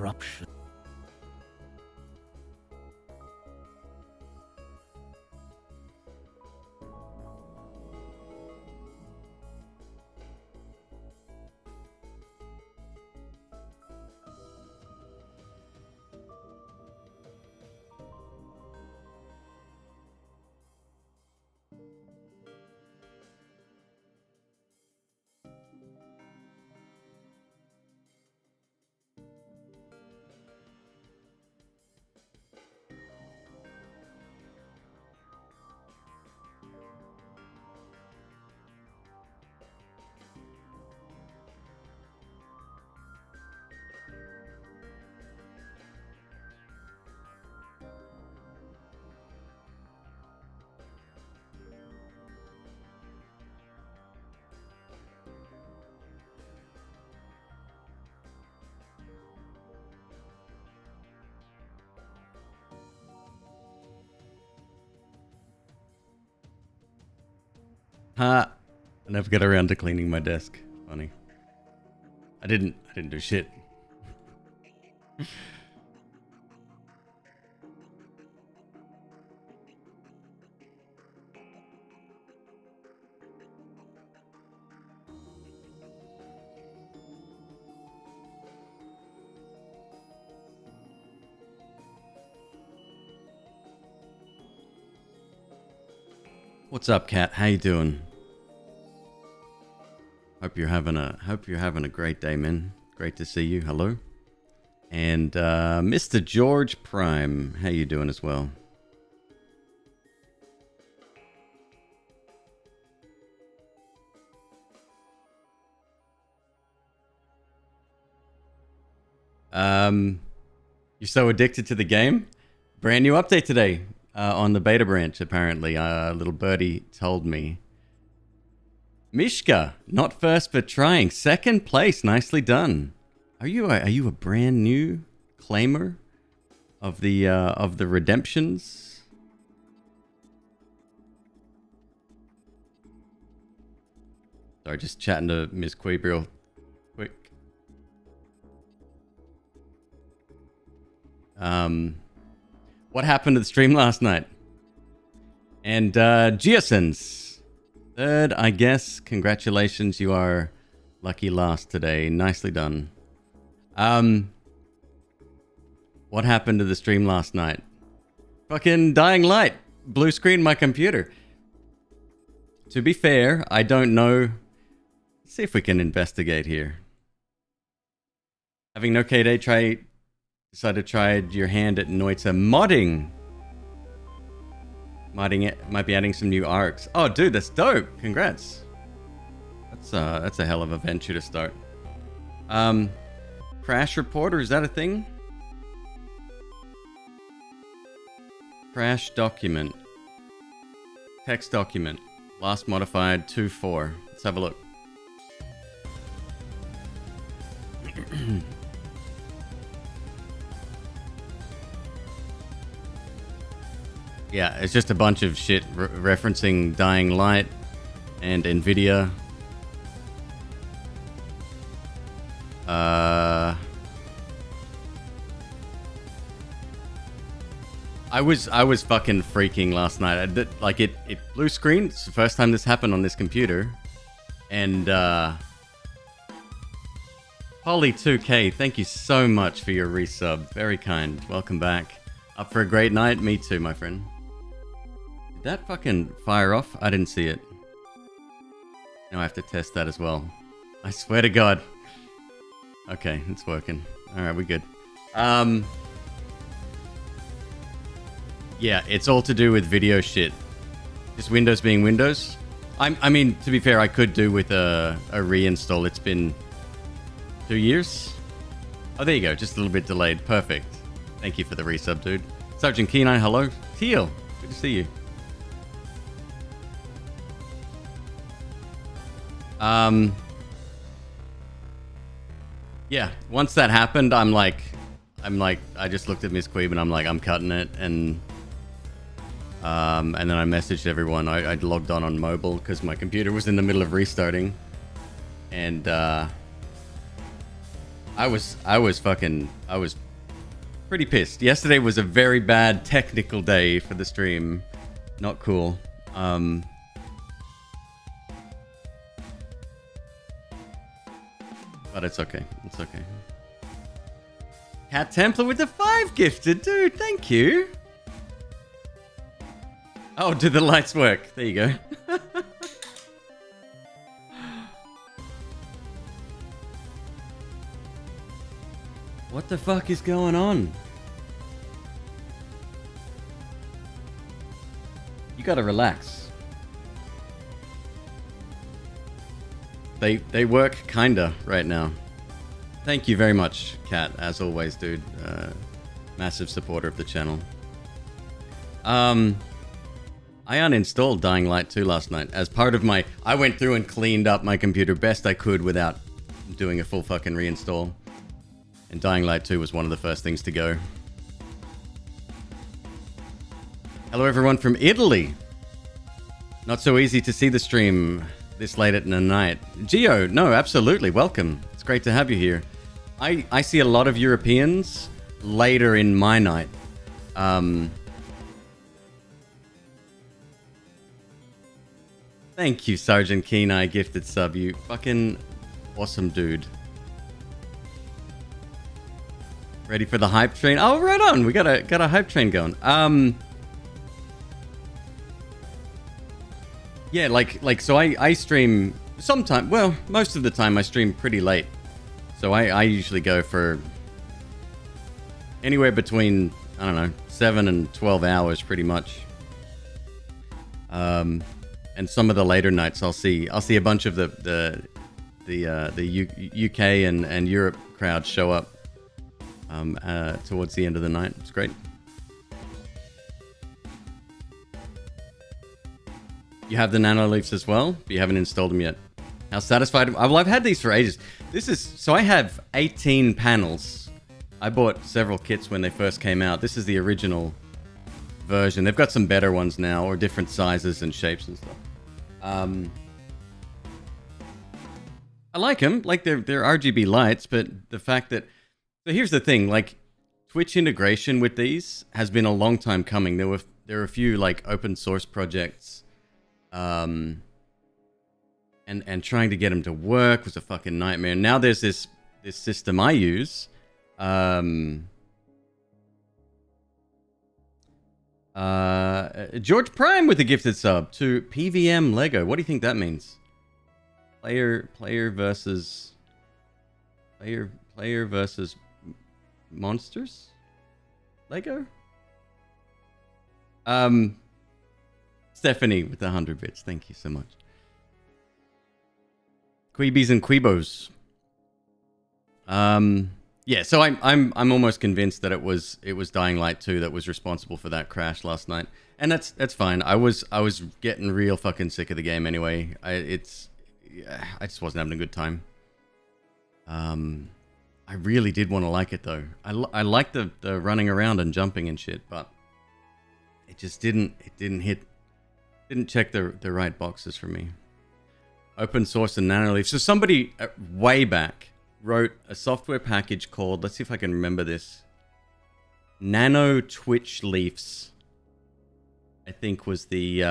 corruption. I never get around to cleaning my desk. Funny. I didn't do shit. What's up, Kat? How you doing? Hope you're having a great day, man. Great to see you. Hello. And Mr. George Prime, how you doing as well? You're so addicted to the game? Brand new update today on the beta branch, apparently. Little birdie told me. Mishka, not first but trying. Second place, nicely done. Are you a brand new claimer of the redemptions? Sorry, just chatting to Ms. McQueeb real quick. What happened to the stream last night? And Giasons. Third, I guess. Congratulations, you are lucky last today. Nicely done. What happened to the stream last night? Fucking dying light. Blue screen my computer. To be fair, I don't know. Let's see if we can investigate here. Having no K-Day, decided to try your hand at Noita modding. Modding it, might be adding some new arcs. Oh, dude, that's dope. Congrats. That's a hell of a venture to start. Crash reporter, is that a thing? Crash document. Text document. Last modified 2.4. Let's have a look. Yeah, it's just a bunch of shit referencing Dying Light and Nvidia. I was fucking freaking last night. It blue screen. It's the first time this happened on this computer. And Polly2K, thank you so much for your resub. Very kind. Welcome back. Up for a great night? Me too, my friend. Did that fucking fire off? I didn't see it. Now I have to test that as well. I swear to God. Okay, it's working. Alright, we're good. Yeah, it's all to do with video shit. Just Windows being Windows. I mean, to be fair, I could do with a reinstall. It's been 2 years. Oh, there you go. Just a little bit delayed. Perfect. Thank you for the resub, dude. Sergeant Kenai, hello. Teal, good to see you. Yeah, once that happened, I'm like, I just looked at Ms. McQueeb and I'm like, I'm cutting it, and then I messaged everyone. I logged on mobile because my computer was in the middle of restarting, and I was pretty pissed. Yesterday was a very bad technical day for the stream. Not cool. But it's okay. It's okay. Cat Templar with the 5 gifted, dude. Thank you. Oh, do the lights work? There you go. What the fuck is going on? You gotta relax. They work kinda right now. Thank you very much, Kat, as always, dude. Massive supporter of the channel. I uninstalled Dying Light 2 last night as part of my... I went through and cleaned up my computer best I could without doing a full fucking reinstall. And Dying Light 2 was one of the first things to go. Hello everyone from Italy. Not so easy to see the stream this late at the night. Gio, no, absolutely, welcome. It's great to have you here. I see a lot of Europeans later in my night. Thank you, Sergeant Kenai, gifted sub. You fucking awesome dude. Ready for the hype train? Oh, right on. We got a hype train going. Yeah, so I stream sometime. Well, most of the time I stream pretty late. So I usually go for anywhere between, I don't know, 7 and 12 hours pretty much. And some of the later nights I'll see a bunch of the UK and Europe crowds show up towards the end of the night. It's great. You have the nano leafs as well, but you haven't installed them yet. How satisfied? Well, I've had these for ages. So I have 18 panels. I bought several kits when they first came out. This is the original version. They've got some better ones now, or different sizes and shapes and stuff. I like them. Like they're RGB lights, but the fact that... So here's the thing, like Twitch integration with these has been a long time coming. There are a few like open source projects, and trying to get them to work was a fucking nightmare. Now there's this system I use. George Prime with a gifted sub to PVM Lego. What do you think that means? Player versus monsters? Lego? Stephanie with 100 bits. Thank you so much. Queebies and Queebos. Yeah, so I'm almost convinced that it was Dying Light 2 that was responsible for that crash last night. And that's fine. I was getting real fucking sick of the game anyway. I just wasn't having a good time. I really did want to like it though. I liked the running around and jumping and shit, but it just didn't check the right boxes for me. Open source and nanoleaf. So somebody way back wrote a software package called, let's see if I can remember this, Nano Twitch Leafs, I think was the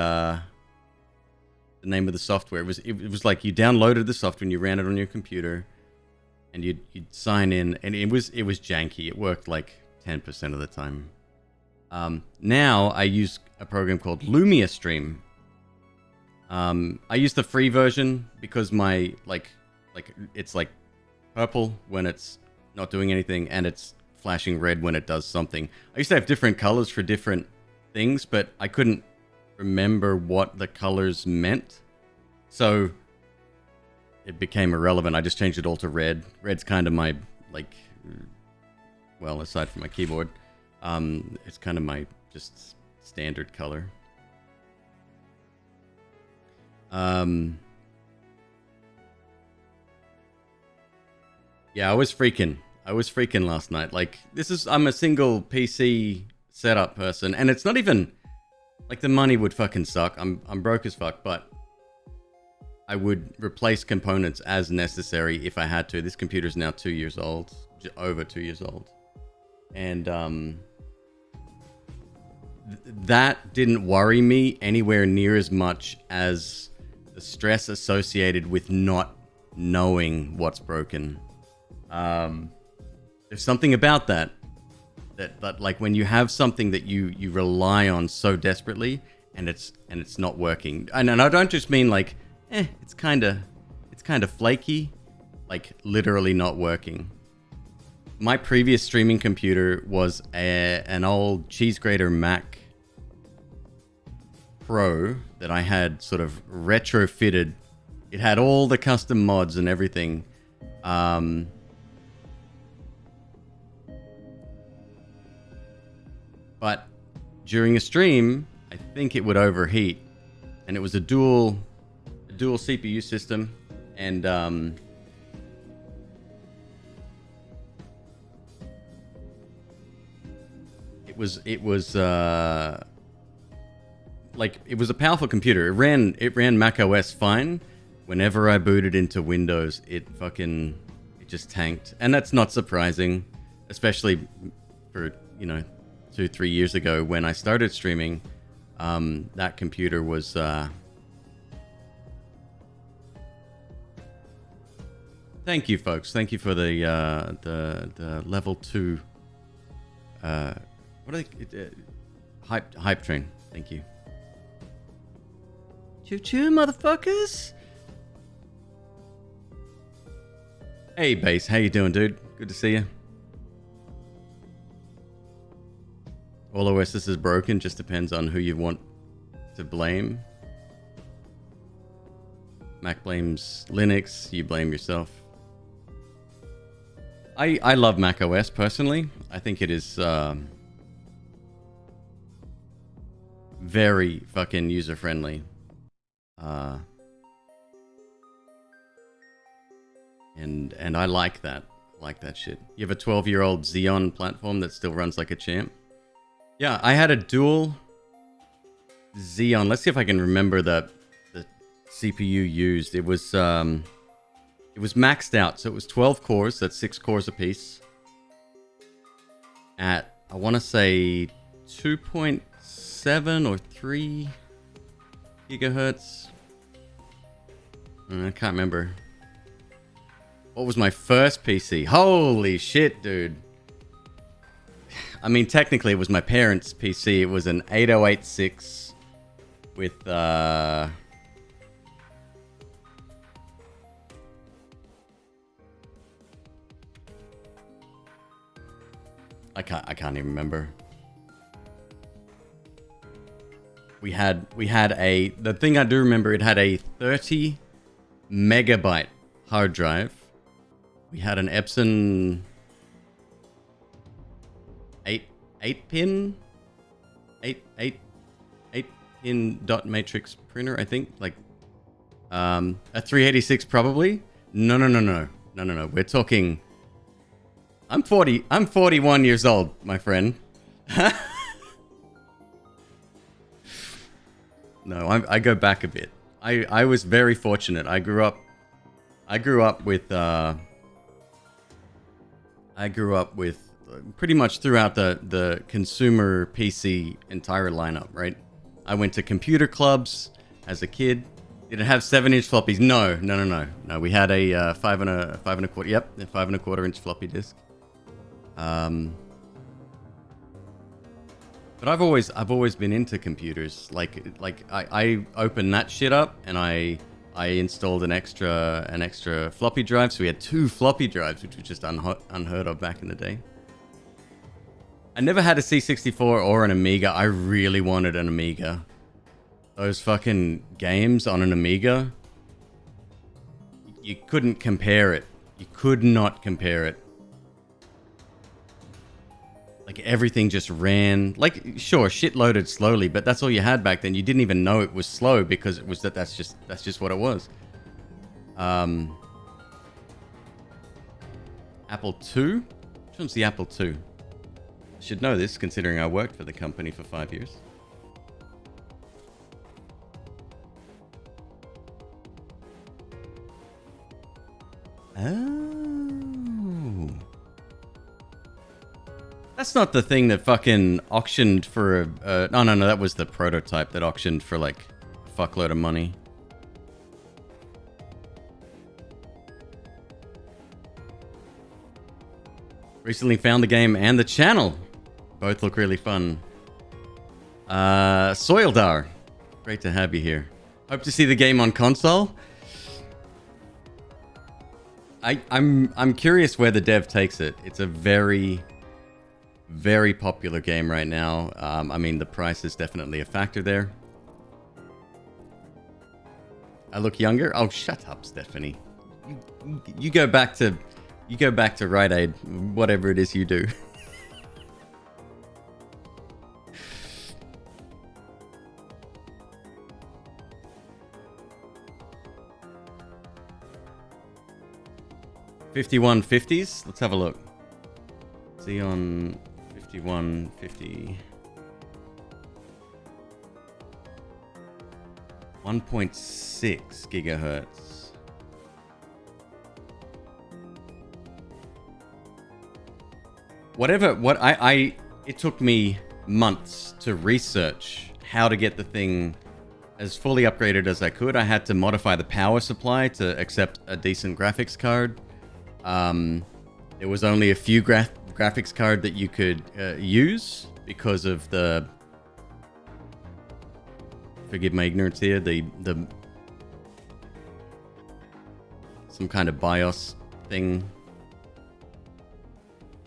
name of the software. It was like you downloaded the software and you ran it on your computer, and you'd sign in, and it was janky. It worked like 10% of the time. Now I use a program called Lumia Stream. I use the free version because my like it's like purple when it's not doing anything, and it's flashing red when it does something. I used to have different colors for different things, but I couldn't remember what the colors meant, so it became irrelevant. I just changed it all to red. Red's kind of my, like, well, aside from my keyboard, it's kind of my just standard color. Yeah, I was freaking last night. Like, I'm a single PC setup person, and it's not even like the money would fucking suck. I'm broke as fuck, but I would replace components as necessary if I had to. This computer is now 2 years old, over 2 years old. And that didn't worry me anywhere near as much as the stress associated with not knowing what's broken. There's something about that like when you have something that you rely on so desperately and it's not working. And I don't just mean like, it's kind of flaky, like literally not working. My previous streaming computer was an old cheese grater Mac Pro that I had sort of retrofitted. It had all the custom mods and everything. But during a stream, I think it would overheat, and it was a dual CPU system, and it was like it was a powerful computer. It ran Mac OS fine. Whenever I booted into Windows, it just tanked, and that's not surprising, especially for 2-3 years ago when I started streaming. That computer was thank you, folks. Thank you for the level 2 what are they, hype train. Thank you. Choo choo, motherfuckers. Hey Base, how you doing, dude? Good to see you. All OSs is broken, just depends on who you want to blame. Mac blames Linux, you blame yourself. I love Mac OS personally. I think it is very fucking user friendly. And I like that. Shit. You have a 12-year-old Xeon platform that still runs like a champ. Yeah, I had a dual Xeon. Let's see if I can remember the CPU used. It was maxed out, so it was 12 cores. That's 6 cores apiece. At I want to say 2.7 or 3 gigahertz. I can't remember. What was my first PC? Holy shit, dude. I mean, technically it was my parents' PC. It was an 8086 with I can't even remember. We had the thing I do remember, it had a 30 megabyte hard drive. We had an Epson 8 pin dot matrix printer, I think, like a 386 probably. No. We're talking. I'm 41 years old, my friend. No, I go back a bit. I was very fortunate. I grew up with pretty much throughout the consumer PC entire lineup, right? I went to computer clubs as a kid. Did it have 7-inch floppies? No. We had a 5 and a quarter. Yep, a 5 and a quarter inch floppy disk. But I've always been into computers. Like I opened that shit up and I installed an extra floppy drive. So we had 2 floppy drives, which was just unheard of back in the day. I never had a C64 or an Amiga. I really wanted an Amiga. Those fucking games on an Amiga, you couldn't compare it. You could not compare it. Like everything just ran, like, sure, shit loaded slowly, but that's all you had back then. You didn't even know it was slow because it was that's just what it was. Apple II? Which one's the Apple II? I should know this considering I worked for the company for 5 years. Oh. That's not the thing that fucking auctioned for a... no, that was the prototype that auctioned for like a fuckload of money. Recently found the game and the channel. Both look really fun. Soildar. Great to have you here. Hope to see the game on console. I'm curious where the dev takes it. It's a very, very popular game right now. I mean, the price is definitely a factor there. I look younger? Oh, shut up, Stephanie. You go back to Rite Aid, whatever it is you do. $51.50s. Let's have a look. Xeon 5150. 1.6 gigahertz. It took me months to research how to get the thing as fully upgraded as I could. I had to modify the power supply to accept a decent graphics card. There was only a few graphics card that you could use because of the... Forgive my ignorance here. The some kind of BIOS thing.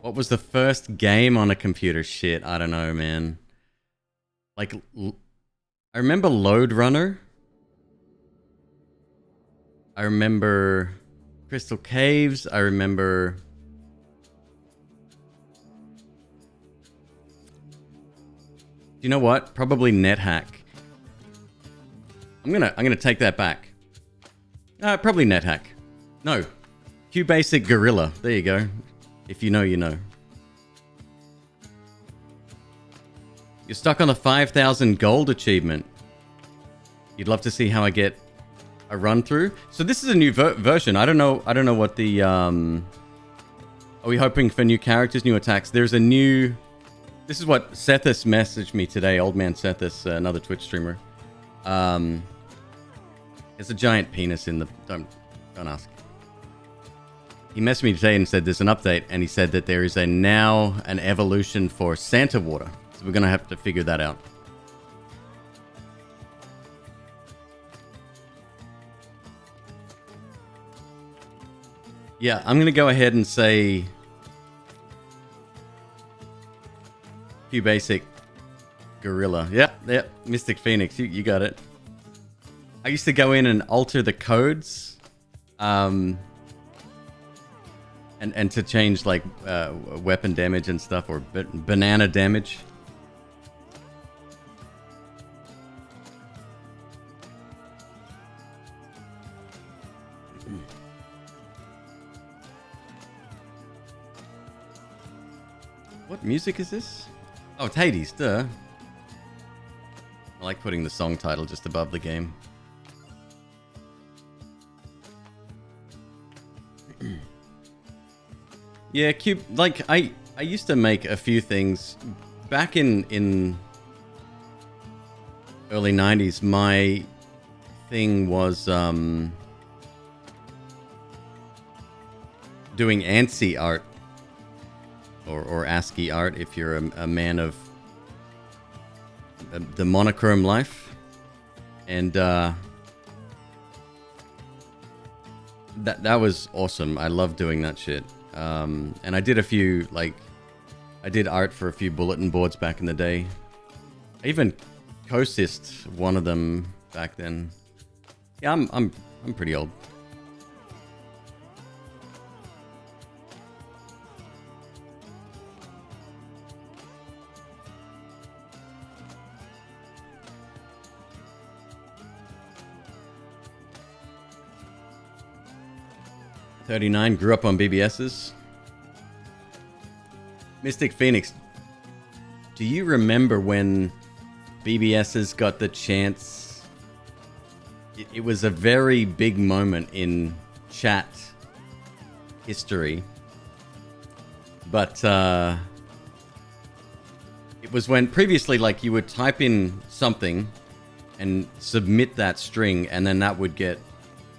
What was the first game on a computer? Shit, I don't know, man. Like, I remember Load Runner. I remember Crystal Caves. I remember... You know what? Probably NetHack. I'm gonna take that back. Probably NetHack. No. QBasic Gorilla. There you go. If you know, you know. You're stuck on the 5,000 gold achievement. You'd love to see how I get a run through. So this is a new version. I don't know what the Are we hoping for new characters, new attacks? There's a new... This is what Sethis messaged me today. Old man Sethis, another Twitch streamer. There's a giant penis in the... Don't ask. He messaged me today and said there's an update, and he said that there is now an evolution for Santa Water. So we're going to have to figure that out. Yeah, I'm going to go ahead and say QBasic Gorilla. Yep, Mystic Phoenix, you got it. I used to go in and alter the codes and to change like weapon damage and stuff, or banana damage. What music is this? Oh, it's Hades, duh. I like putting the song title just above the game. Yeah, like I used to make a few things back in early 90s. My thing was doing ANSI art or ASCII art if you're a man of the monochrome life, and that was awesome. I love doing that shit. And I did a few, like, I did art for a few bulletin boards back in the day. I even co-sist one of them back then. Yeah, I'm pretty old. .39, grew up on BBSs. Mystic Phoenix, do you remember when BBSs got the chance? It was a very big moment in chat history. But it was when previously, like, you would type in something and submit that string, and then that would get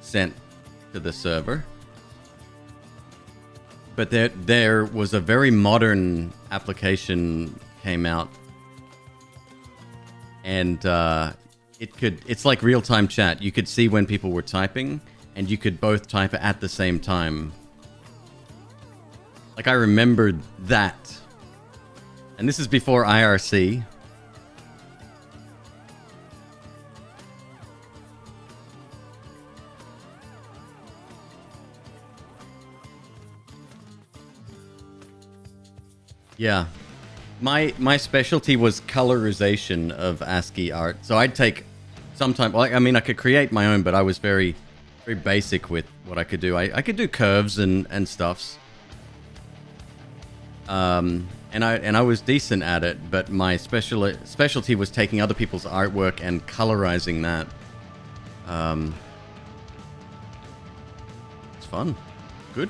sent to the server. But there was a very modern application came out, and it's like real-time chat. You could see when people were typing, and you could both type at the same time. Like, I remembered that. And this is before IRC. Yeah. My specialty was colorization of ASCII art. So I'd take sometime, like, I mean, I could create my own, but I was very basic with what I could do. I could do curves and stuffs. And I was decent at it, but my specialty was taking other people's artwork and colorizing that. It's fun. Good.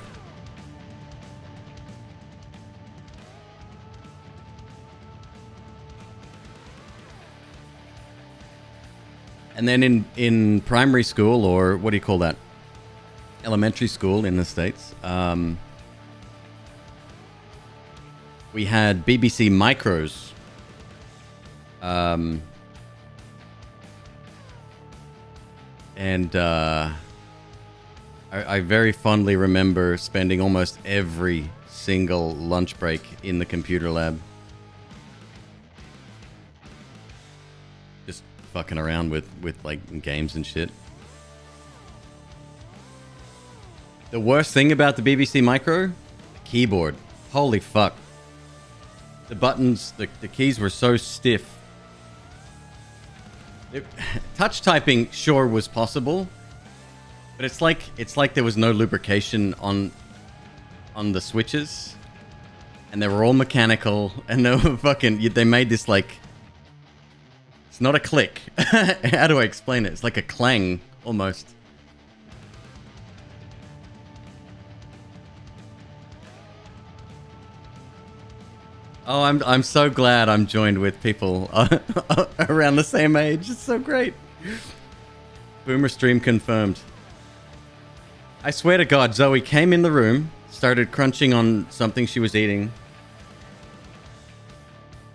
And then in primary school, or what do you call that? Elementary school in the States, we had BBC Micros. And I very fondly remember spending almost every single lunch break in the computer lab. Just fucking around with like games and shit. The worst thing about the BBC Micro? The keyboard. Holy fuck. The buttons, the keys were so stiff. Touch typing sure was possible, but it's like there was no lubrication on the switches, and they were all mechanical, and they were they made this like, it's not a click. How do I explain it? It's like a clang almost. Oh, I'm so glad I'm joined with people around the same age. It's so great. Boomer stream confirmed. I swear to God, Zoe came in the room, started crunching on something she was eating,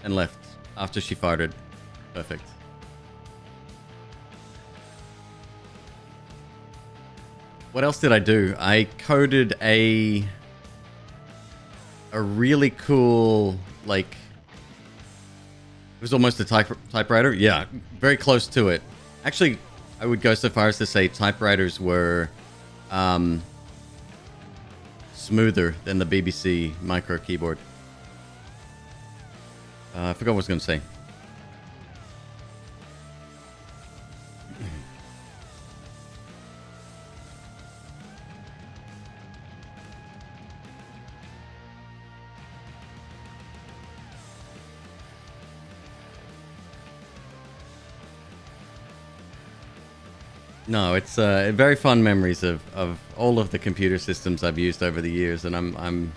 and left after she farted. Perfect. What else did I do? I coded a really cool, like, it was almost a typewriter. Yeah, very close to it. Actually, I would go so far as to say typewriters were smoother than the BBC Micro keyboard. I forgot what I was going to say. No, it's very fun memories of all of the computer systems I've used over the years, and I'm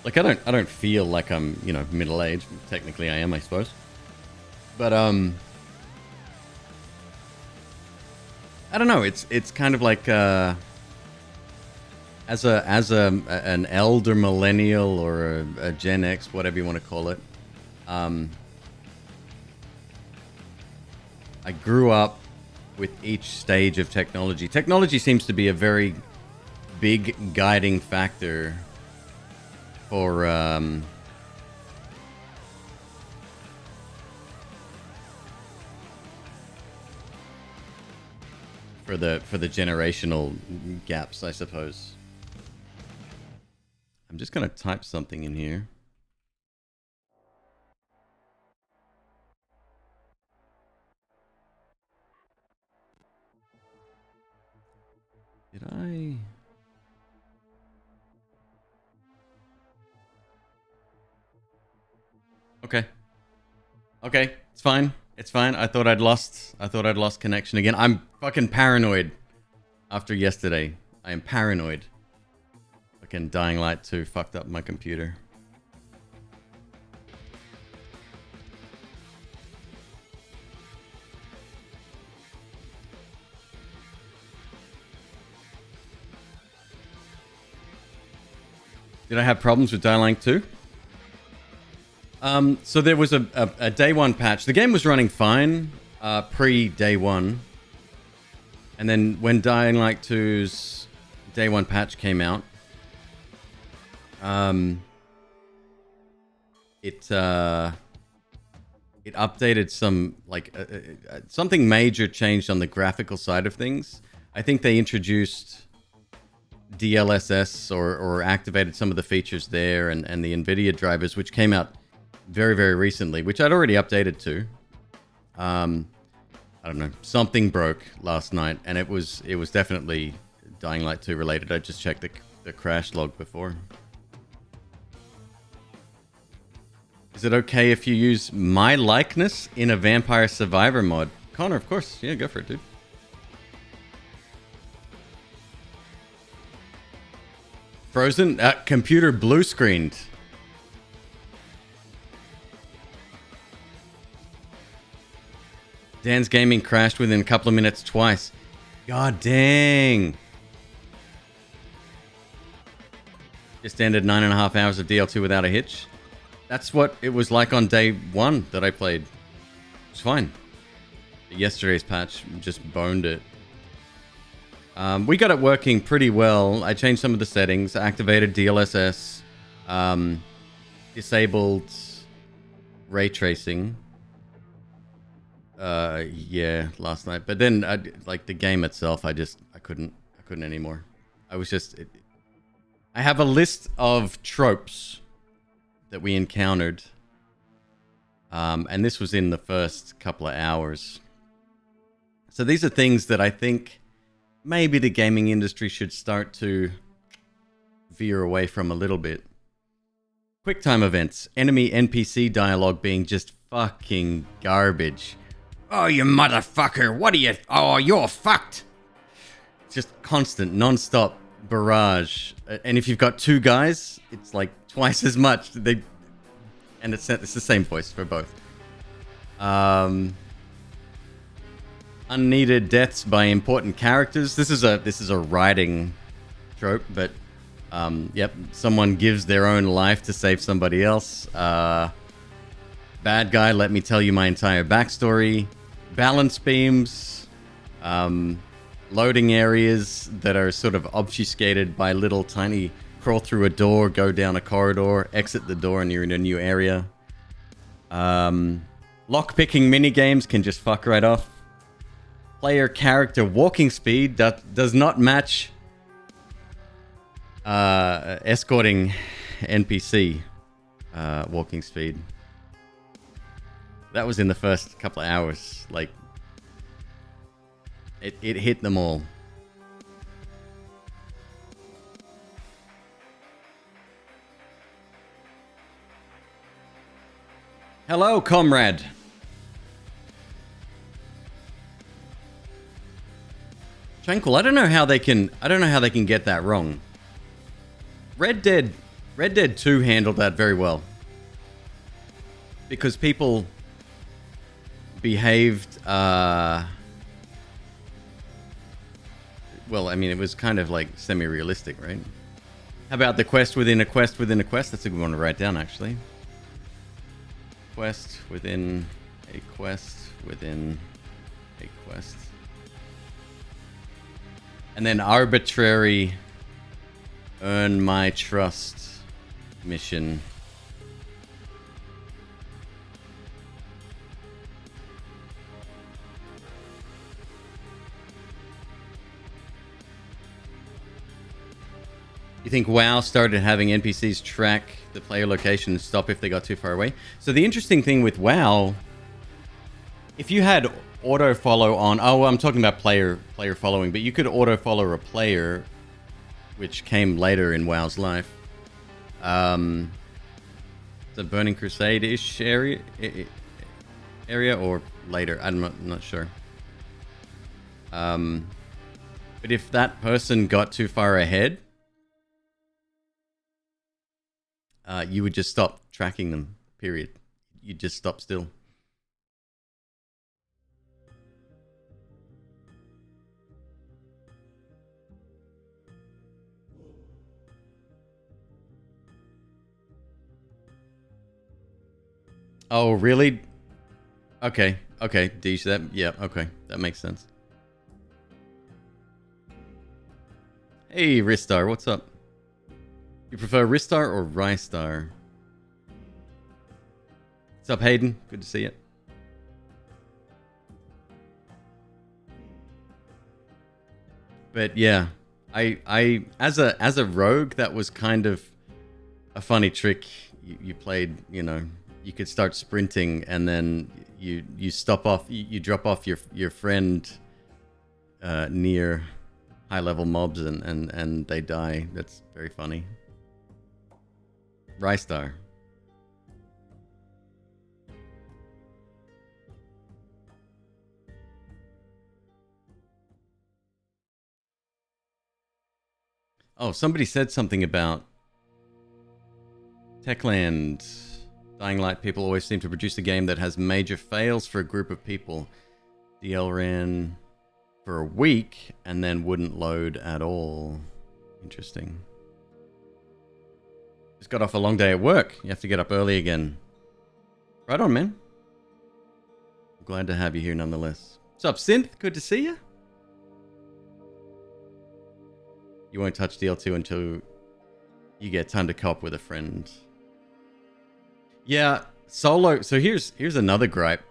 like, I don't feel like I'm, you know, middle aged. Technically, I am, I suppose. But I don't know. It's kind of like as an elder millennial or a Gen X, whatever you want to call it. I grew up with each stage of technology. Technology seems to be a very big guiding factor for the generational gaps, I suppose. I'm just gonna type something in here. Did I? Okay. Okay, it's fine. It's fine. I thought I'd lost connection again. I'm fucking paranoid after yesterday. I am paranoid. Fucking Dying Light 2 fucked up my computer. Did I have problems with Dying Light 2? So there was a day one patch. The game was running fine pre-day one. And then when Dying Light 2's day one patch came out, it updated some, like, something major changed on the graphical side of things. I think they introduced DLSS or activated some of the features there and the NVIDIA drivers, which came out very, very recently, which I'd already updated to. I don't know, something broke last night, and it was definitely Dying Light 2 related. I just checked the crash log before. Is it okay if you use my likeness in a Vampire Survivor mod? Connor, of course. Yeah, go for it, dude. Frozen? Computer blue screened. Dan's gaming crashed within a couple of minutes twice. God dang. Just ended 9.5 hours of DL2 without a hitch. That's what it was like on day one that I played. It's fine. Yesterday's patch just boned it. We got it working pretty well. I changed some of the settings, activated DLSS, disabled ray tracing. Yeah, last night. But then, like the game itself, I couldn't anymore. I have a list of tropes that we encountered, and this was in the first couple of hours. So these are things that I think maybe the gaming industry should start to veer away from a little bit. QuickTime events, enemy NPC dialogue being just fucking garbage. Oh, you motherfucker, what are you? Oh, you're fucked. Just constant, non-stop barrage. And if you've got two guys, it's like twice as much. And it's the same voice for both. Unneeded deaths by important characters. This is a writing trope, but yep, someone gives their own life to save somebody else. Bad guy, let me tell you my entire backstory. Balance beams, loading areas that are sort of obfuscated by little tiny crawl through a door, go down a corridor, exit the door, and you're in a new area. Lock-picking minigames can just fuck right off. Player character walking speed that does not match escorting NPC walking speed. That was in the first couple of hours. Like, it hit them all. Hello, comrade. Tranquil, I don't know how they can get that wrong. Red Dead 2 handled that very well. Because people behaved well, I mean, it was kind of like semi-realistic, right? How about the quest within a quest within a quest? That's a good one to write down, actually. Quest within a quest within a quest. And then arbitrary earn my trust mission. You think WoW started having NPCs track the player location and stop if they got too far away? So the interesting thing with WoW, if you had auto follow on, oh, I'm talking about player following, but you could auto follow a player, which came later in WoW's life. The Burning Crusade-ish area or later, I'm not sure. But But if that person got too far ahead, you would just stop tracking them, period. You'd just stop still. Oh, really? Okay, Deesh, that makes sense. Hey, Ristar, what's up? You prefer Ristar or Rystar? What's up, Hayden? Good to see you. But yeah, I as a rogue, that was kind of a funny trick you played. You know, you could start sprinting and then you stop off, you drop off your friend near high level mobs and they die. That's very funny. Rystar. Oh, somebody said something about Techland. Dying Light people always seem to produce a game that has major fails for a group of people. DL ran for a week and then wouldn't load at all. Interesting. Just got off a long day at work. You have to get up early again. Right on, man. I'm glad to have you here nonetheless. What's up, Synth? Good to see you. You won't touch DL2 until you get time to co-op with a friend. Yeah, solo. So here's another gripe.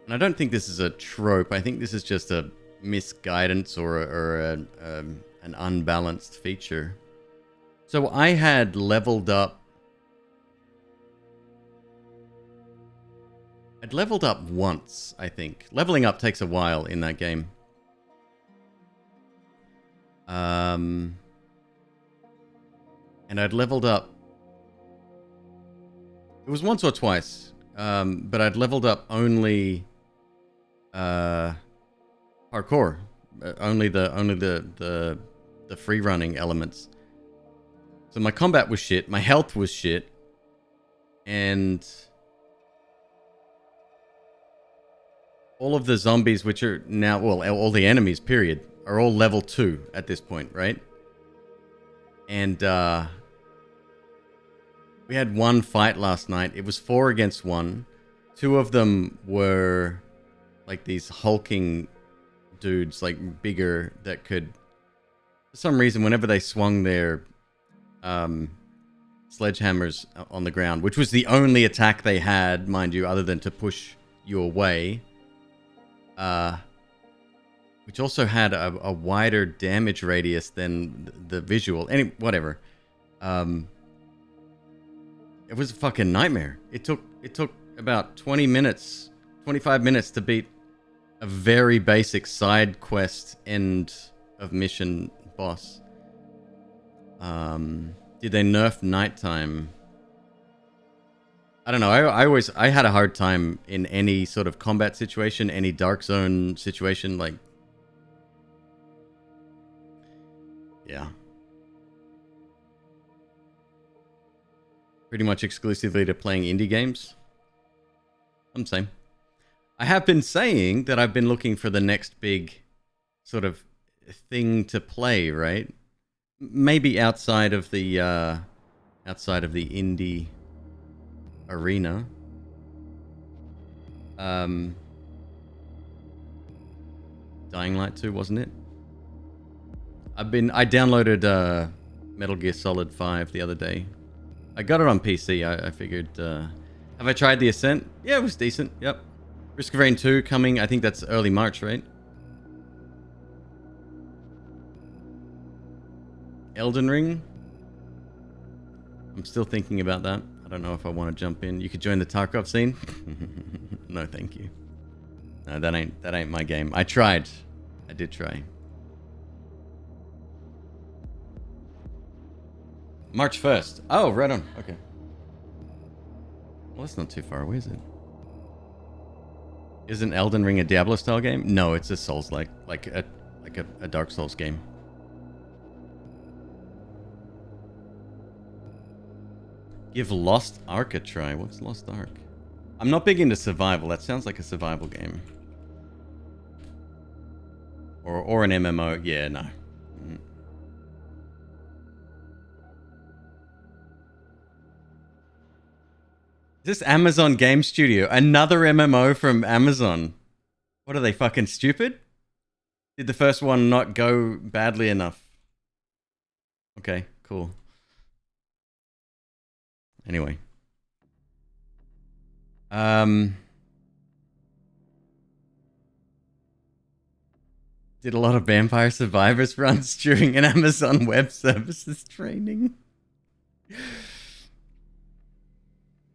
And I don't think this is a trope. I think this is just a misguidance or an unbalanced feature. So I had leveled up. I'd leveled up once, I think. Leveling up takes a while in that game. And I'd leveled up. It was once or twice, but I'd leveled up only parkour, only the free running elements. So my combat was shit, my health was shit, and all of the zombies, which are now, well, all the enemies, period, are all level 2 at this point, right? And we had one fight last night. It was 4 against 1. 2 of them were like these hulking dudes, like bigger, that could, for some reason, whenever they swung their sledgehammers on the ground, which was the only attack they had, mind you, other than to push you away, which also had a wider damage radius than the visual. Whatever. It was a fucking nightmare. It took about 20 minutes, 25 minutes to beat a very basic side quest end of mission boss. Did they nerf nighttime? I don't know. I had a hard time in any sort of combat situation, any Dark Zone situation, like, yeah. Pretty much exclusively to playing indie games. I'm saying. I have been saying that I've been looking for the next big sort of thing to play, right? Maybe outside of the indie arena. Dying Light 2, wasn't it? I downloaded Metal Gear Solid 5 the other day. I got it on PC. I figured, have I tried the Ascent? Yeah, it was decent. Yep. Risk of Rain 2 coming, I think that's early March, right? Elden Ring? I'm still thinking about that. I don't know if I want to jump in. You could join the Tarkov scene? No, thank you. No, that ain't my game. I tried. I did try. March 1st. Oh, right on. Okay. Well, that's not too far away, is it? Isn't Elden Ring a Diablo-style game? No, it's a Souls-like. Like a like a Dark Souls game. Give Lost Ark a try. What's Lost Ark? I'm not big into survival. That sounds like a survival game. Or an MMO. Yeah, no. Is this Amazon Game Studio? Another MMO from Amazon. What are they, fucking stupid? Did the first one not go badly enough? Okay, cool. Anyway. Did a lot of Vampire Survivors runs during an Amazon Web Services training.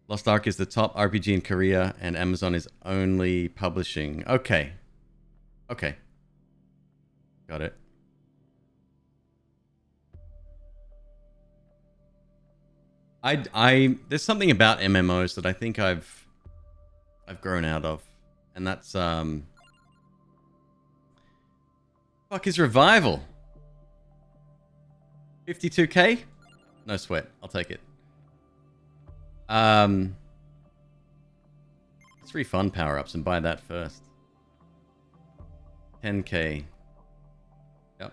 Lost Ark is the top RPG in Korea, and Amazon is only publishing. Okay. Okay. Got it. There's something about MMOs that I think I've grown out of, and that's fuck is Revival. 52k? No sweat. I'll take it. Let's refund power-ups and buy that first. 10k. Yep.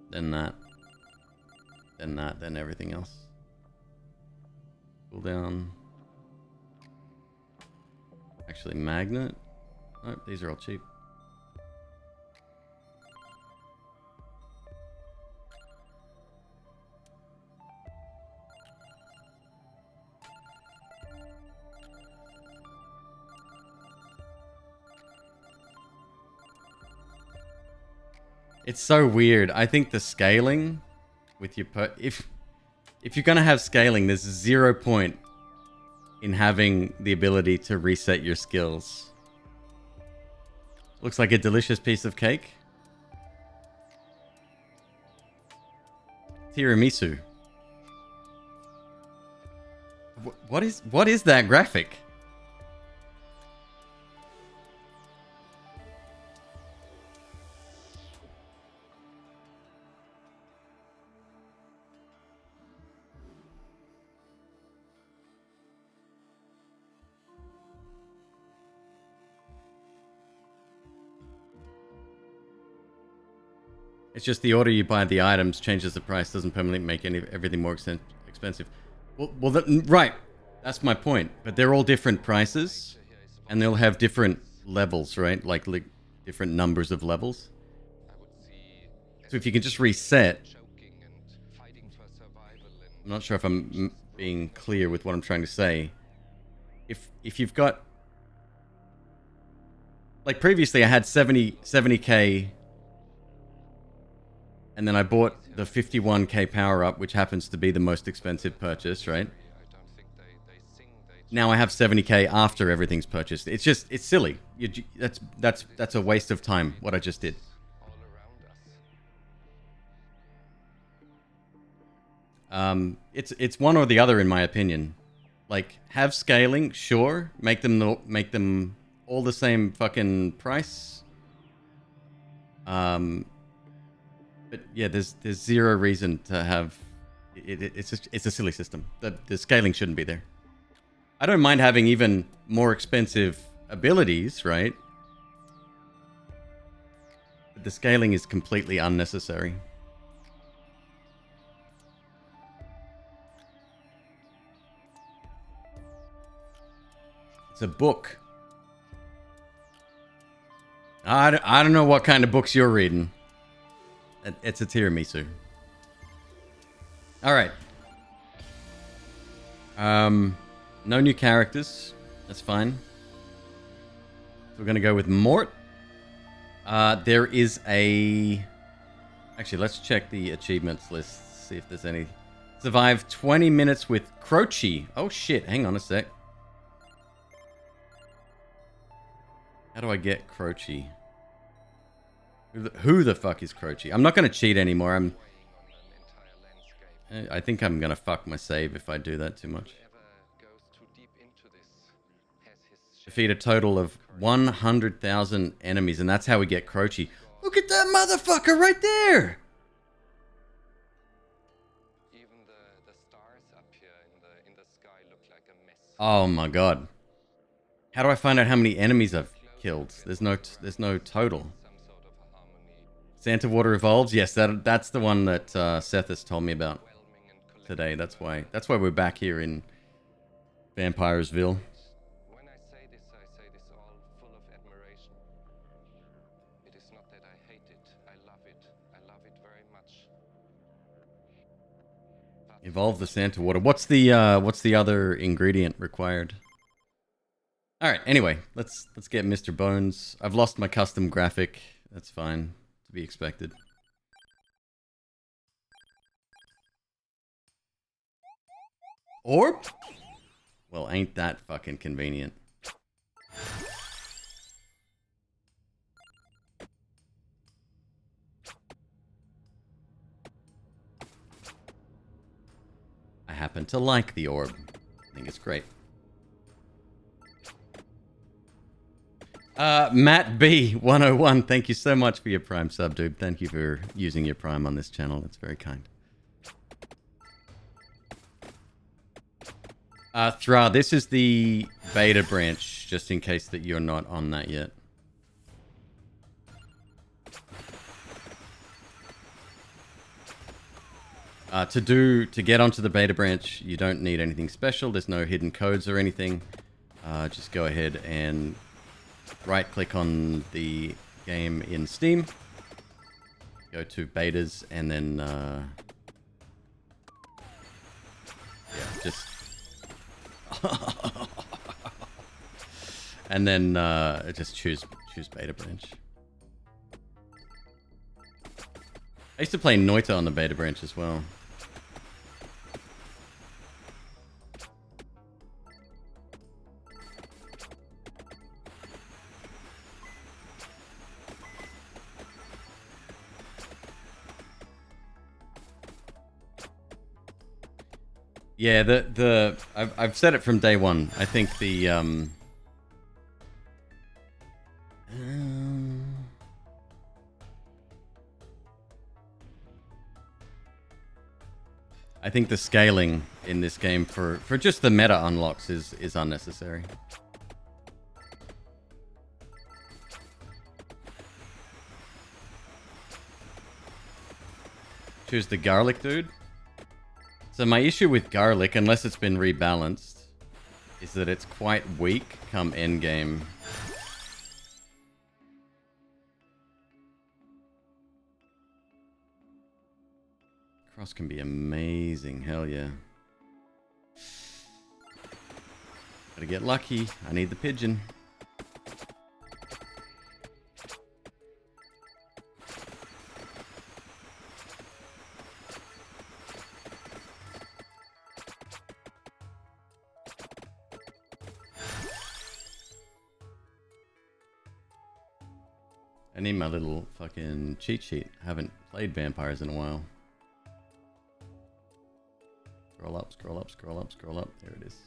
Then that. Then that. Then everything else. Cool down. Actually, magnet. Nope, these are all cheap. It's so weird. I think the scaling with your if you're gonna have scaling, there's 0 point in having the ability to reset your skills. Looks like a delicious piece of cake. Tiramisu. What is that graphic? It's just the order you buy the items changes the price, doesn't permanently make everything more expensive. Right, that's my point. But they're all different prices, and they'll have different levels, right? Like different numbers of levels. So if you can just reset, I'm not sure if I'm being clear with what I'm trying to say. If you've got, like previously, I had 70k. And then I bought the 51k power up, which happens to be the most expensive purchase, right? Now I have 70k after everything's purchased. It's silly. That's a waste of time, what I just did. It's one or the other in my opinion. Like, have scaling, sure. Make them all the same fucking price. But yeah, there's zero reason to have it. It's a silly system. The scaling shouldn't be there. I don't mind having even more expensive abilities, right? But the scaling is completely unnecessary. It's a book. I don't know what kind of books you're reading. It's a tiramisu. All right. No new characters. That's fine. So we're gonna go with Mort. There is a. Actually, let's check the achievements list. See if there's any. Survive 20 minutes with Croce. Oh shit! Hang on a sec. How do I get Croce? Who the fuck is Croce? I'm not going to cheat anymore. I think I'm going to fuck my save if I do that too much. Defeat a total of 100,000 enemies, and that's how we get Croce. Look Look at that motherfucker right there! Even the stars up here in the sky look like a mess. Oh my god. How do I find out how many enemies I've killed? There's no total. Some sort of a harmony, Santa Water Evolves? Yes, that's the one that Seth has told me about overwhelming and collective. today. That's why we're back here in Vampiresville. When I say this all full of admiration. It is not that I hate it. I love it. I love it very much. But Evolve the Santa Water. What's the other ingredient required? All right. Anyway, let's get Mr. Bones. I've lost my custom graphic. That's fine, to be expected. Orb? Well, ain't that fucking convenient. I happen to like the orb. I think it's great. Matt B 101, thank you so much for your Prime sub, dude. Thank you for using your Prime on this channel. That's very kind. Thra, this is the beta branch, just in case that you're not on that yet. To get onto the beta branch, you don't need anything special. There's no hidden codes or anything. Just go ahead and right-click on the game in Steam. Go to betas, and then yeah, just and then just choose beta branch. I used to play Noita on the beta branch as well. Yeah, I've said it from day one. I think the I think the scaling in this game for just the meta unlocks is unnecessary. Choose the garlic dude. So my issue with garlic, unless it's been rebalanced, is that it's quite weak come endgame. Cross can be amazing, hell yeah. Gotta get lucky, I need the pigeon. I need my little fucking cheat sheet. I haven't played vampires in a while. Scroll up, scroll up, scroll up, scroll up. There it is.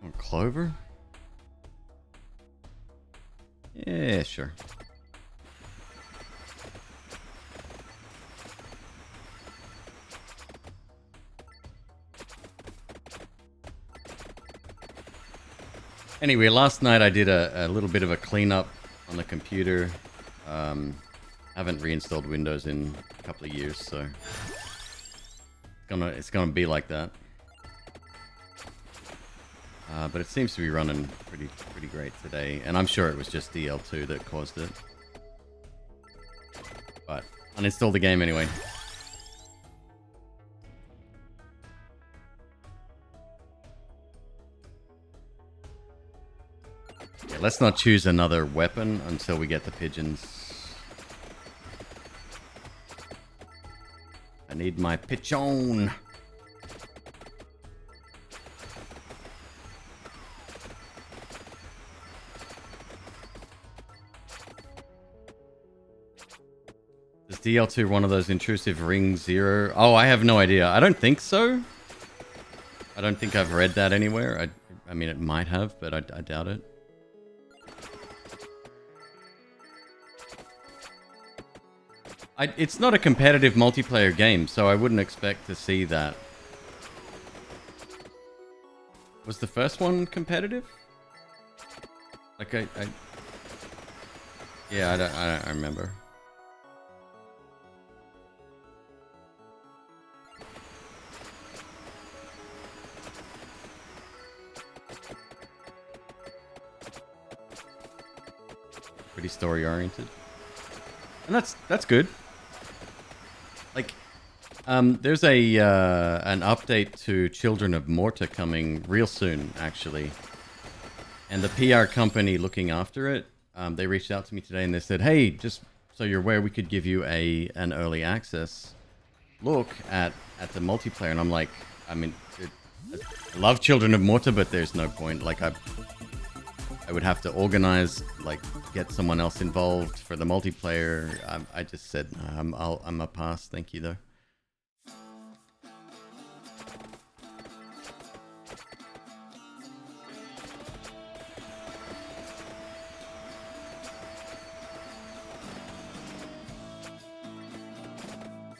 More clover? Yeah, sure. Anyway, last night I did a little bit of a cleanup on the computer. Haven't reinstalled Windows in a couple of years, so it's gonna be like that. But it seems to be running pretty great today, and I'm sure it was just DL2 that caused it. But uninstall the game anyway. Yeah, let's not choose another weapon until we get the pigeons. I need my pigeon. Is DL2 one of those intrusive ring zero? Oh, I have no idea. I don't think so. I don't think I've read that anywhere. I mean, it might have, but I doubt it. It's not a competitive multiplayer game, so I wouldn't expect to see that. Was the first one competitive? Like yeah, I don't remember. Pretty story oriented, and that's good. Like, there's an update to Children of Morta coming real soon, actually. And the PR company looking after it, they reached out to me today and they said, hey, just so you're aware, we could give you an early access look at the multiplayer. And I'm like, I mean, I love Children of Morta, but there's no point. Like, I would have to organize, like, get someone else involved for the multiplayer. I just said, no, I'm a pass. Thank you, though.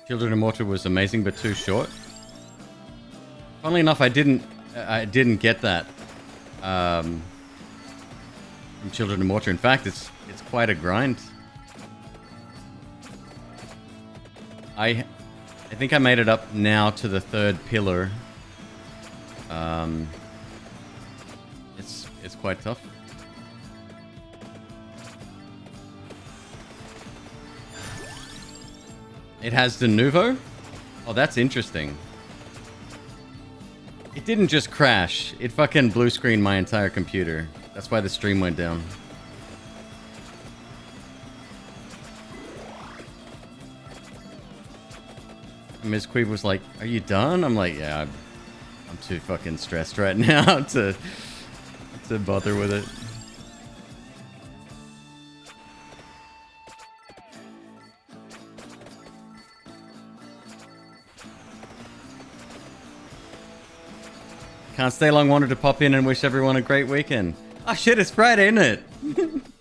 Children of Morta was amazing, but too short. Funnily enough, I didn't get that from Children of Morta. In fact, it's quite a grind. I think I made it up now to the third pillar. It's quite tough. It has de nouveau? Oh, that's interesting. It didn't just crash. It fucking blue screened my entire computer. That's why the stream went down. McQueeb was like, are you done? I'm like, yeah, I'm too fucking stressed right now to bother with it. Can't stay long, wanted to pop in and wish everyone a great weekend. Oh shit, it's Friday, isn't it?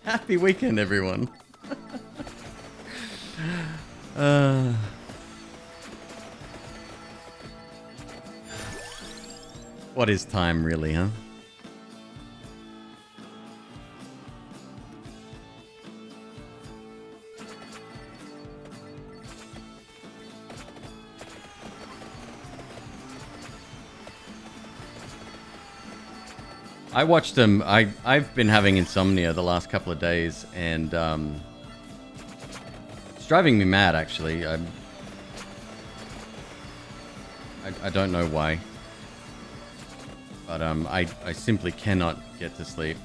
Happy weekend, everyone. What is time really, huh? I watched them. I've been having insomnia the last couple of days, and it's driving me mad. Actually, I don't know why, but I simply cannot get to sleep.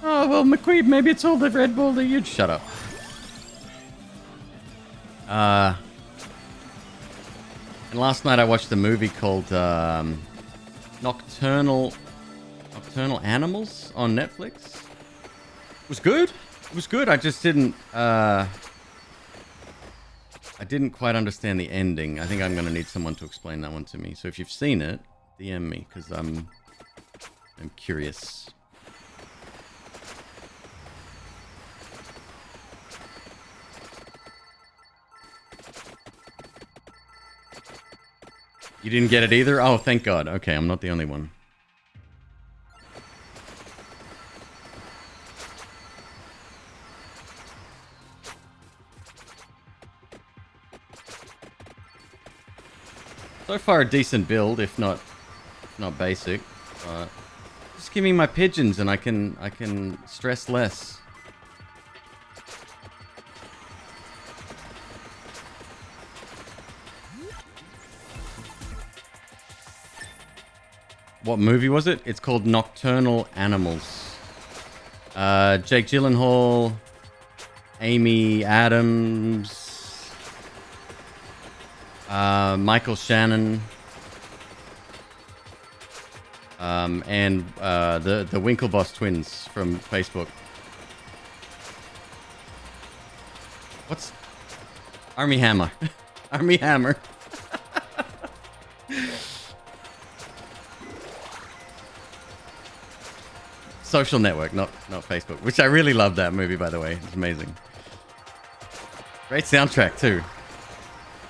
Oh well, McQueeb, maybe it's all the Red Bull that you'd shut up. And last night I watched a movie called Nocturnal Animals on Netflix. It was good. It was good. I just didn't quite understand the ending. I think I'm gonna need someone to explain that one to me. So if you've seen it, DM me, because I'm curious. You didn't get it either? Oh, thank God. Okay, I'm not the only one. So far, a decent build, if not basic. Just give me my pigeons, and I can stress less. What movie was it? It's called Nocturnal Animals. Jake Gyllenhaal, Amy Adams. Michael Shannon, and the Winklevoss twins from Facebook. What's Army Hammer? Army Hammer. Social Network, not Facebook. Which I really love that movie, by the way. It's amazing. Great soundtrack too.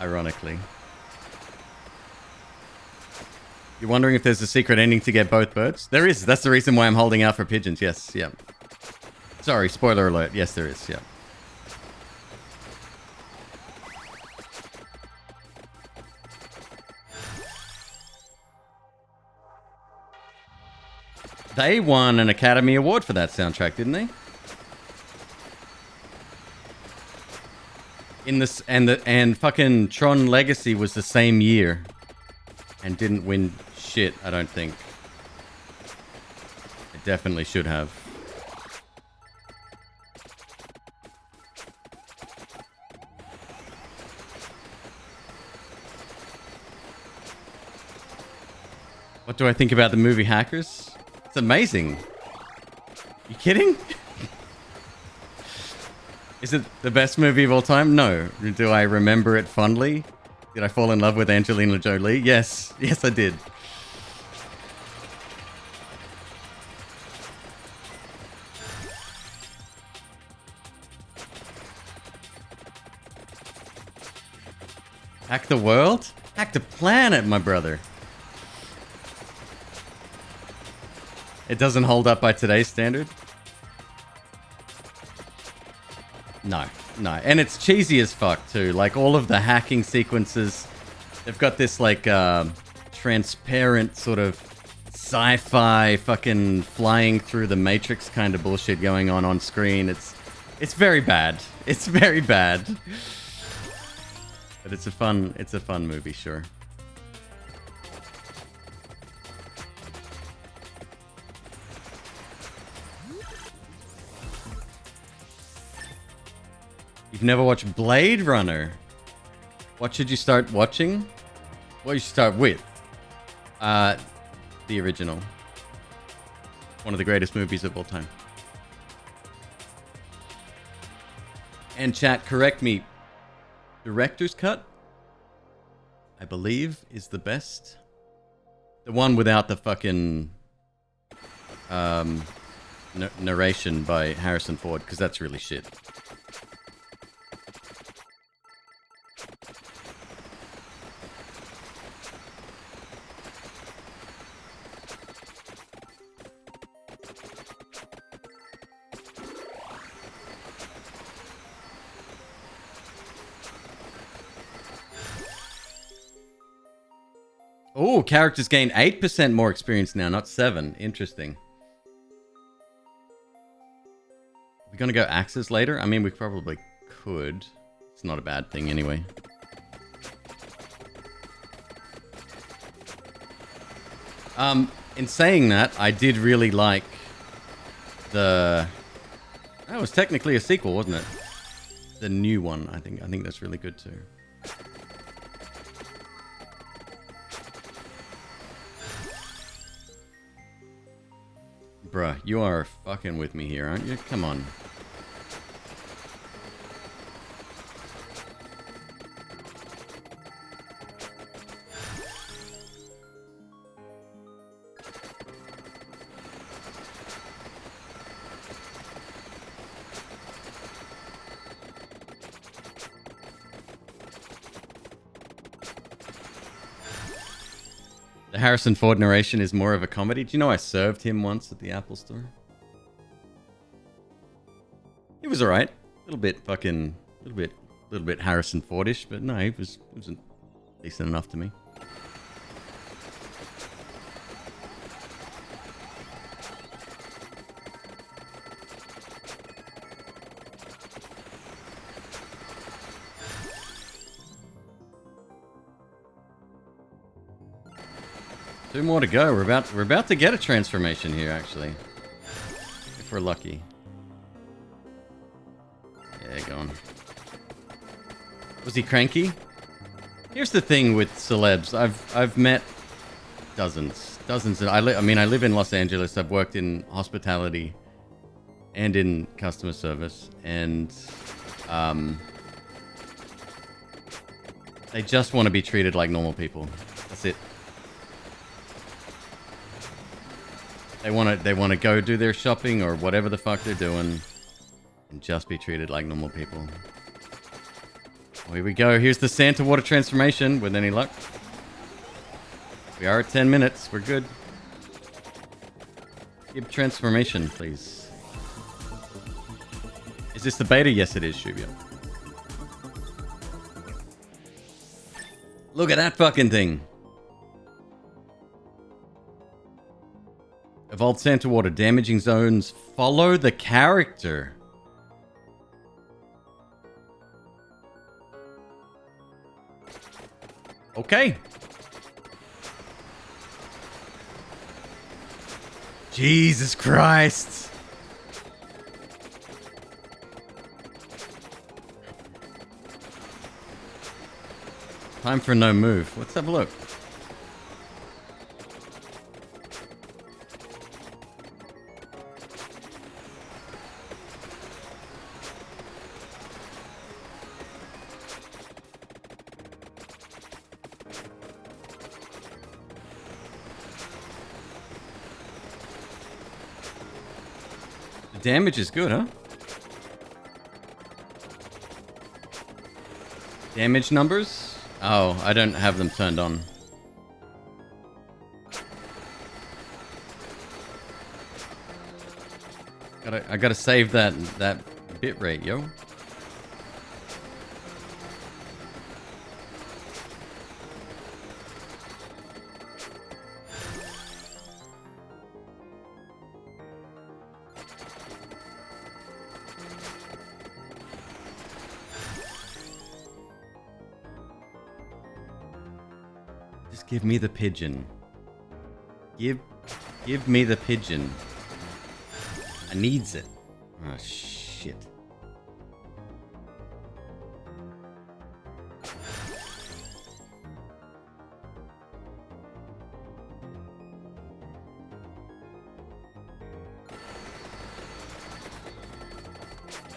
Ironically. You're wondering if there's a secret ending to get both birds? There is. That's the reason why I'm holding out for pigeons. Yes, yeah. Sorry, spoiler alert. Yes, there is. Yeah. They won an Academy Award for that soundtrack, didn't they? In this and fucking Tron Legacy was the same year and didn't win shit, I don't think. It definitely should have. What do I think about the movie Hackers? It's amazing. You kidding? Is it the best movie of all time? No. Do I remember it fondly? Did I fall in love with Angelina Jolie? Yes. Yes, I did. Hack the world? Hack the planet, my brother. It doesn't hold up by today's standard? No, no. And it's cheesy as fuck, too. Like, all of the hacking sequences, they've got this, like, transparent sort of sci-fi fucking flying through the Matrix kind of bullshit going on screen. It's very bad. It's very bad. But it's a fun movie, sure. You've never watched Blade Runner? What should you start watching? What you should start with? The original. One of the greatest movies of all time. And chat, correct me. Director's cut, I believe, is the best. The one without the fucking narration by Harrison Ford, because that's really shit. Oh, characters gain 8% more experience now, not 7. Interesting. We're gonna go axes later? I mean, we probably could. It's not a bad thing anyway. In saying that, I did really like the... That was technically a sequel, wasn't it? The new one, I think. I think that's really good too. Bruh, you are fucking with me here, aren't you? Come on. The Harrison Ford narration is more of a comedy. Do you know I served him once at the Apple Store? It was alright. A little bit fucking... A little bit Harrison Fordish, but no, it was decent enough to me. Two more to go. We're about to get a transformation here, actually. If we're lucky. Yeah, go on. Was he cranky? Here's the thing with celebs. I've met dozens. I mean, I live in Los Angeles. I've worked in hospitality and in customer service, and they just want to be treated like normal people. That's it. They wanna go do their shopping or whatever the fuck they're doing and just be treated like normal people. Oh, here we go. Here's the Santa water transformation with any luck. We are at 10 minutes. We're good. Give transformation, please. Is this the beta? Yes, it is, Shubia. Look at that fucking thing. Evolved Santa water. Damaging zones follow the character. Okay. Jesus Christ. Time for no move. Let's have a look. The damage is good, huh? Damage numbers? Oh, I don't have them turned on. I gotta save that bit rate, yo. Just give me the pigeon. Give me the pigeon. I needs it. Oh shit.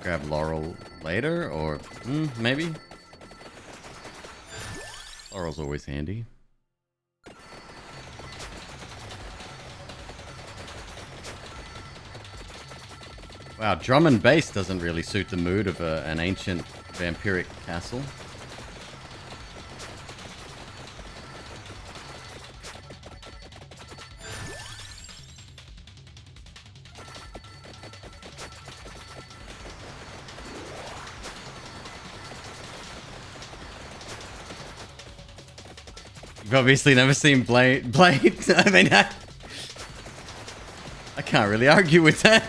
Grab Laurel later, or maybe. Laurel's always handy. Wow, drum and bass doesn't really suit the mood of an ancient vampiric castle. You've obviously never seen Blade. I mean, I can't really argue with that.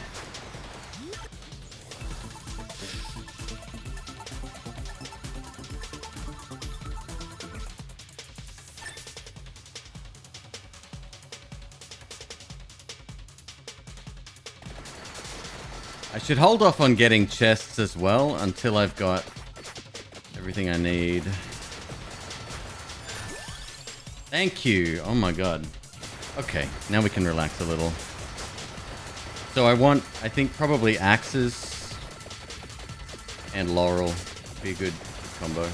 I should hold off on getting chests as well until I've got everything I need. Thank you. Oh my god. Okay, now we can relax a little. So I think probably axes and laurel be a good combo.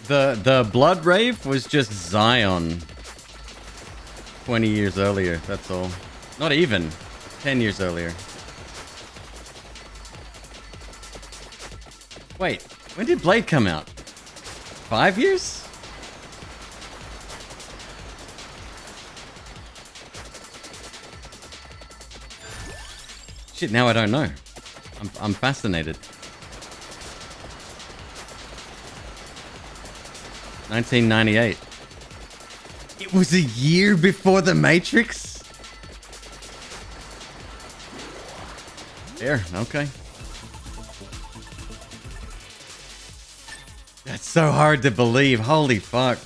The Blood Rave was just Zion 20 years earlier, that's all. Not even 10 years earlier. Wait, when did Blade come out? 5 years? Shit, now I don't know. I'm fascinated. 1998. It was a year before The Matrix? There, okay. That's so hard to believe. Holy fuck.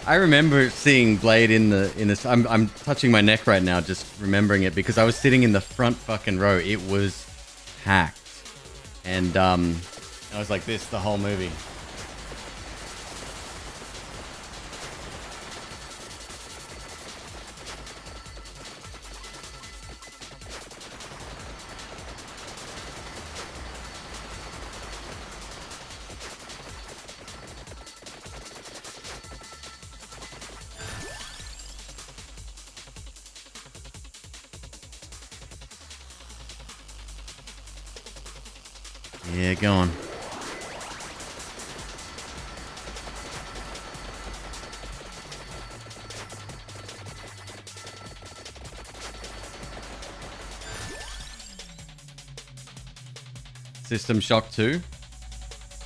I remember seeing Blade in this. I'm touching my neck right now, just remembering it because I was sitting in the front fucking row. It was packed, and I was like this the whole movie. Yeah, go on. System Shock 2.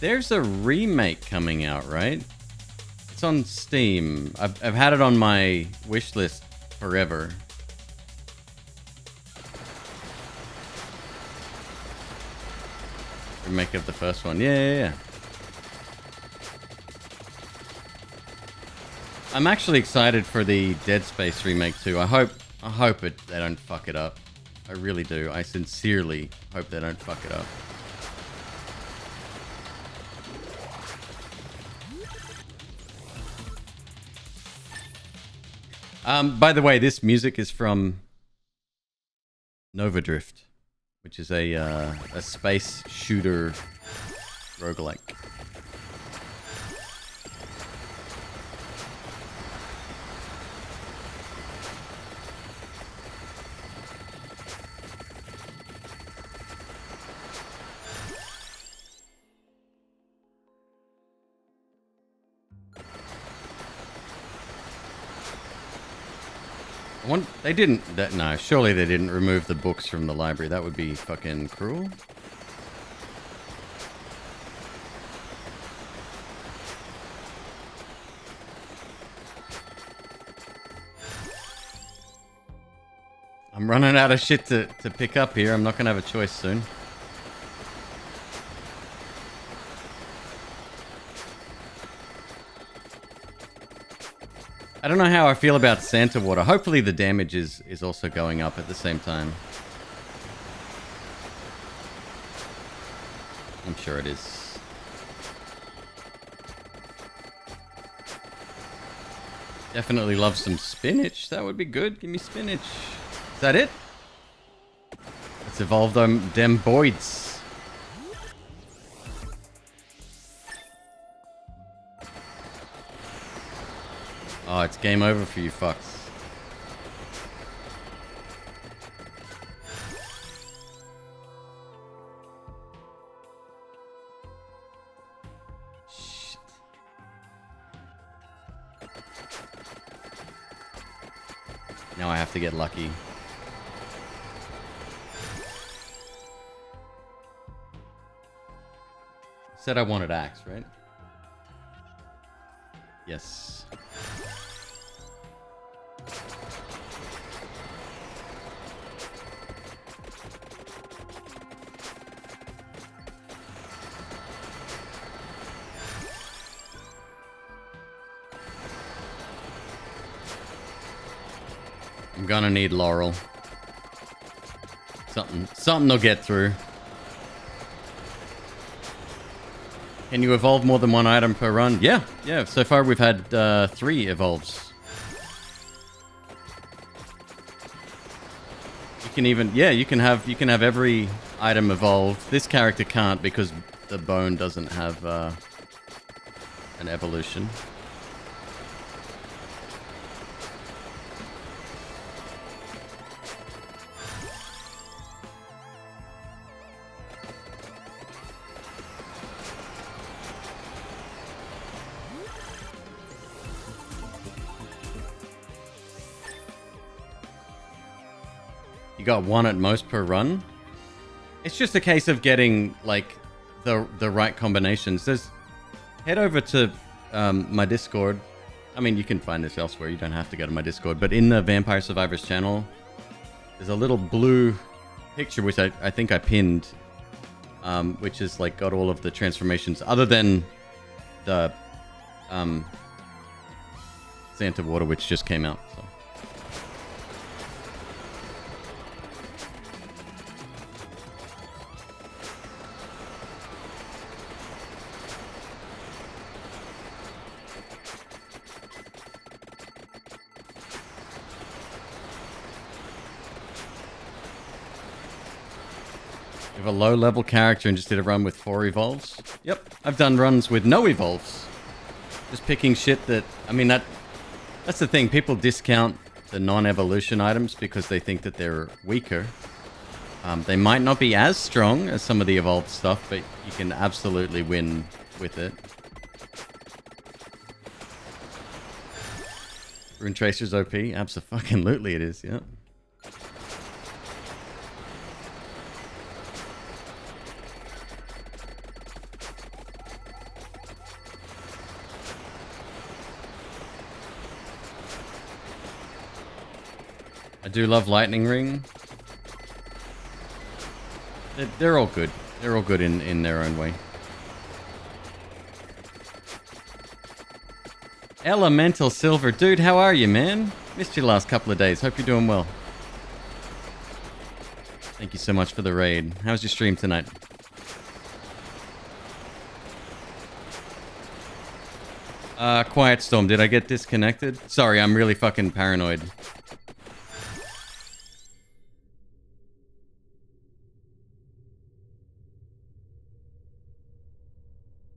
There's a remake coming out, right? It's on Steam. I've had it on my wish list forever. Remake of the first one. Yeah. I'm actually excited for the Dead Space remake too. I hope they don't fuck it up. I really do. I sincerely hope they don't fuck it up. By the way, this music is from Nova Drift, which is a space shooter roguelike. They didn't... No, surely they didn't remove the books from the library. That would be fucking cruel. I'm running out of shit to pick up here. I'm not going to have a choice soon. I don't know how I feel about Santa water. Hopefully the damage is also going up at the same time. I'm sure it is. Definitely love some spinach. That would be good. Give me spinach. Is that it? Let's evolve them boids. Oh, it's game over for you fucks. Shit. Now I have to get lucky. Said I wanted axe, right? Yes. I'm gonna need Laurel. Something they'll get through. Can you evolve more than one item per run? Yeah. So far we've had 3 evolves. You can even, you can have every item evolved. This character can't because the bone doesn't have an evolution. You got 1 at most per run. It's just a case of getting like the right combinations. Head over to my Discord. I mean, you can find this elsewhere. You don't have to go to my Discord. But in the Vampire Survivors channel, there's a little blue picture which I think I pinned, which is like got all of the transformations other than the Santa water which just came out. So. You have a low-level character and just did a run with 4 evolves? Yep, I've done runs with no evolves. Just picking shit that... I mean, that's the thing. People discount the non-evolution items because they think that they're weaker. They might not be as strong as some of the evolved stuff, but you can absolutely win with it. Rune Tracer's OP? Abso-fucking-lutely it is, yeah. I do love Lightning Ring. They're all good. They're all good in their own way. Elemental Silver. Dude, how are you, man? Missed you last couple of days. Hope you're doing well. Thank you so much for the raid. How's your stream tonight? Quiet Storm. Did I get disconnected? Sorry, I'm really fucking paranoid.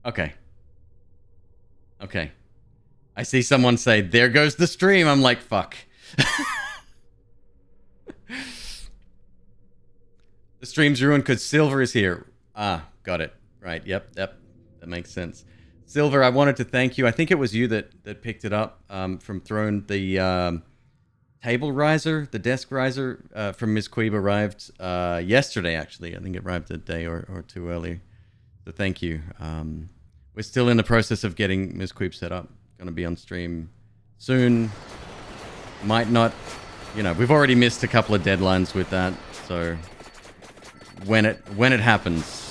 Okay. Okay. I see someone say, there goes the stream. I'm like, fuck. The stream's ruined because Silver is here. Ah, got it. Right, yep. That makes sense. Silver, I wanted to thank you. I think it was you that picked it up from Throne. The table riser, the desk riser from McQueeb arrived yesterday, actually. I think it arrived a day or two early. So thank you. We're still in the process of getting McQueeb set up. Going to be on stream soon. Might not, you know, we've already missed a couple of deadlines with that. So when it happens.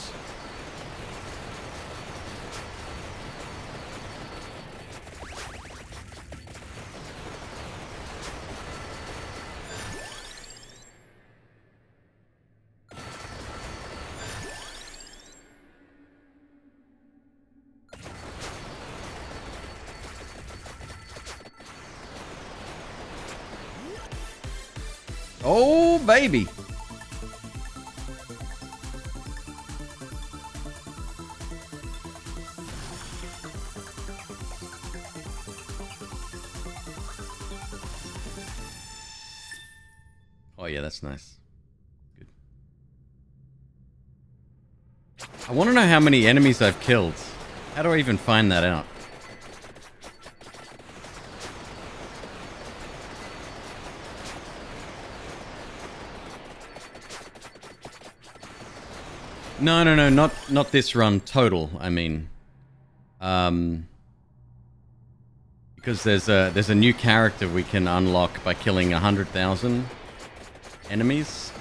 Oh, baby. Oh, yeah, that's nice. Good. I want to know how many enemies I've killed. How do I even find that out? No, not this run total. I mean, because there's a new character we can unlock by killing 100,000 enemies.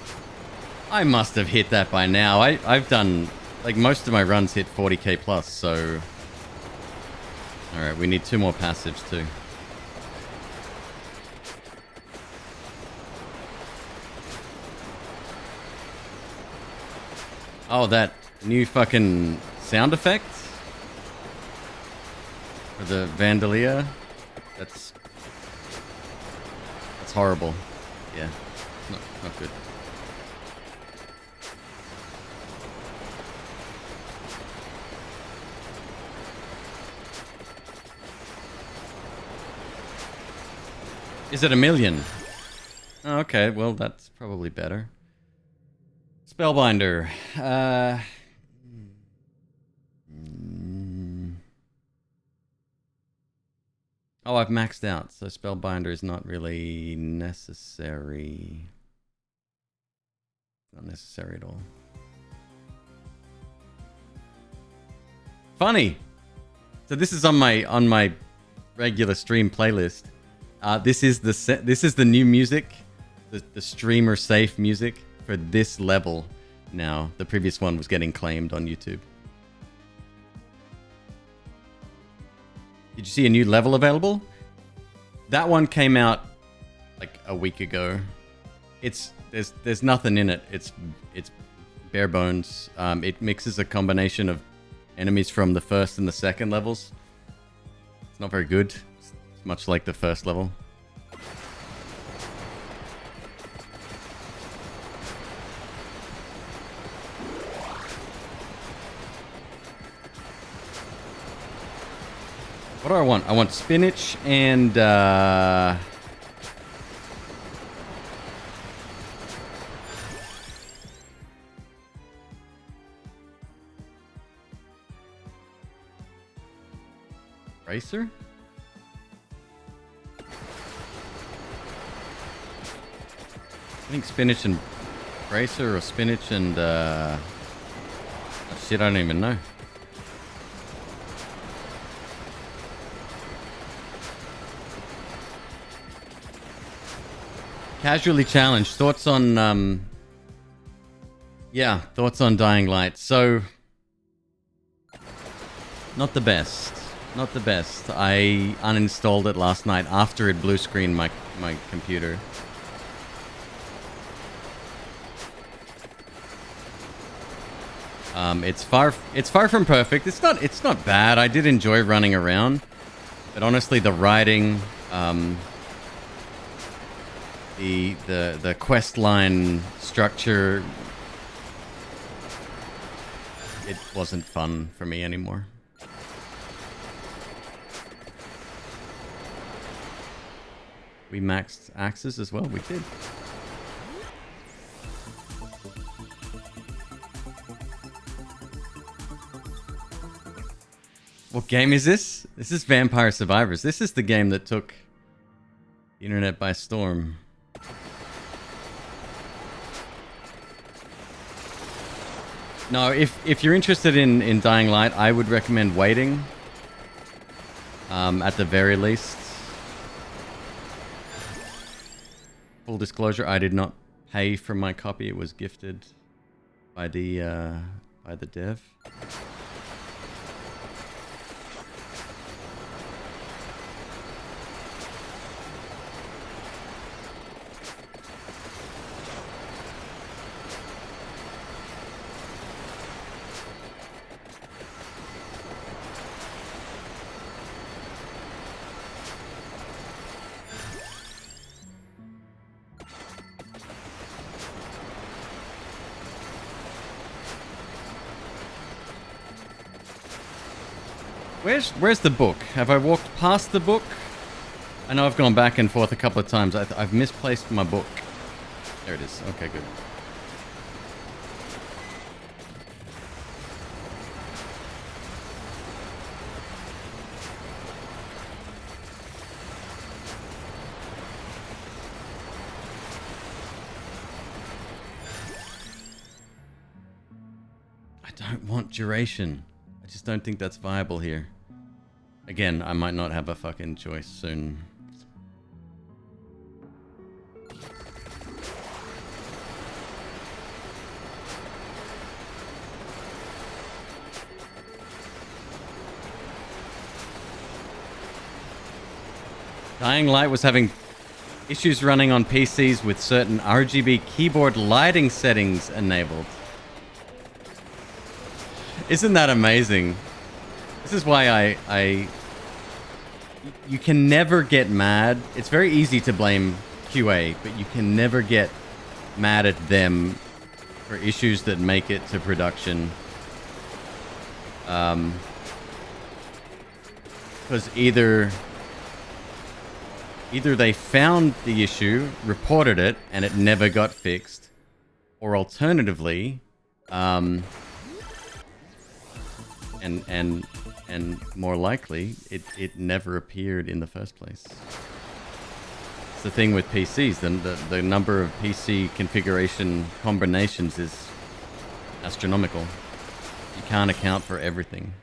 I must have hit that by now. I've done like most of my runs hit 40k plus. So, all right, we need 2 more passives too. Oh, that new fucking sound effect for the Vandalia. That's horrible. Yeah, not good. Is it 1 million? Oh, okay, well that's probably better. Spellbinder. Oh, I've maxed out, so Spellbinder is not really necessary. Not necessary at all. Funny. So this is on my regular stream playlist. This is the new music, the streamer safe music for this level now. The previous one was getting claimed on YouTube. Did you see a new level available? That one came out like a week ago. There's nothing in it. It's bare bones. It mixes a combination of enemies from the first and the second levels. It's not very good. It's much like the first level. What do I want? I want spinach and Bracer? I think spinach and bracer or spinach and oh shit, I don't even know. Casually challenged. Thoughts on yeah, thoughts on Dying Light. So not the best. Not the best. I uninstalled it last night after it blue screened my computer. It's far from perfect. It's not bad. I did enjoy running around, but honestly, the writing, the quest line structure, it wasn't fun for me anymore. We maxed axes as well. We did. What game is this? This is Vampire Survivors. This is the game that took the internet by storm. No, if you're interested in Dying Light, I would recommend waiting. At the very least. Full disclosure, I did not pay for my copy. It was gifted by the dev. Where's the book? Have I walked past the book? I know I've gone back and forth a couple of times. I've misplaced my book. There it is. Okay, good. I don't want duration. I just don't think that's viable here. Again, I might not have a fucking choice soon. Dying Light was having issues running on PCs with certain RGB keyboard lighting settings enabled. Isn't that amazing? This is why you can never get mad. It's very easy to blame QA, but you can never get mad at them for issues that make it to production. Because either they found the issue, reported it, and it never got fixed, or alternatively, and more likely, it never appeared in the first place. It's the thing with PCs. The number of PC configuration combinations is astronomical. You can't account for everything.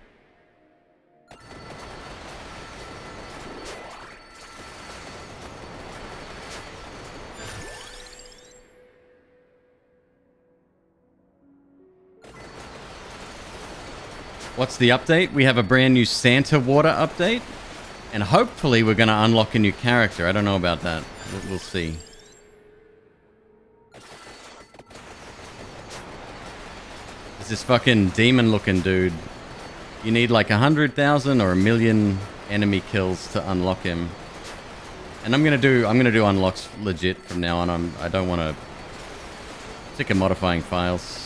What's the update? We have a brand new Santa Water update. And hopefully we're going to unlock a new character. I don't know about that. We'll see. There's this fucking demon-looking dude. You need like 100,000 or 1,000,000 enemy kills to unlock him. And I'm gonna do unlocks legit from now on. I don't want to. Sick of modifying files.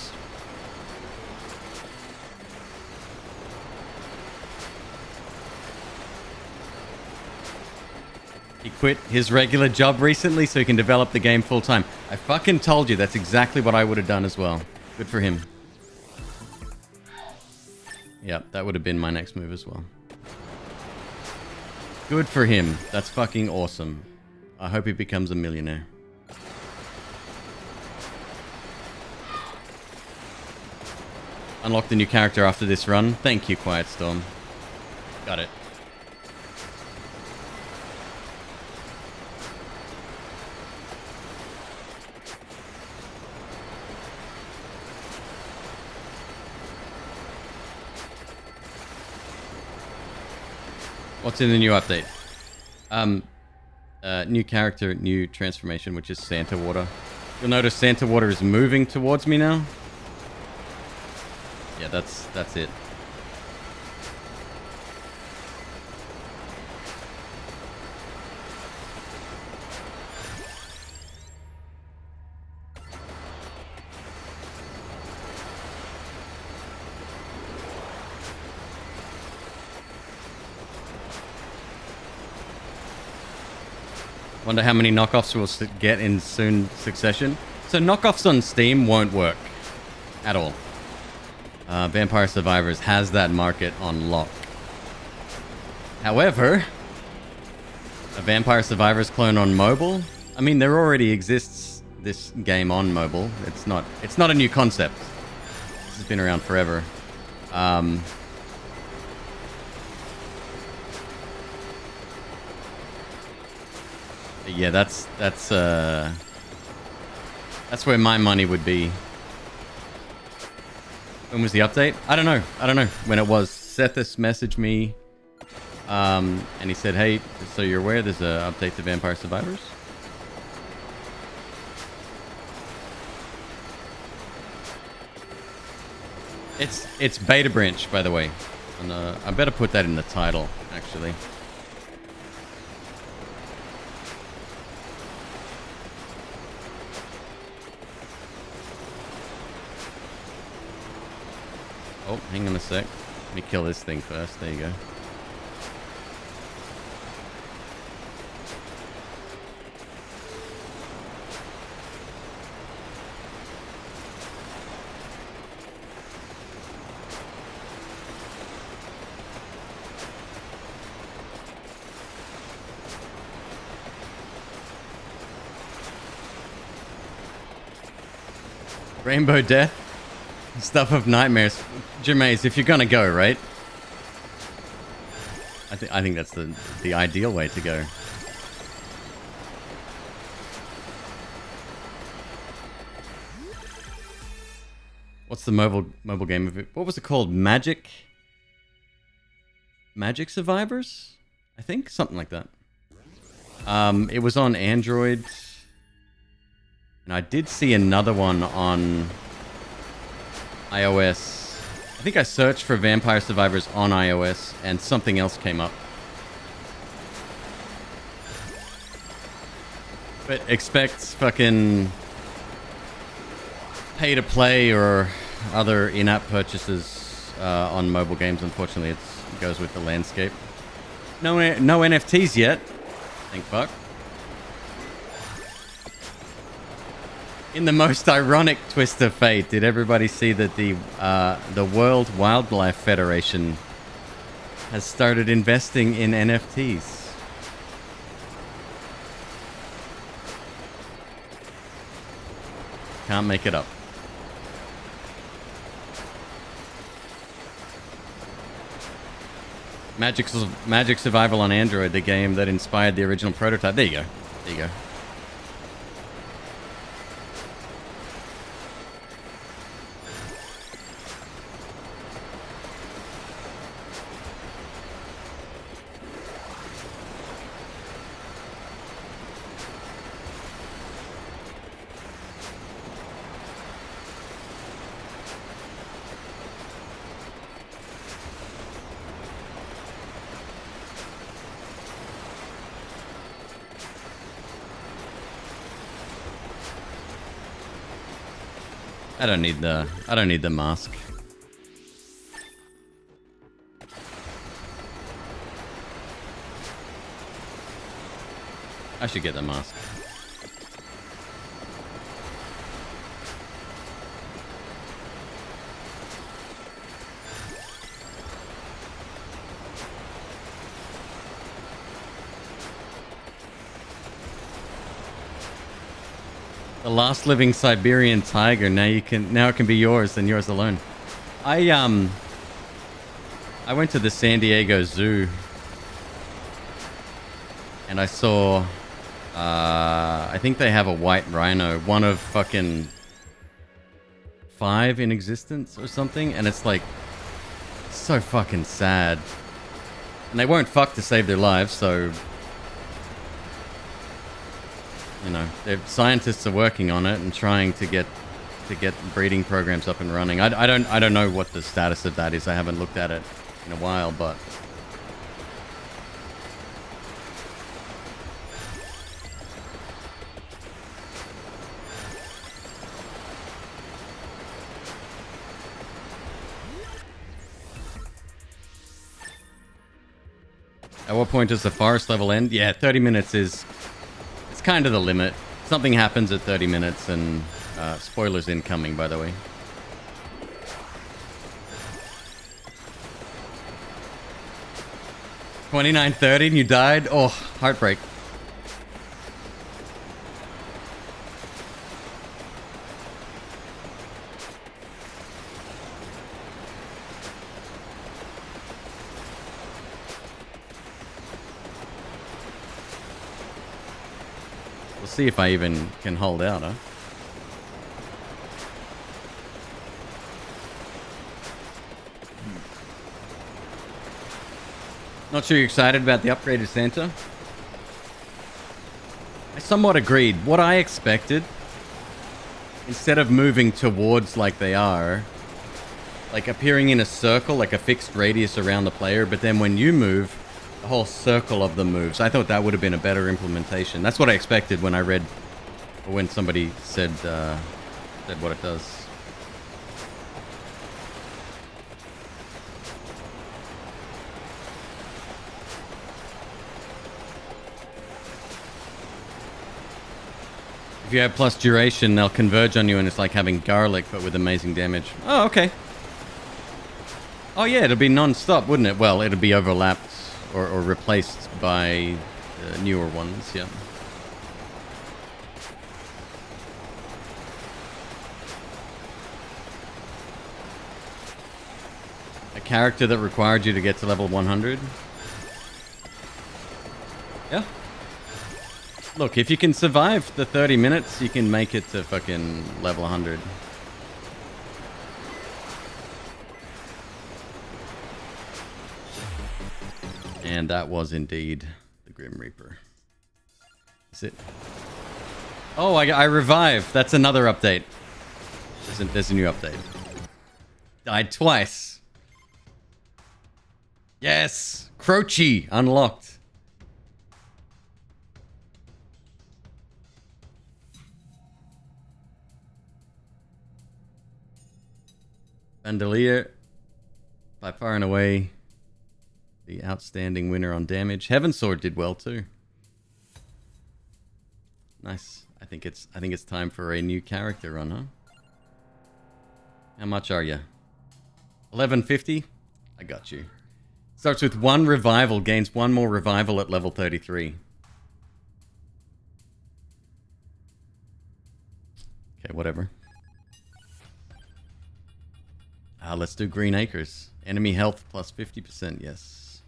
He quit his regular job recently so he can develop the game full time. I fucking told you that's exactly what I would have done as well. Good for him. Yep, that would have been my next move as well. Good for him. That's fucking awesome. I hope he becomes a millionaire. Unlock the new character after this run. Thank you, Quiet Storm. Got it. What's in the new update? New character, new transformation, which is Santa Water. You'll notice Santa Water is moving towards me now. Yeah, that's it. Wonder how many knockoffs we'll get in soon succession. So knockoffs on Steam won't work at all. Vampire Survivors has that market on lock. However, a Vampire Survivors clone on mobile, I mean, there already exists this game on mobile. It's not a new concept. This has been around forever. Yeah, that's where my money would be. When was the update? I don't know when it was. Sethus messaged me, and he said, "Hey, so you're aware there's an update to Vampire Survivors?" It's beta branch, by the way, and I better put that in the title, actually. Oh, hang on a sec. Let me kill this thing first. There you go. Rainbow Death? Stuff of nightmares. Jermaine, if you're gonna go, right? I think that's the ideal way to go. What's the mobile game of it? What was it called? Magic Survivors? I think something like that. It was on Android, and I did see another one on iOS. I think I searched for Vampire Survivors on iOS and something else came up. But expect fucking pay to play or other in-app purchases on mobile games. Unfortunately, it goes with the landscape. No NFTs yet. Thank fuck. In the most ironic twist of fate, did everybody see that the World Wildlife Federation has started investing in NFTs? Can't make it up. Magic Survival on Android, the game that inspired the original prototype. There you go. There you go. I don't need the mask. I should get the mask. The last living Siberian tiger. Now it can be yours and yours alone. I went to the San Diego Zoo and I saw I think they have a white rhino, one of fucking 5 in existence or something, and it's like so fucking sad. And they won't fuck to save their lives, so you know, scientists are working on it and trying to get breeding programs up and running. I don't know what the status of that is. I haven't looked at it in a while, but at what point does the forest level end? Yeah, 30 minutes is... it's kind of the limit. Something happens at 30 minutes and... spoilers incoming, by the way. $29.30 and you died? Oh, heartbreak. We'll see if I even can hold out, huh? Not sure you're excited about the upgraded Santa? I somewhat agreed. What I expected, instead of moving towards like they are, like appearing in a circle, like a fixed radius around the player, but then when you move, the whole circle of them moves. I thought that would have been a better implementation. That's what I expected when I read, or when somebody said what it does. If you have plus duration, they'll converge on you and it's like having garlic, but with amazing damage. Oh, okay. Oh yeah, it'll be non-stop, wouldn't it? Well, it'll be overlapped or replaced by newer ones, yeah. A character that required you to get to level 100? Yeah. Look, if you can survive the 30 minutes, you can make it to fucking level 100. And that was indeed the Grim Reaper. Is it? Oh, I revived. That's another update. There's a new update. Died twice. Yes! Croce unlocked. Bandolier, by far and away, the outstanding winner on damage. Heaven Sword did well too. Nice. I think it's time for a new character run, huh? How much are you? 1150? I got you. Starts with 1 revival, gains 1 more revival at level 33. Okay, whatever. Let's do Green Acres. Enemy health plus 50%, yes.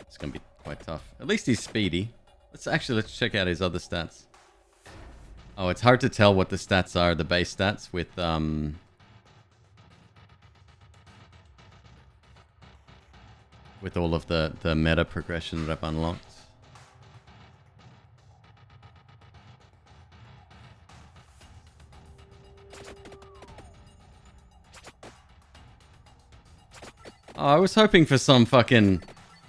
It's gonna be quite tough. At least he's speedy. Let's check out his other stats. Oh, it's hard to tell what the stats are, the base stats, with all of the meta progression that I've unlocked. Oh, I was hoping for some fucking...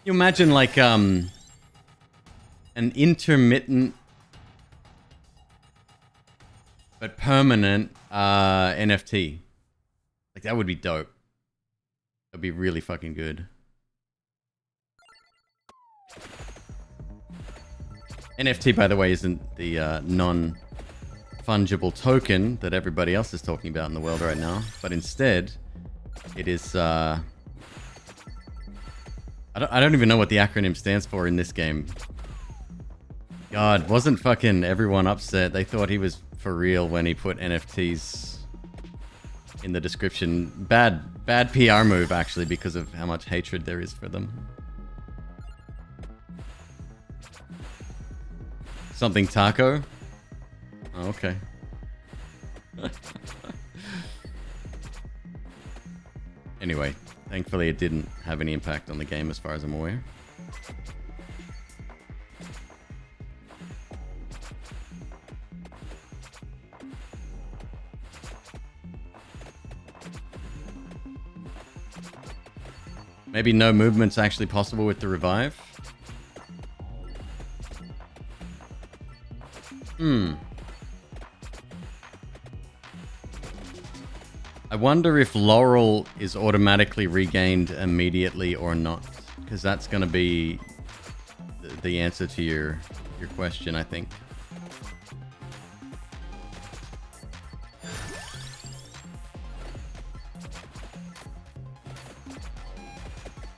You imagine like an intermittent but permanent NFT. Like that would be dope. That'd be really fucking good. NFT, by the way, isn't the non-fungible token that everybody else is talking about in the world right now, but instead it is I don't even know what the acronym stands for in this game. God, wasn't fucking everyone upset? They thought he was for real when he put NFTs in the description. Bad PR move, actually, because of how much hatred there is for them. Something taco? Oh, okay. Anyway, thankfully it didn't have any impact on the game as far as I'm aware. Maybe no movement's actually possible with the revive? I wonder if Laurel is automatically regained immediately or not. Because that's going to be the answer to your question, I think.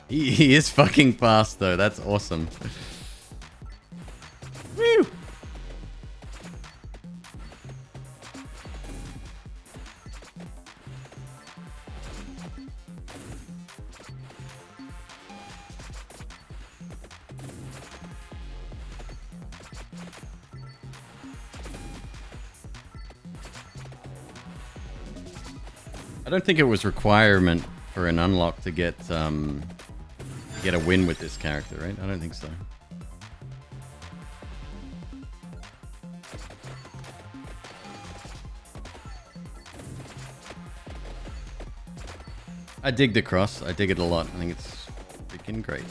He is fucking fast, though. That's awesome. Woo! I don't think it was requirement for an unlock to get a win with this character, right? I don't think so. I dig the cross. I dig it a lot. I think it's freaking great.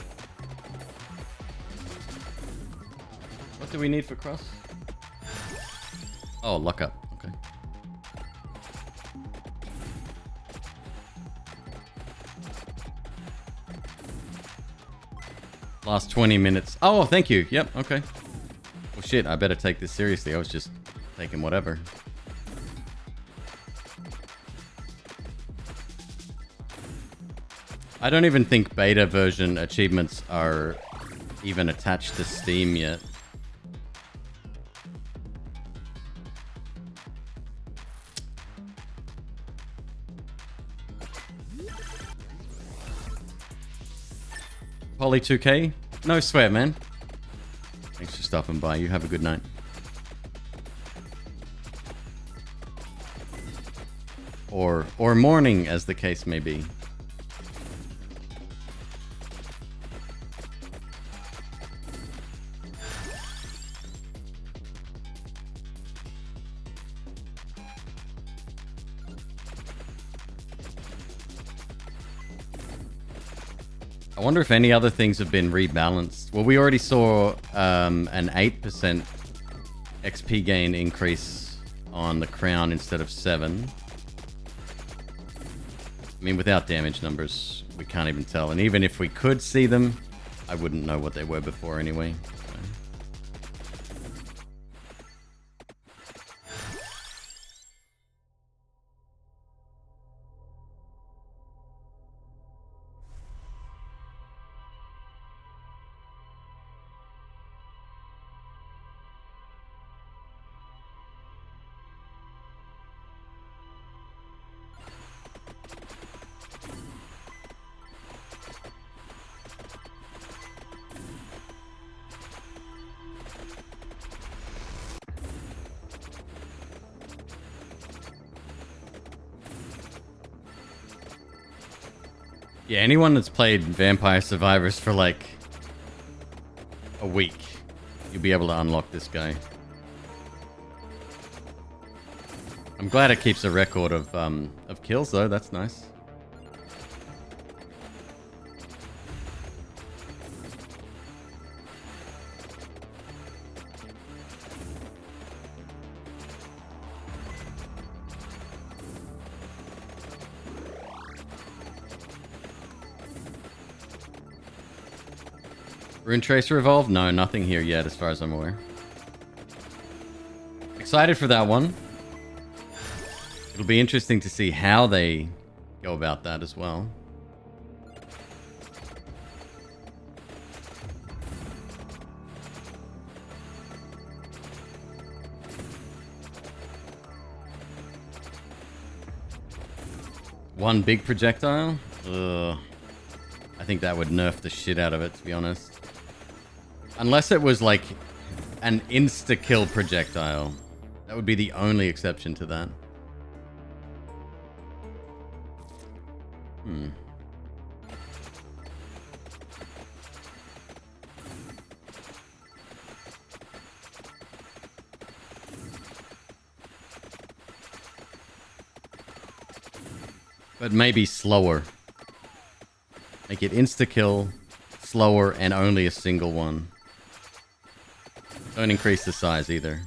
What do we need for cross? Oh, luck up. Okay. Last 20 minutes. Oh, thank you. Yep, okay. Well, shit, I better take this seriously. I was just taking whatever. I don't even think beta version achievements are even attached to Steam yet. Polly 2K? No sweat, man. Thanks for stopping by. You have a good night. Or morning, as the case may be. I wonder if any other things have been rebalanced. Well, we already saw an 8% XP gain increase on the crown instead of 7. I mean, without damage numbers, we can't even tell. And even if we could see them, I wouldn't know what they were before anyway. Yeah, anyone that's played Vampire Survivors for like a week, you'll be able to unlock this guy. I'm glad it keeps a record of kills though, that's nice. Rune Tracer Evolved? No, nothing here yet as far as I'm aware. Excited for that one. It'll be interesting to see how they go about that as well. One big projectile? Ugh. I think that would nerf the shit out of it, to be honest. Unless it was like an insta-kill projectile. That would be the only exception to that. Hmm. But maybe slower. Make it insta-kill, slower, and only a single one. Don't increase the size either.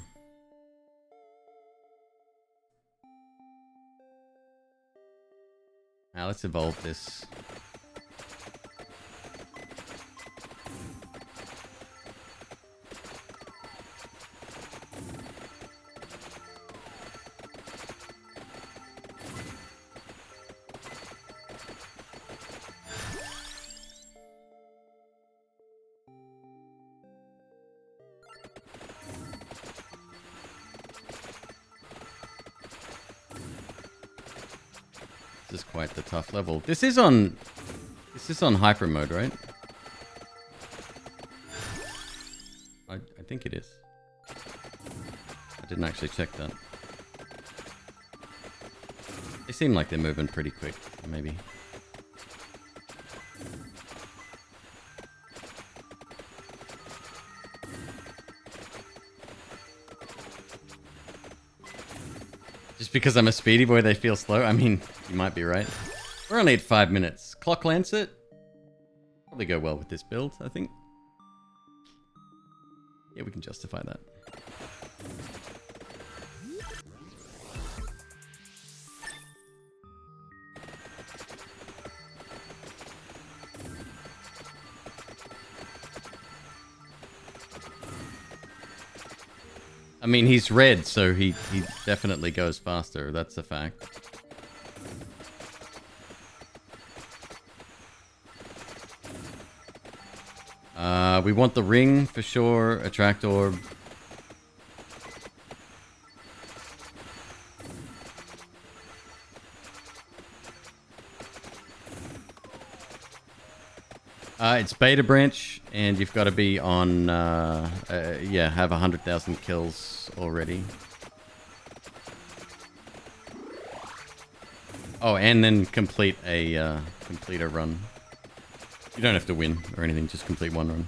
Now let's evolve this. This is quite the tough level. This is on hyper mode, right? I think it is. I didn't actually check that. They seem like they're moving pretty quick, maybe. Just because I'm a speedy boy, they feel slow? I mean, you might be right. We're only at 5 minutes. Clock Lancet? Probably go well with this build, I think. Yeah, we can justify that. I mean, he's red, so he definitely goes faster. That's a fact. We want the ring for sure. Attract orb. It's beta branch, and you've got to be on, yeah, have 100,000 kills already. Oh, and then complete a run. You don't have to win or anything, just complete one run.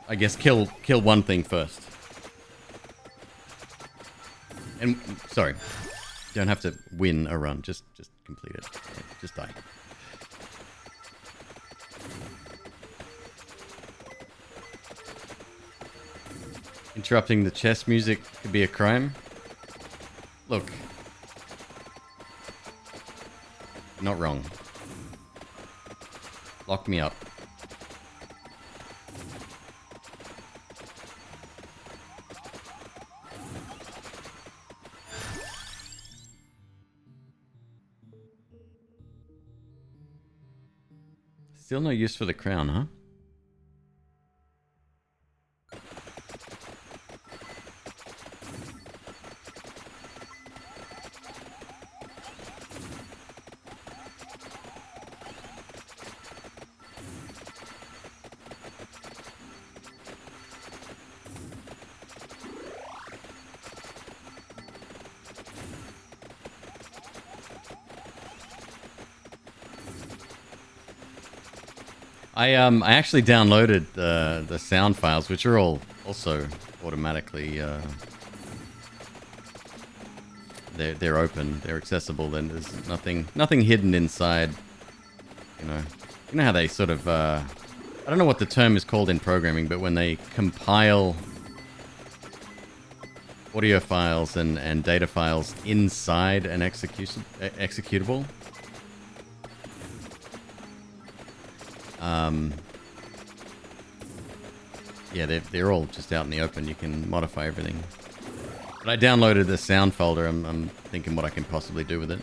I guess kill one thing first. And, sorry, you don't have to win a run, just complete it. Just die. Interrupting the chess music could be a crime. Look. Not wrong. Lock me up. Still no use for the crown, huh? I actually downloaded the sound files, which are all also automatically they're open, they're accessible. Then there's nothing hidden inside. You know how they sort of I don't know what the term is called in programming, but when they compile audio files and data files inside an executable. Yeah, they're all just out in the open. You can modify everything. But I downloaded the sound folder. I'm thinking what I can possibly do with it.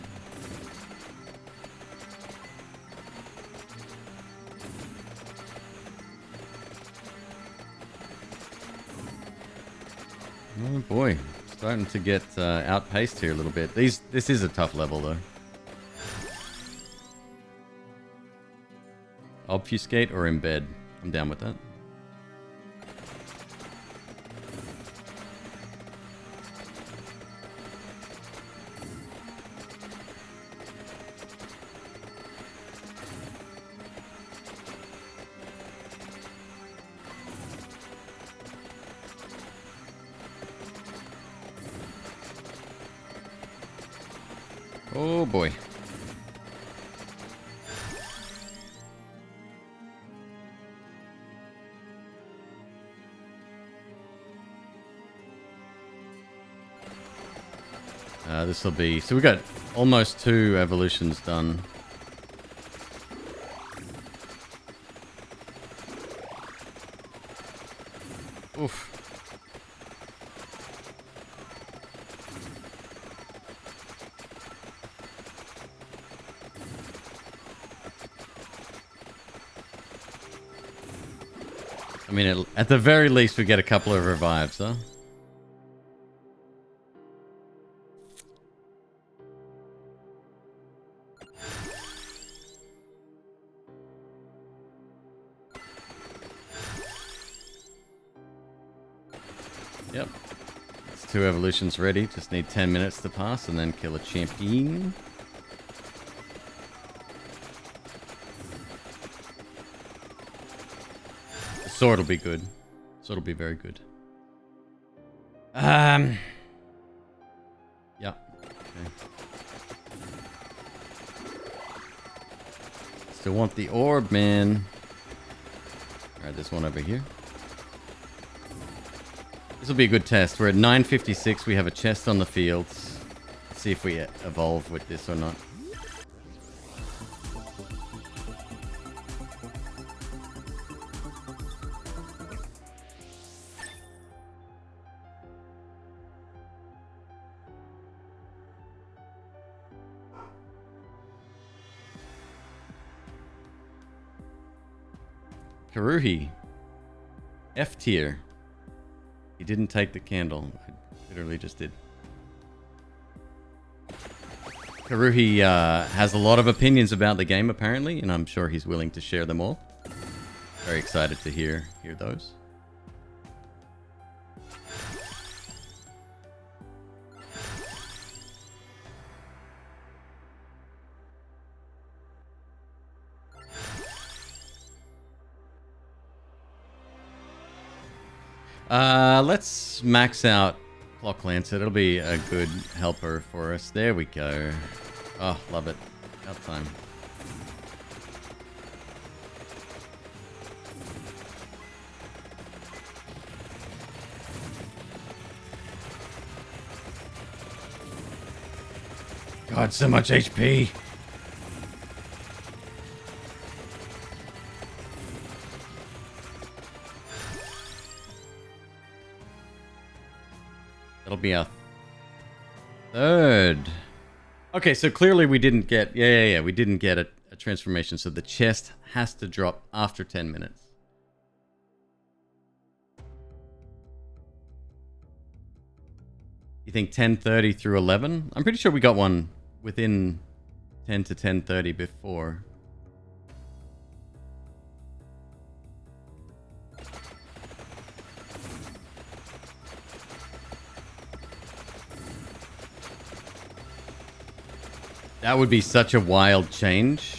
Oh boy, starting to get outpaced here a little bit. This is a tough level though. Obfuscate or embed. I'm down with that. Oh boy. This will be... So we got almost 2 evolutions done. Oof. I mean, at the very least, we get a couple of revives, huh? Yep. It's 2 evolutions ready. Just need 10 minutes to pass and then kill a champion. The sword will be good. Sword will be very good. Yeah. Okay. Still want the orb, man. Alright, there's one over here. This will be a good test. We're at 9:56. We have a chest on the fields. Let's see if we evolve with this or not. Karuhi. F tier. He didn't take the candle. I literally just did. Karuhi has a lot of opinions about the game, apparently, and I'm sure he's willing to share them all. Very excited to hear those. Let's max out Clock Lancet. It'll be a good helper for us. There we go. Oh, love it. About time. God, so much HP. That'll be a third. Okay, so clearly we didn't get... Yeah. We didn't get a transformation, so the chest has to drop after 10 minutes. You think 10:30 through 11? I'm pretty sure we got one within 10 to 10:30 before. That would be such a wild change.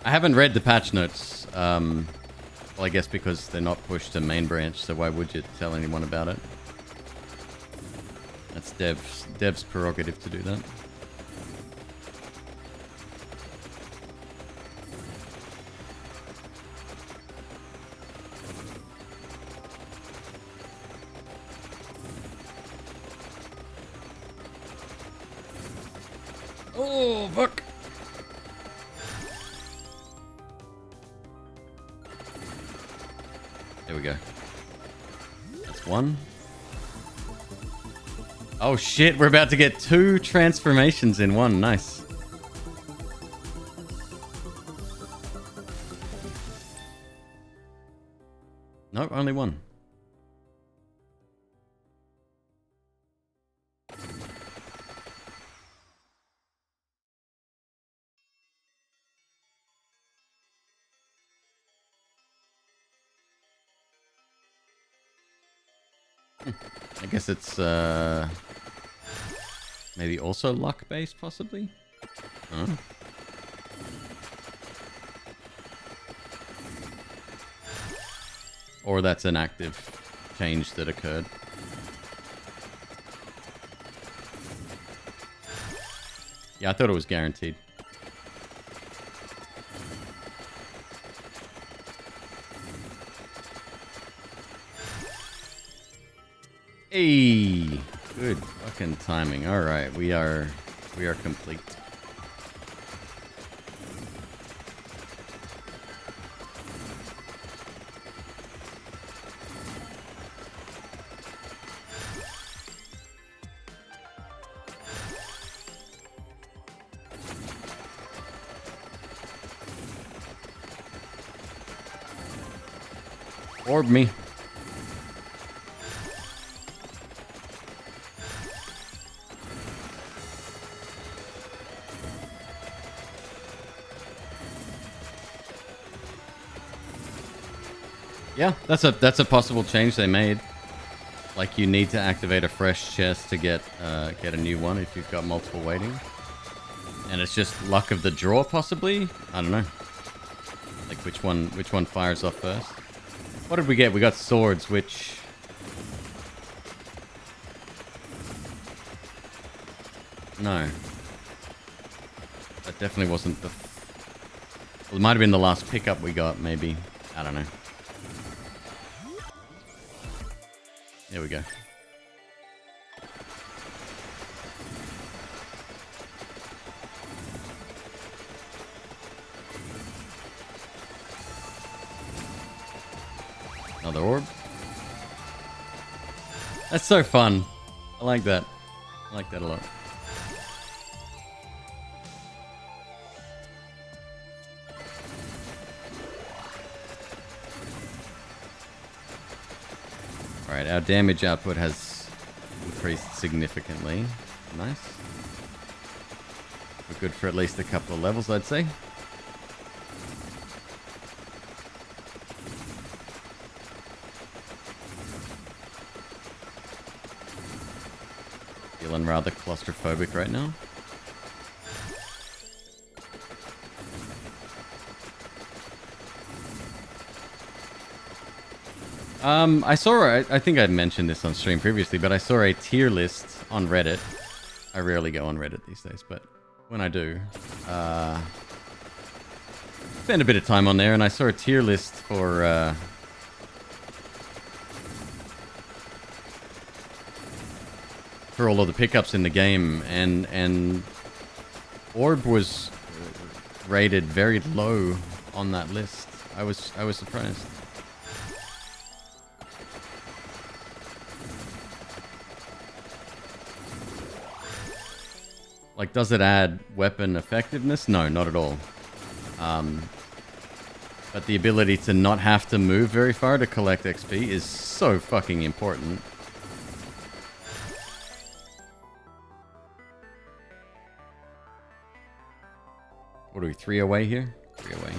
I haven't read the patch notes. Well, I guess because they're not pushed to main branch, so why would you tell anyone about it? That's dev's prerogative to do that. Oh, fuck. There we go. That's one. Oh shit, we're about to get 2 transformations in one. Nice. No, only one. I guess it's maybe also luck based, possibly. Huh? Or that's an active change that occurred. Yeah, I thought it was guaranteed. Hey, good fucking timing. All right, we are complete. Orb me. Yeah, that's a possible change they made. Like you need to activate a fresh chest to get a new one if you've got multiple waiting. And it's just luck of the draw, possibly. I don't know. Like which one fires off first. What did we get? We got swords, which... No. That definitely wasn't the... Well, it might have been the last pickup we got, maybe. I don't know. There we go. Another orb. That's so fun. I like that. I like that a lot. Alright, our damage output has increased significantly. Nice. We're good for at least a couple of levels, I'd say. Feeling rather claustrophobic right now. I think I'd mentioned this on stream previously, but I saw a tier list on Reddit. I rarely go on Reddit these days, but when I do, spend a bit of time on there, and I saw a tier list for all of the pickups in the game, and Orb was rated very low on that list. I was surprised. Like, does it add weapon effectiveness? No, not at all. But the ability to not have to move very far to collect XP is so fucking important. What are we, 3 away here? 3 away.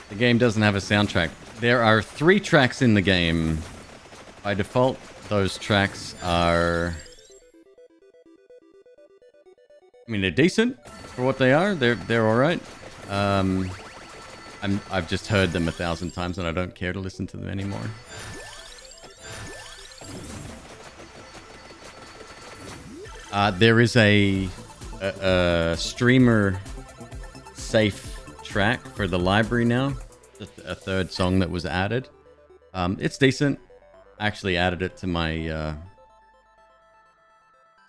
The game doesn't have a soundtrack. There are 3 tracks in the game. By default, those tracks are... I mean, they're decent for what they are. They're alright. I've just heard them 1,000 times and I don't care to listen to them anymore. There is a streamer safe track for the library now. A 3rd song that was added. It's decent. I actually added it to my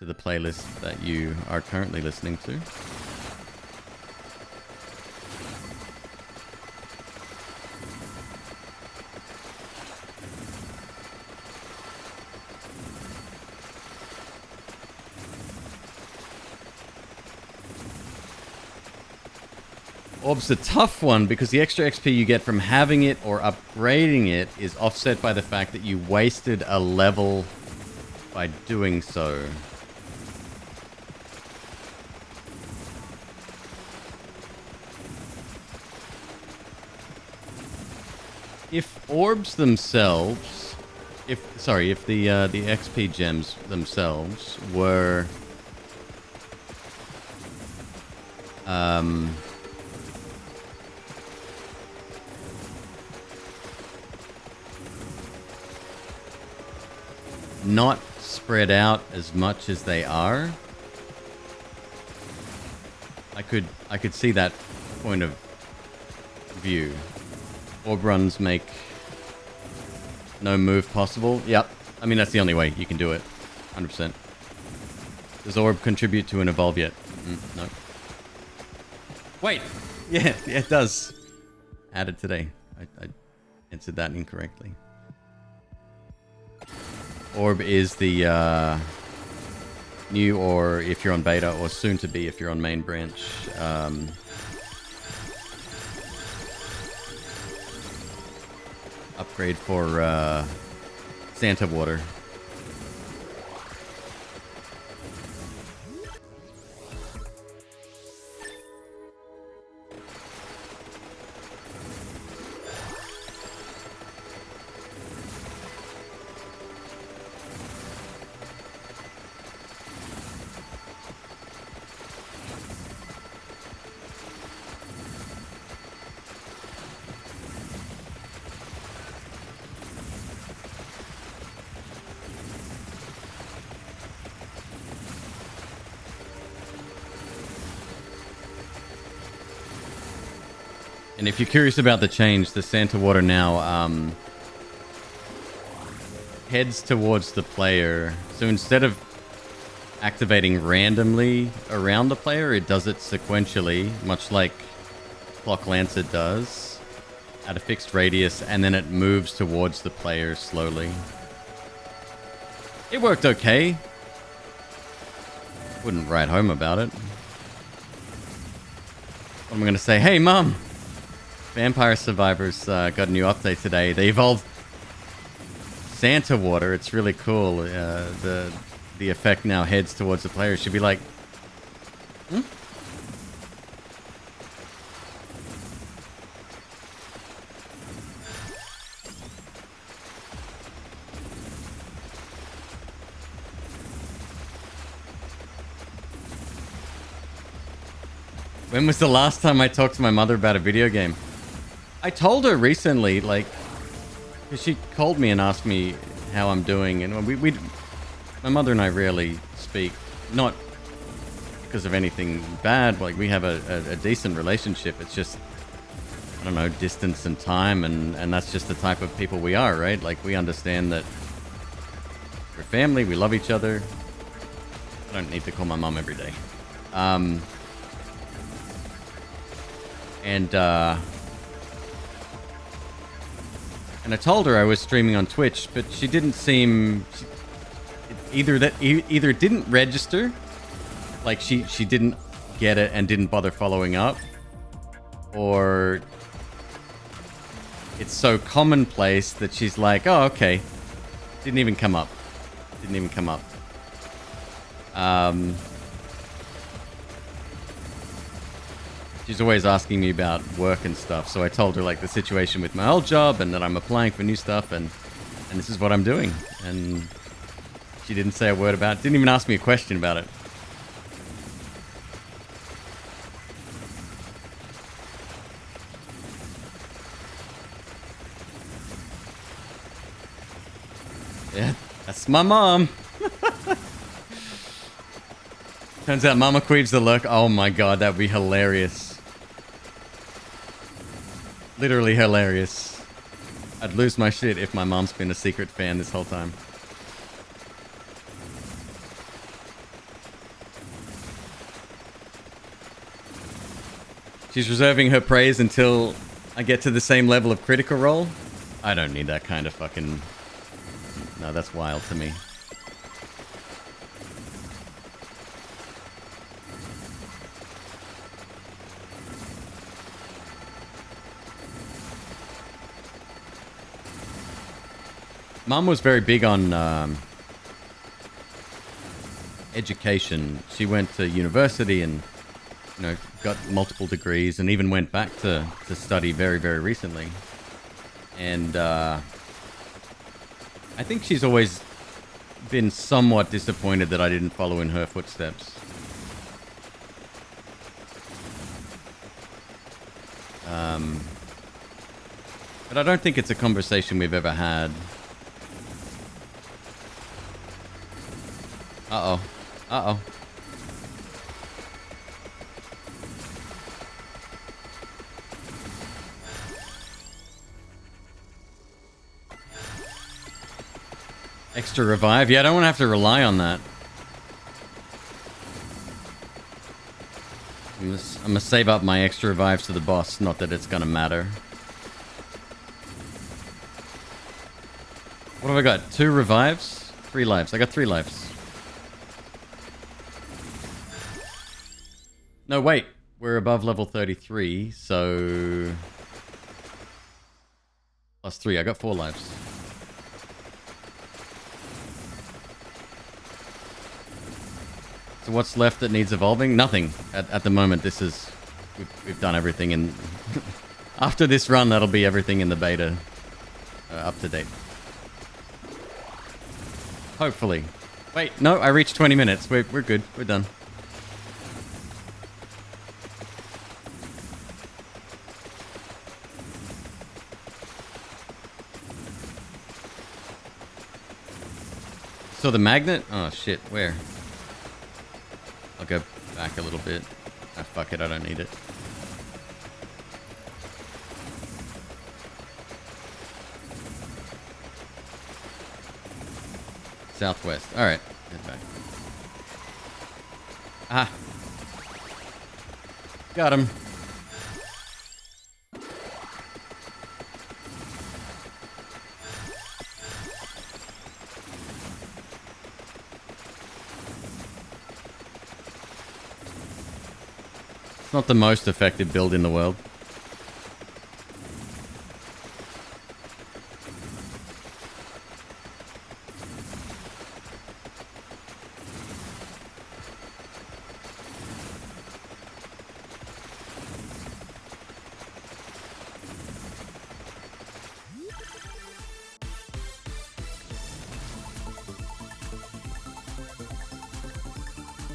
to the playlist that you are currently listening to. Orb's a tough one because the extra XP you get from having it or upgrading it is offset by the fact that you wasted a level by doing so. If orbs themselves, if the XP gems themselves were not spread out as much as they are, I could see that point of view. Orb runs make no move possible. Yep. I mean, that's the only way you can do it. 100%. Does orb contribute to an evolve yet? No. Wait. Yeah, it does. Added today. I answered that incorrectly. Orb is the new, or if you're on beta, or soon to be if you're on main branch. Upgrade for Santa water. And if you're curious about the change, the Santa water now heads towards the player. So instead of activating randomly around the player, it does it sequentially, much like Clock Lancer does, at a fixed radius, and then it moves towards the player slowly. It worked okay. Wouldn't write home about it. What am I going to say? Hey, Mum! Vampire Survivors got a new update today. They evolved Santa water. It's really cool. The effect now heads towards the player. Should be like, hmm? When was the last time I talked to my mother about a video game? I told her recently, like, because she called me and asked me how I'm doing, and my mother and I rarely speak, not because of anything bad. Like, we have a decent relationship. It's just, I don't know, distance and time, and that's just the type of people we are, right? Like, we understand that we're family, we love each other. I don't need to call my mom every day. And I told her I was streaming on Twitch, but she didn't seem... Either didn't register, like she didn't get it and didn't bother following up, or it's so commonplace that she's like, oh, okay. Didn't even come up. She's always asking me about work and stuff, so I told her like the situation with my old job and that I'm applying for new stuff, and this is what I'm doing. And she didn't say a word about it. Didn't even ask me a question about it. Yeah, that's my mom. Turns out Mama McQueeb's the lurk. Oh my god, that would be hilarious. Literally hilarious. I'd lose my shit if my mom's been a secret fan this whole time. She's reserving her praise until I get to the same level of Critical Role. I don't need that kind of fucking... No, that's wild to me. Mum was very big on education. She went to university and, you know, got multiple degrees and even went back to study very, very recently. And I think she's always been somewhat disappointed that I didn't follow in her footsteps. But I don't think it's a conversation we've ever had. Uh-oh. Uh-oh. Extra revive? Yeah, I don't want to have to rely on that. I'm gonna save up my extra revives to the boss, not that it's gonna matter. What have I got? 2 revives? 3 lives. I got 3 lives. No, wait. We're above level 33, so... Plus 3. I got 4 lives. So what's left that needs evolving? Nothing. At the moment, this is... We've done everything in... After this run, that'll be everything in the beta. Up to date. Hopefully. Wait, no, I reached 20 minutes. We're good. We're done. So the magnet? Oh, shit. Where? I'll go back a little bit. Ah, fuck it. I don't need it. Southwest. Alright. Head back. Ah. Got him. It's not the most effective build in the world.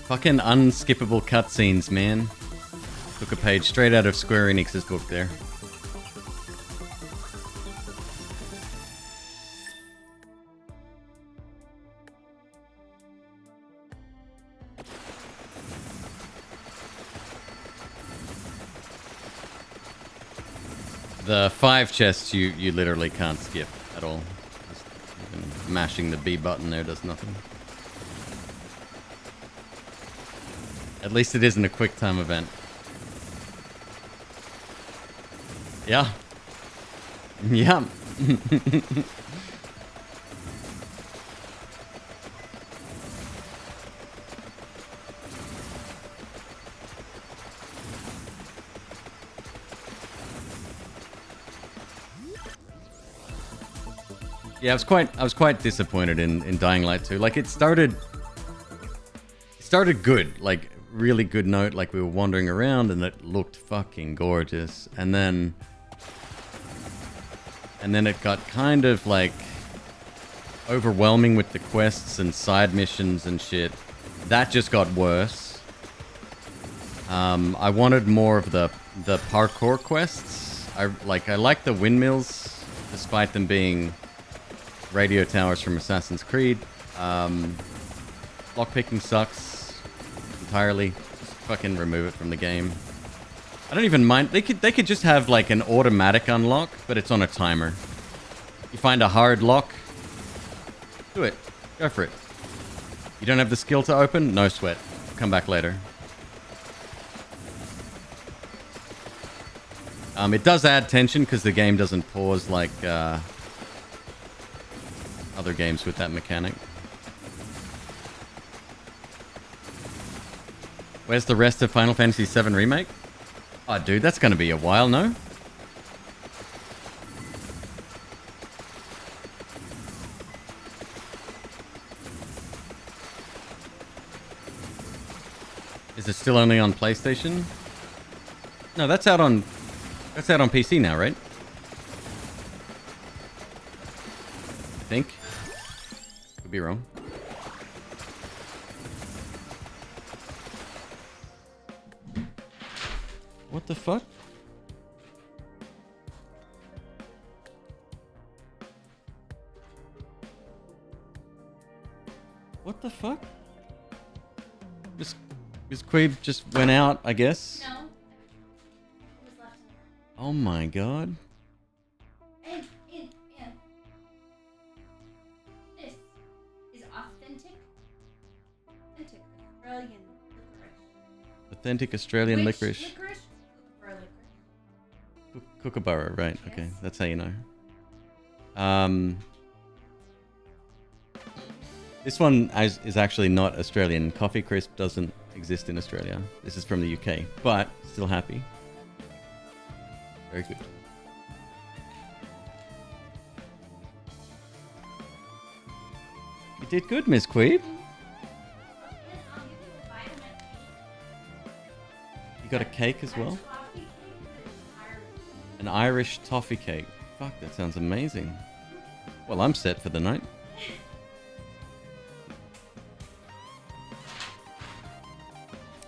Fucking unskippable cutscenes, man. Took a page straight out of Square Enix's book there. The 5 chests you literally can't skip at all. Just even mashing the B button there does nothing. At least it isn't a quick time event. Yeah. Yeah. Yeah, I was quite disappointed in Dying Light 2. Like it started good, like really good note, like we were wandering around and it looked fucking gorgeous. And then it got kind of like overwhelming with the quests and side missions and shit. That just got worse. I wanted more of the parkour quests. I like the windmills, despite them being radio towers from Assassin's Creed. Lockpicking sucks entirely. Just fucking remove it from the game. I don't even mind. They could just have like an automatic unlock, but it's on a timer. You find a hard lock, do it. Go for it. You don't have the skill to open? No sweat. Come back later. It does add tension because the game doesn't pause like other games with that mechanic. Where's the rest of Final Fantasy VII Remake? Oh, dude, that's going to be a while, no? Is it still only on PlayStation? No, that's out on PC now, right? I think. Could be wrong. What the fuck? What the fuck? Miss McQueeb just went out, I guess. No. It was left in here. Oh my god. And this is authentic Australian licorice. Authentic Australian Which licorice. Licorice? Kookaburra licorice. Kookaburra, right? Yes. Okay, that's how you know. This one is actually not Australian. Coffee Crisp doesn't exist in Australia. This is from the UK, but still happy. Very good. You did good, Miss Queeb. And I'll give you a vitamin cake. You got a cake as well? A toffee cake with Irish. An Irish toffee cake. Fuck, that sounds amazing. Well, I'm set for the night.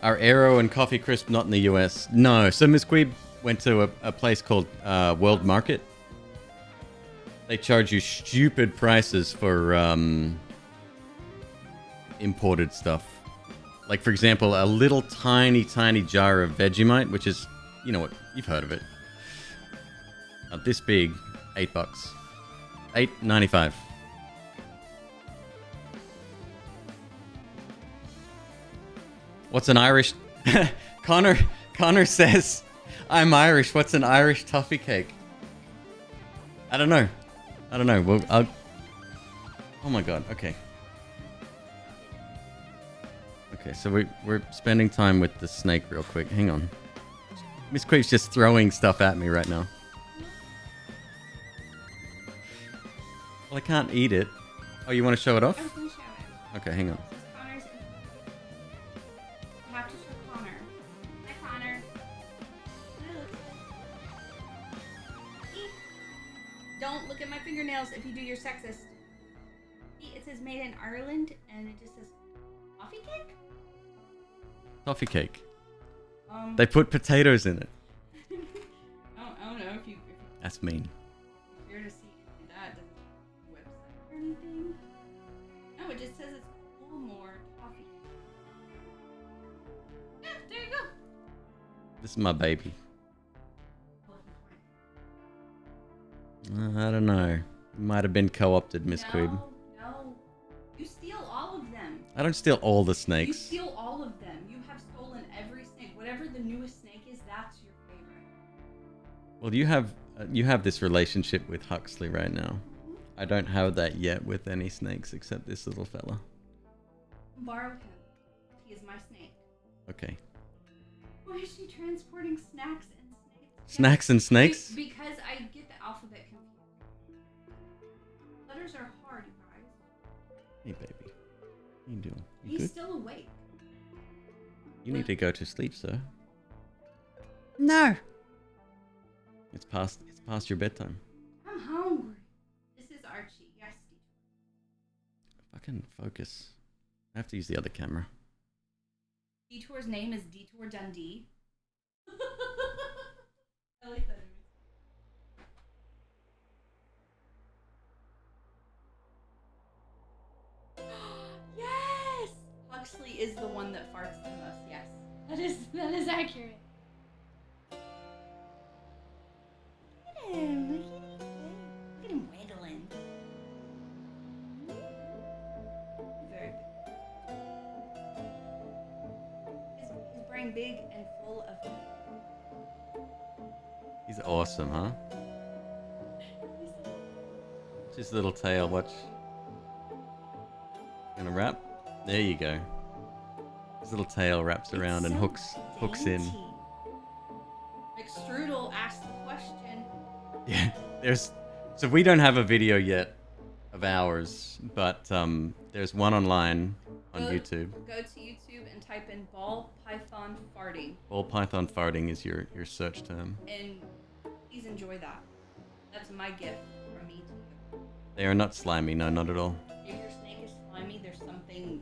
Are Aero and Coffee Crisp not in the US? No. So Miss Queeb went to a place called World Market. They charge you stupid prices for imported stuff. Like, for example, a little tiny jar of Vegemite, which is, you know what, you've heard of it. This big, $8. $8.95. What's an Irish... Connor says, I'm Irish. What's an Irish toffee cake? I don't know. Well, oh my god, okay. Okay, so we're spending time with the snake real quick. Hang on. Miss Queef's just throwing stuff at me right now. Well, I can't eat it. Oh, you want to show it off? I was going to show it. Okay, hang on. This is Connor's. You have to show Connor. Hi, Connor. Don't look at my fingernails if you do your sexist. See, it says made in Ireland, and it just says coffee cake? Toffee cake. They put potatoes in it. I don't know if you That's mean. care to see that. Does it website or anything? No, it just says it's Coolmore coffee. Yeah, there you go. This is my baby. I don't know. Might have been co-opted, Miss Queeb. No. You steal all of them. I don't steal all the You snakes. steal all of them. You have stolen every snake. Whatever the newest snake is, that's your favorite. Well, you have this relationship with Huxley right now. I don't have that yet with any snakes except this little fella. Borrow him. He is my snake. Okay. Why is she transporting snacks and snakes? Snacks and snakes? Because I get the alphabet confused. Letters are hard, you guys. Hey, baby. What are you doing? You He's good? still awake. You need to go to sleep, sir. No. It's past your bedtime. I'm hungry. This is Archie. Yes, Fucking focus. I have to use the other camera. Detour's name is Detour Dundee. I like that image. Yes! Huxley is the one that farts the most, yes. That is accurate. Look at him, look at him wiggling. Very big. His brain big and full of... He's awesome, huh? Watch his little tail, watch. Gonna wrap? There you go. His little tail wraps around and hooks in. McStrudel asked the question. Yeah, so we don't have a video yet of ours, but there's one online on YouTube. Go to YouTube and type in ball python farting. Ball python farting is your search term. And please enjoy that. That's my gift from me to you. They are not slimy, no, not at all. If your snake is slimy, there's something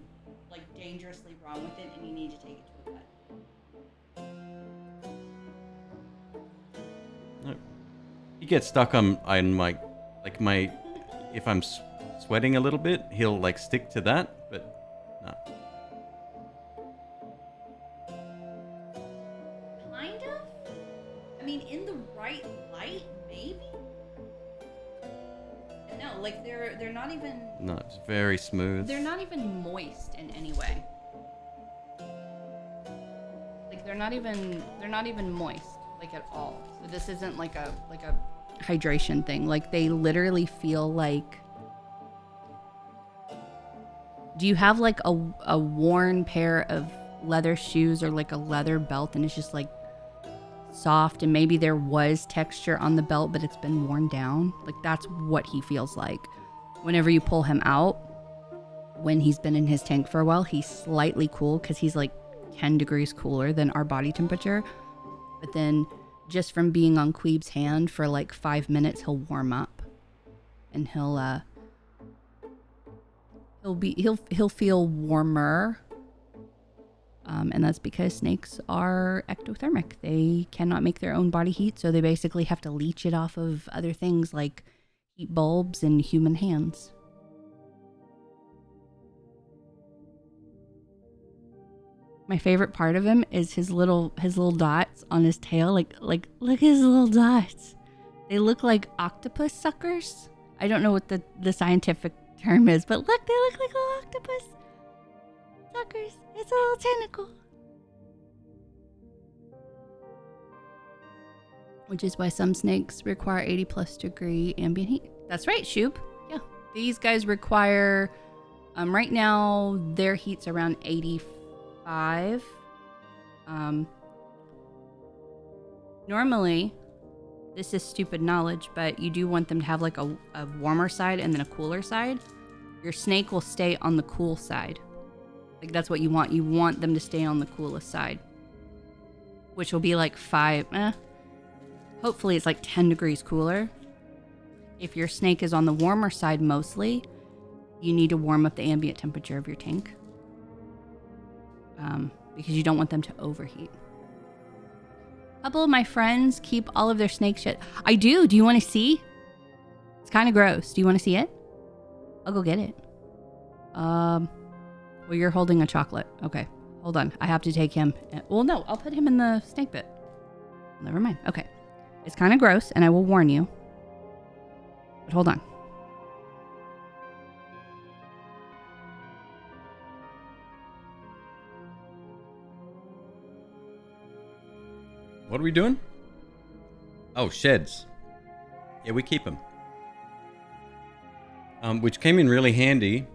like dangerously wrong with it, and you need to take it to a vet. No. He gets stuck on my if I'm sweating a little bit, he'll like stick to that, but no. Kind of. I mean, in the right light, maybe. No, like they're not even. No, it's very smooth. They're not even moist in any way. Like they're not even moist like at all. So this isn't like a hydration thing. Like they literally feel like. Do you have like a worn pair of leather shoes or like a leather belt and it's just like soft and maybe there was texture on the belt but it's been worn down? Like that's what he feels like. Whenever you pull him out, when he's been in his tank for a while, he's slightly cool because he's like 10 degrees cooler than our body temperature. But then just from being on Queeb's hand for like 5 minutes, he'll warm up and he'll feel warmer. And that's because snakes are ectothermic. They cannot make their own body heat, so they basically have to leech it off of other things like heat bulbs and human hands. My favorite part of him is his little dots on his tail. Like look at his little dots. They look like octopus suckers. I don't know what the scientific term is, but look, they look like little octopus suckers. It's a little tentacle. Which is why some snakes require 80 plus degree ambient heat. That's right, Shoop. Yeah. These guys require, right now, their heat's around 85. Normally, this is stupid knowledge, but you do want them to have like a warmer side and then a cooler side. Your snake will stay on the cool side. Like that's what you want. You want them to stay on the coolest side, which will be like hopefully it's like 10 degrees cooler. If your snake is on the warmer side mostly, you need to warm up the ambient temperature of your tank. Because you don't want them to overheat. A couple of my friends keep all of their snake shit. I do. Do you want to see? It's kind of gross. Do you want to see it? I'll go get it. Well, you're holding a chocolate. Okay. Hold on. I have to take him. Well, no. I'll put him in the snake pit. Never mind. Okay. It's kind of gross, and I will warn you. But hold on. What are we doing? Oh, sheds. Yeah, we keep them. Which came in really handy.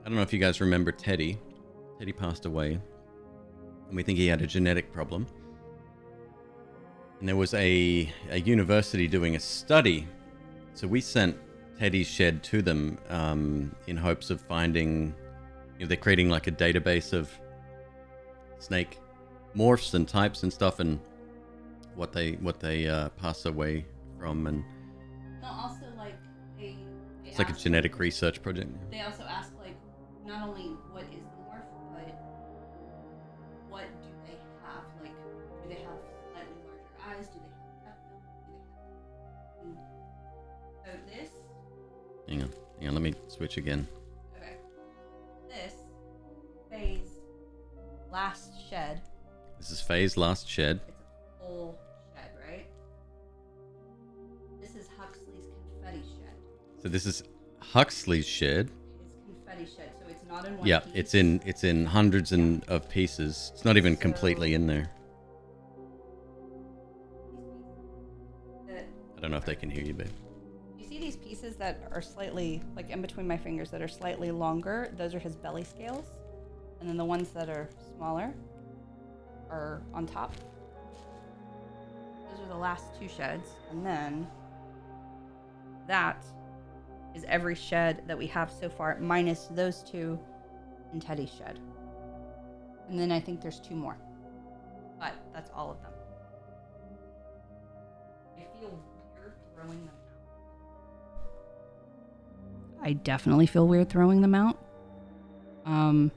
I don't know if you guys remember Teddy. Teddy passed away. And we think he had a genetic problem. And there was a university doing a study. So we sent Teddy's shed to them in hopes of finding... they're creating like a database of snake morphs and types and stuff and what they pass away from. And no, also like it's like a genetic research project. They also ask like not only what is the morph, but what do they have? Like, do they have slightly larger eyes? Do they have duck bill? So this. Hang on. Let me switch again. Okay. This phase last shed. This is Faye's last shed. It's a full shed, right? This is Huxley's confetti shed. So this is Huxley's shed. It's confetti shed, so it's not in one Yeah, piece. it's in hundreds of pieces. It's not even completely in there. I don't know if they can hear you, babe. You see these pieces that are slightly, like in between my fingers, that are slightly longer? Those are his belly scales. And then the ones that are smaller are on top. Those are the last two sheds. And then that is every shed that we have so far, minus those two in Teddy's shed. And then I think there's 2 more. But that's all of them. I feel weird throwing them out. I definitely feel weird throwing them out. Nail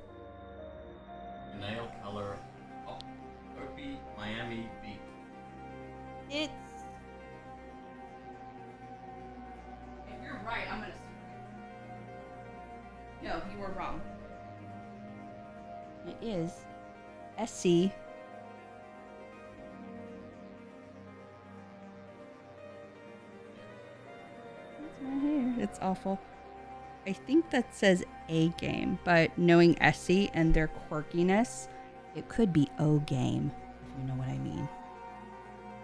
color. Oh, Opie Miami Beach. It's... If you're right, I'm gonna... No, you were wrong. It is SC. That's my hair. It's awful. I think that says A game, but knowing SC and their quirkiness, it could be O game, if you know what I mean.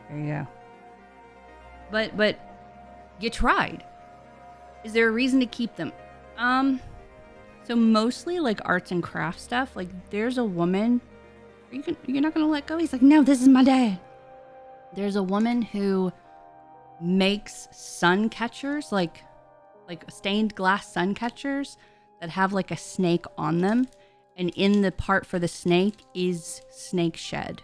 There you go. But you tried. Is there a reason to keep them? So mostly like arts and crafts stuff. Like there's a woman. You're not gonna let go? He's like, no, this is my dad. There's a woman who makes sun catchers, like stained glass sun catchers that have like a snake on them, and in the part for the snake is snake shed.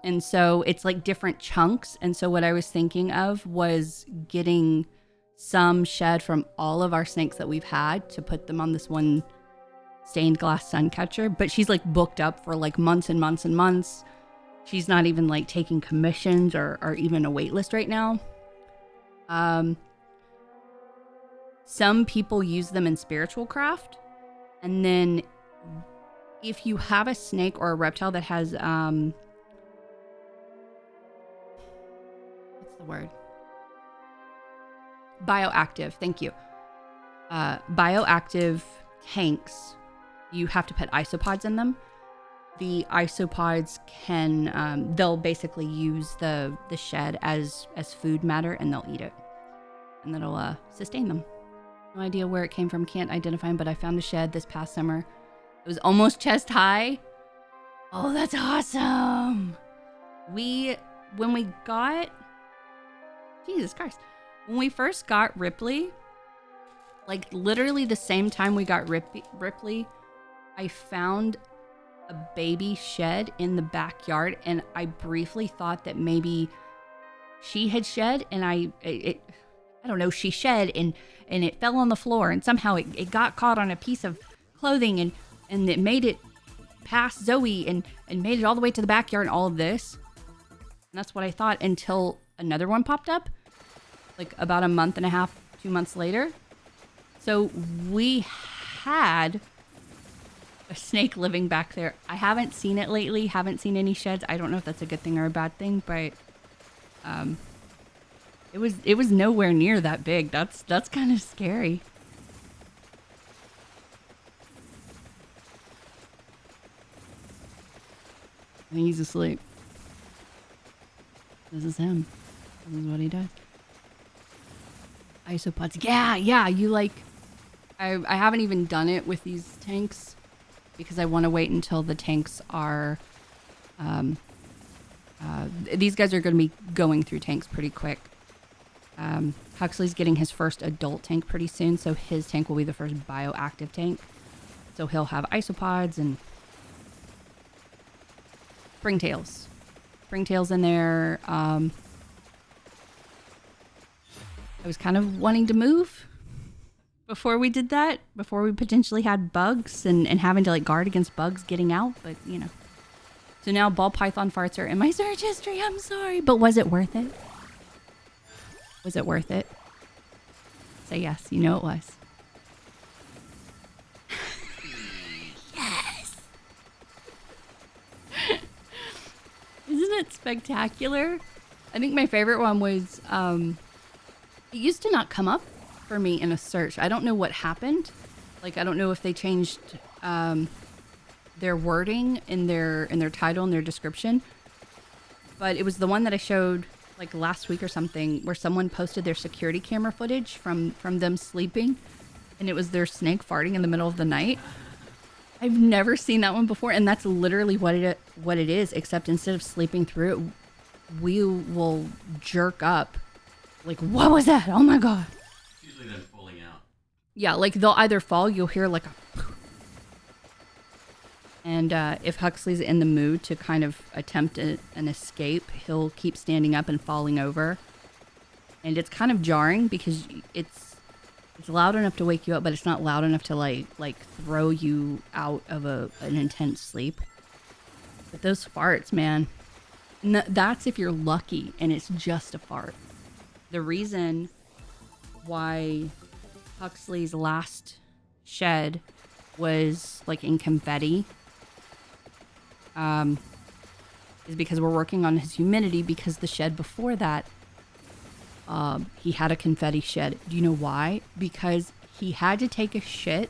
And so it's like different chunks. And so what I was thinking of was getting some shed from all of our snakes that we've had to put them on this one stained glass sun catcher. But she's like booked up for like months and months and months. She's not even like taking commissions or even a wait list right now. Some people use them in spiritual craft. And then if you have a snake or a reptile that has, what's the word? Bioactive, thank you. Bioactive tanks, you have to put isopods in them. The isopods can, they'll basically use the shed as food matter, and they'll eat it. And that'll sustain them. No idea where it came from, can't identify them, but I found a shed this past summer. It was almost chest high. Oh, that's awesome. When we got, Jesus Christ. When we first got Ripley, like literally the same time we got Ripley, I found a baby shed in the backyard, and I briefly thought that maybe she had shed, and I don't know, she shed and it fell on the floor, and somehow it got caught on a piece of clothing, and it made it past Zoe and made it all the way to the backyard and all of this. And that's what I thought until another one popped up, like about a month and a half, 2 months later. So we had a snake living back there. I haven't seen it lately, haven't seen any sheds. I don't know if that's a good thing or a bad thing, but it was nowhere near that big. That's kind of scary. I think he's asleep. This is him. This is what he does. Isopods. Yeah, you like... I haven't even done it with these tanks because I want to wait until the tanks are... these guys are going to be going through tanks pretty quick. Huxley's getting his first adult tank pretty soon, so his tank will be the first bioactive tank. So he'll have isopods and springtails. Springtails in there. I was kind of wanting to move before we did that, before we potentially had bugs and having to like guard against bugs getting out, but you know. So now ball python farts are in my search history. I'm sorry, but was it worth it? Was it worth it? Say yes, you know it was. Yes! Isn't it spectacular? I think my favorite one was, it used to not come up for me in a search. I don't know what happened. Like, I don't know if they changed their wording in their title and their description. But it was the one that I showed like last week or something, where someone posted their security camera footage from them sleeping, and it was their snake farting in the middle of the night. I've never seen that one before, and that's literally what it is, except instead of sleeping through it, we will jerk up. Like, what was that? Oh my God. It's usually them falling out. Yeah, like they'll either fall, you'll hear like a And if Huxley's in the mood to kind of attempt an escape, he'll keep standing up and falling over. And it's kind of jarring because it's loud enough to wake you up, but it's not loud enough to like throw you out of an intense sleep. But those farts, man, that's if you're lucky and it's just a fart. The reason why Huxley's last shed was like in confetti is because we're working on his humidity, because the shed before that, he had a confetti shed. Do you know why? Because he had to take a shit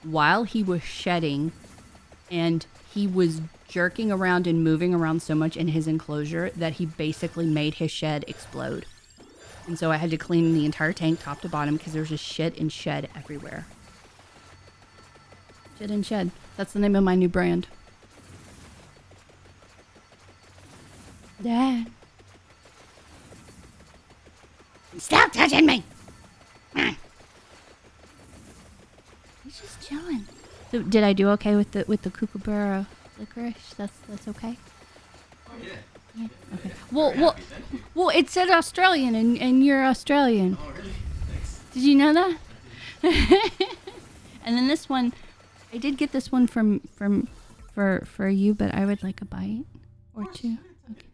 while he was shedding, and he was jerking around and moving around so much in his enclosure that he basically made his shed explode. And so I had to clean the entire tank top to bottom because there's just shit and shed everywhere. Shit and Shed. That's the name of my new brand. Dad. Stop touching me! He's just chilling. So did I do okay with the kookaburra licorice? That's okay? Oh, yeah. Yeah. Okay. Well, it said Australian, and you're Australian. Oh, really? Thanks. Did you know that? And then this one, I did get this one for you, but I would like a bite or two. Okay.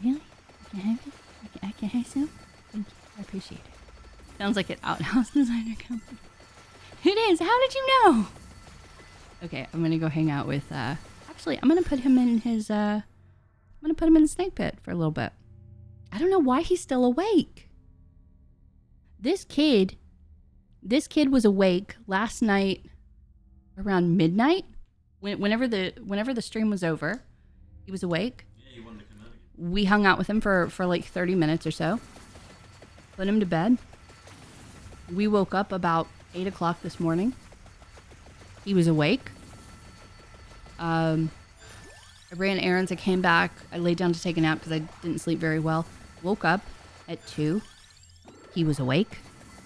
Really? I can have it? I can have some? Thank you. I appreciate it. Sounds like an outhouse designer company. It is. How did you know? Okay, I'm gonna go hang out with. Actually, I'm gonna put him in his. I'm gonna put him in the snake pit for a little bit. I don't know why he's still awake. This kid was awake last night around midnight. Whenever the stream was over, he was awake. Yeah, you wanted to come out again. We hung out with him for like 30 minutes or so. Put him to bed. We woke up about 8 o'clock this morning. He was awake. I ran errands. I came back. I laid down to take a nap because I didn't sleep very well. Woke up at 2. He was awake.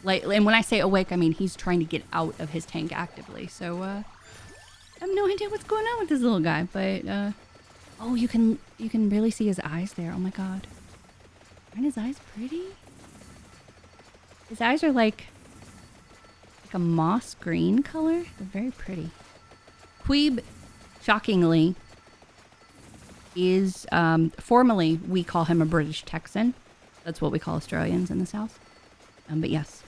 And when I say awake, I mean he's trying to get out of his tank actively. So I have no idea what's going on with this little guy. But oh, you can really see his eyes there. Oh my god, aren't his eyes pretty? His eyes are like a moss green color. They're very pretty. McQueeb, shockingly, is formally we call him a British Texan. That's what we call Australians in the South. But yes.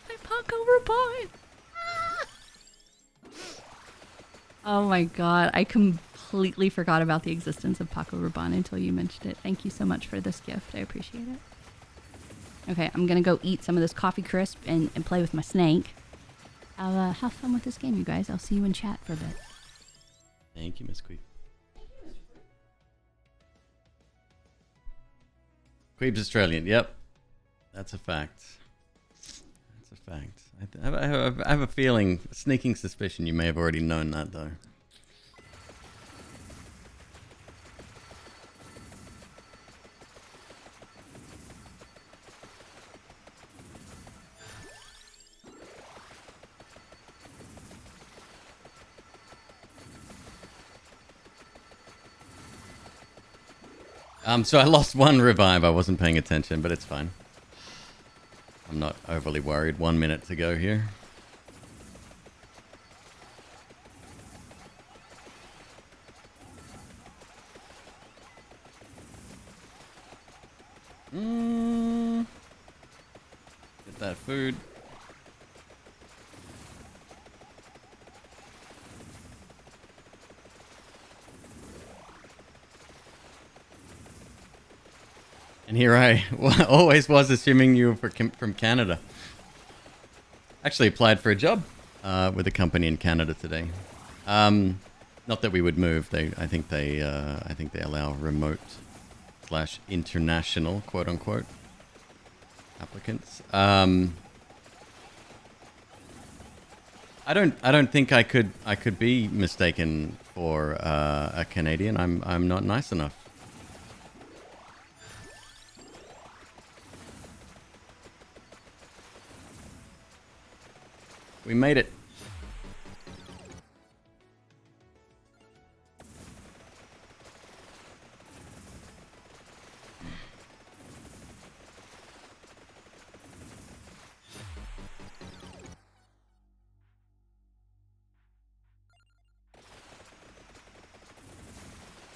My Paco Rabanne. Oh my god, I completely forgot about the existence of Paco Rabanne until you mentioned it. Thank you so much for this gift. I appreciate it. Okay, I'm gonna go eat some of this coffee crisp and play with my snake. I'll have fun with this game, you guys. I'll see you in chat for a bit. Thank you, Miss Queeb. Queeb's Australian. Yep, that's a fact. That's a fact. I have a feeling, a sneaking suspicion, you may have already known that though. So I lost one revive. I wasn't paying attention, but it's fine. I'm not overly worried. 1 minute to go here. Get that food. And here I always was assuming you were from Canada. Actually applied for a job with a company in Canada today. Not that we would move. I think they allow remote / international quote unquote applicants. I don't think I could be mistaken for a Canadian. I'm not nice enough. We made it.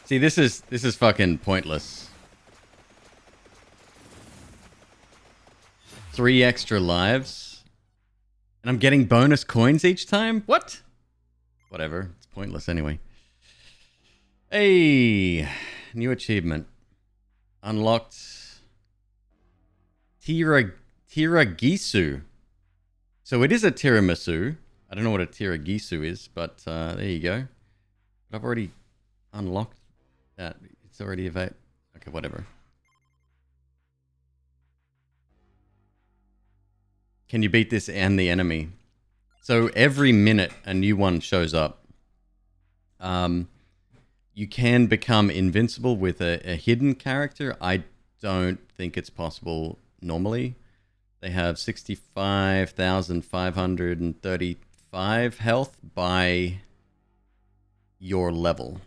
See, this is fucking pointless. 3 extra lives. And I'm getting bonus coins each time? What? Whatever. It's pointless anyway. Hey, new achievement. Unlocked Tiramisu. So it is a tiramisu. I don't know what a tiramisu is, but there you go. But I've already unlocked that. It's already available. Okay, whatever. Can you beat this and the enemy? So every minute a new one shows up. You can become invincible with a hidden character. I don't think it's possible normally. They have 65,535 health by your level.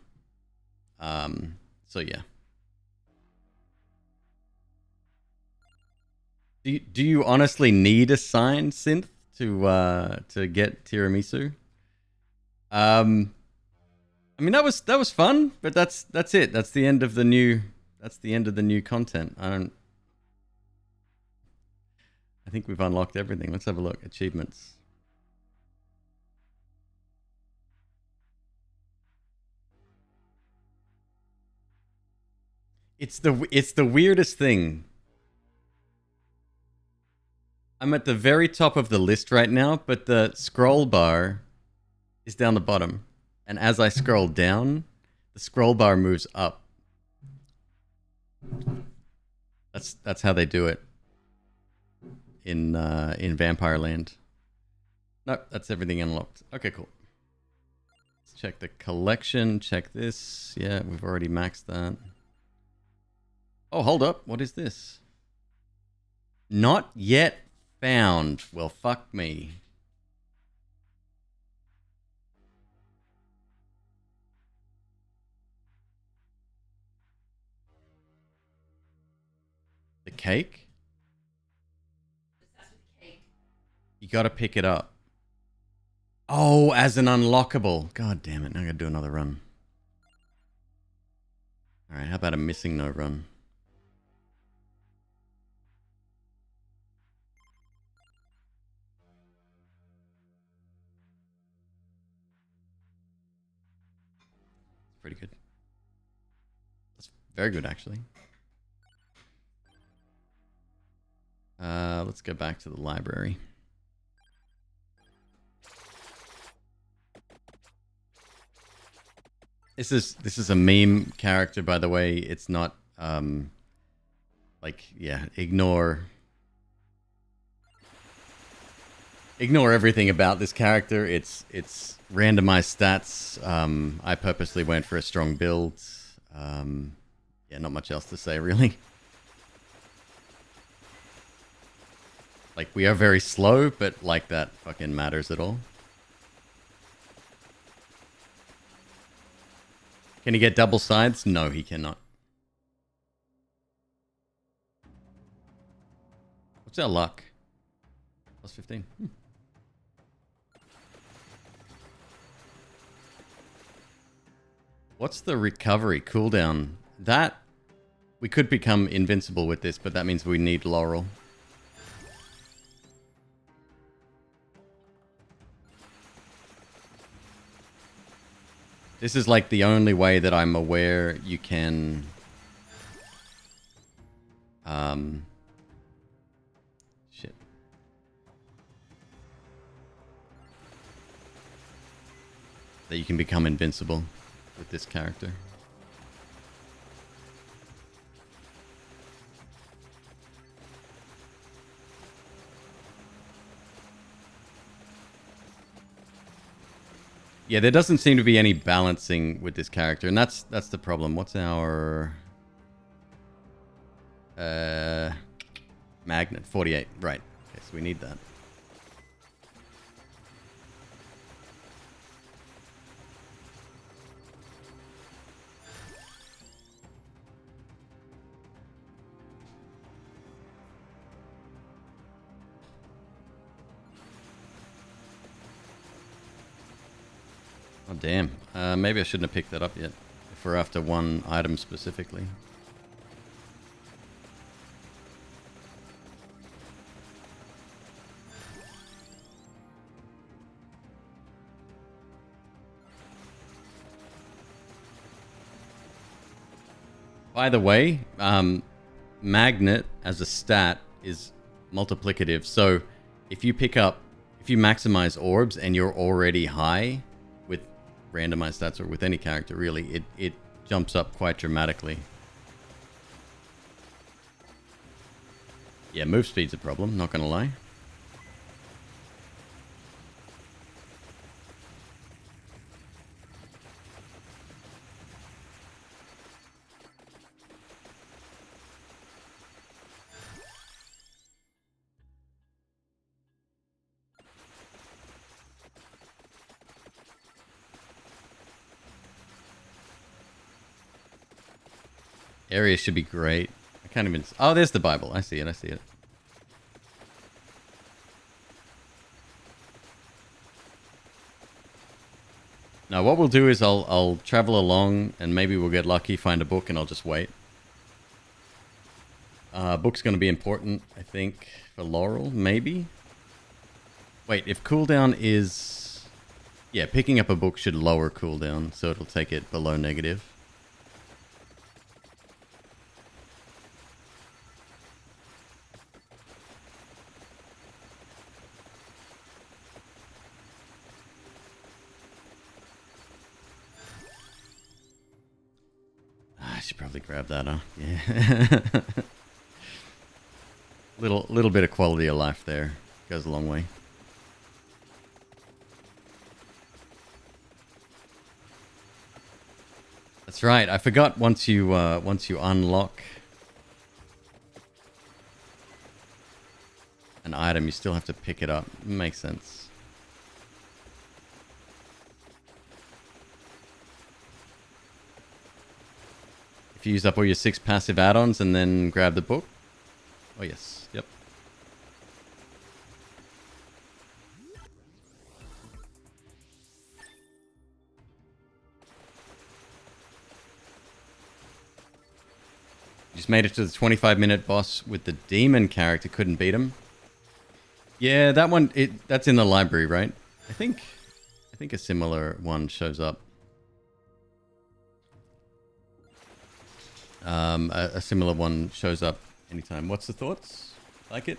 So yeah. Do you honestly need a signed synth to get tiramisu? I mean that was fun, but that's it. That's the end of the new content. I think we've unlocked everything. Let's have a look. Achievements. It's the weirdest thing. I'm at the very top of the list right now, but the scroll bar is down the bottom. And as I scroll down, the scroll bar moves up. That's how they do it in Vampire Land. Nope, that's everything unlocked. Okay, cool. Let's check the collection. Check this. Yeah, we've already maxed that. Oh, hold up. What is this? Not yet found. Well, fuck me. The cake? You gotta pick it up. Oh, as an unlockable. God damn it. Now I gotta do another run. Alright, how about a missing no run? Pretty good. That's very good, actually. Let's go back to the library. This is a meme character, by the way. It's not like, yeah, ignore everything about this character. It's randomized stats. I purposely went for a strong build. Yeah, not much else to say, really. Like, we are very slow, but like that fucking matters at all. Can he get double sides? No, he cannot. What's our luck? Plus 15. What's the recovery cooldown? That... We could become invincible with this, but that means we need Laurel. This is like the only way that I'm aware you can... Shit. That you can become invincible with this character. Yeah, there doesn't seem to be any balancing with this character, and that's the problem. What's our magnet? 48, right. Okay, so we need that. Oh, damn. Maybe I shouldn't have picked that up yet. for after one item specifically. By the way, magnet as a stat is multiplicative. So if you maximize orbs and you're already high with randomized stats or with any character really, it jumps up quite dramatically. Yeah, move speed's a problem, not gonna lie. Area should be great. I can't even... Oh, there's the Bible. I see it. I see it. Now, what we'll do is I'll travel along and maybe we'll get lucky, find a book, and I'll just wait. Book's going to be important, I think, for Laurel, maybe? Wait, if cooldown is... Yeah, picking up a book should lower cooldown, so it'll take it below negative. I should probably grab that, huh? Yeah. little bit of quality of life there. Goes a long way. That's right. I forgot once you unlock an item, you still have to pick it up. Makes sense. If you use up all your 6 passive add-ons and then grab the book. Oh yes, yep. Just made it to the 25-minute boss with the demon character. Couldn't beat him. Yeah, that one. That's in the library, right? I think a similar one shows up. A similar one shows up anytime. What's the thoughts? Like it?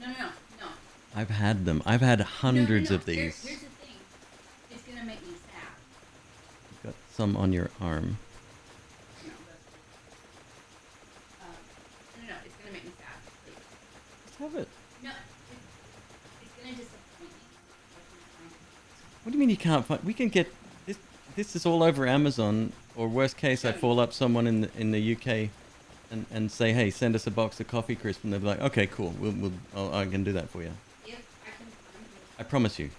No. I've had them. I've had hundreds of these. Here's the thing. It's gonna make me sad. You've got some on your arm. No, it's gonna make me sad. Please. Just have it. No, it's gonna disappoint me. What do you mean you can't find? We can get this. This is all over Amazon. Or worst case, I call up someone in the UK, and say, hey, send us a box of coffee crisp, and they'll be like, okay, cool. I can do that for you. If I can find it. I promise you,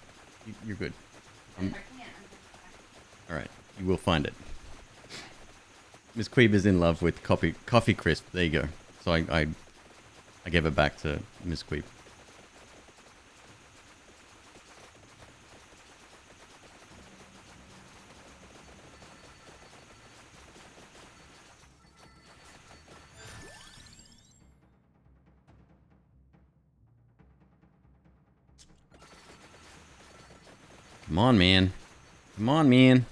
you're good. If I can't, I'm just All right, you will find it. McQueeb is in love with coffee crisp. There you go. So I gave it back to McQueeb. Come on, man. Come on, man.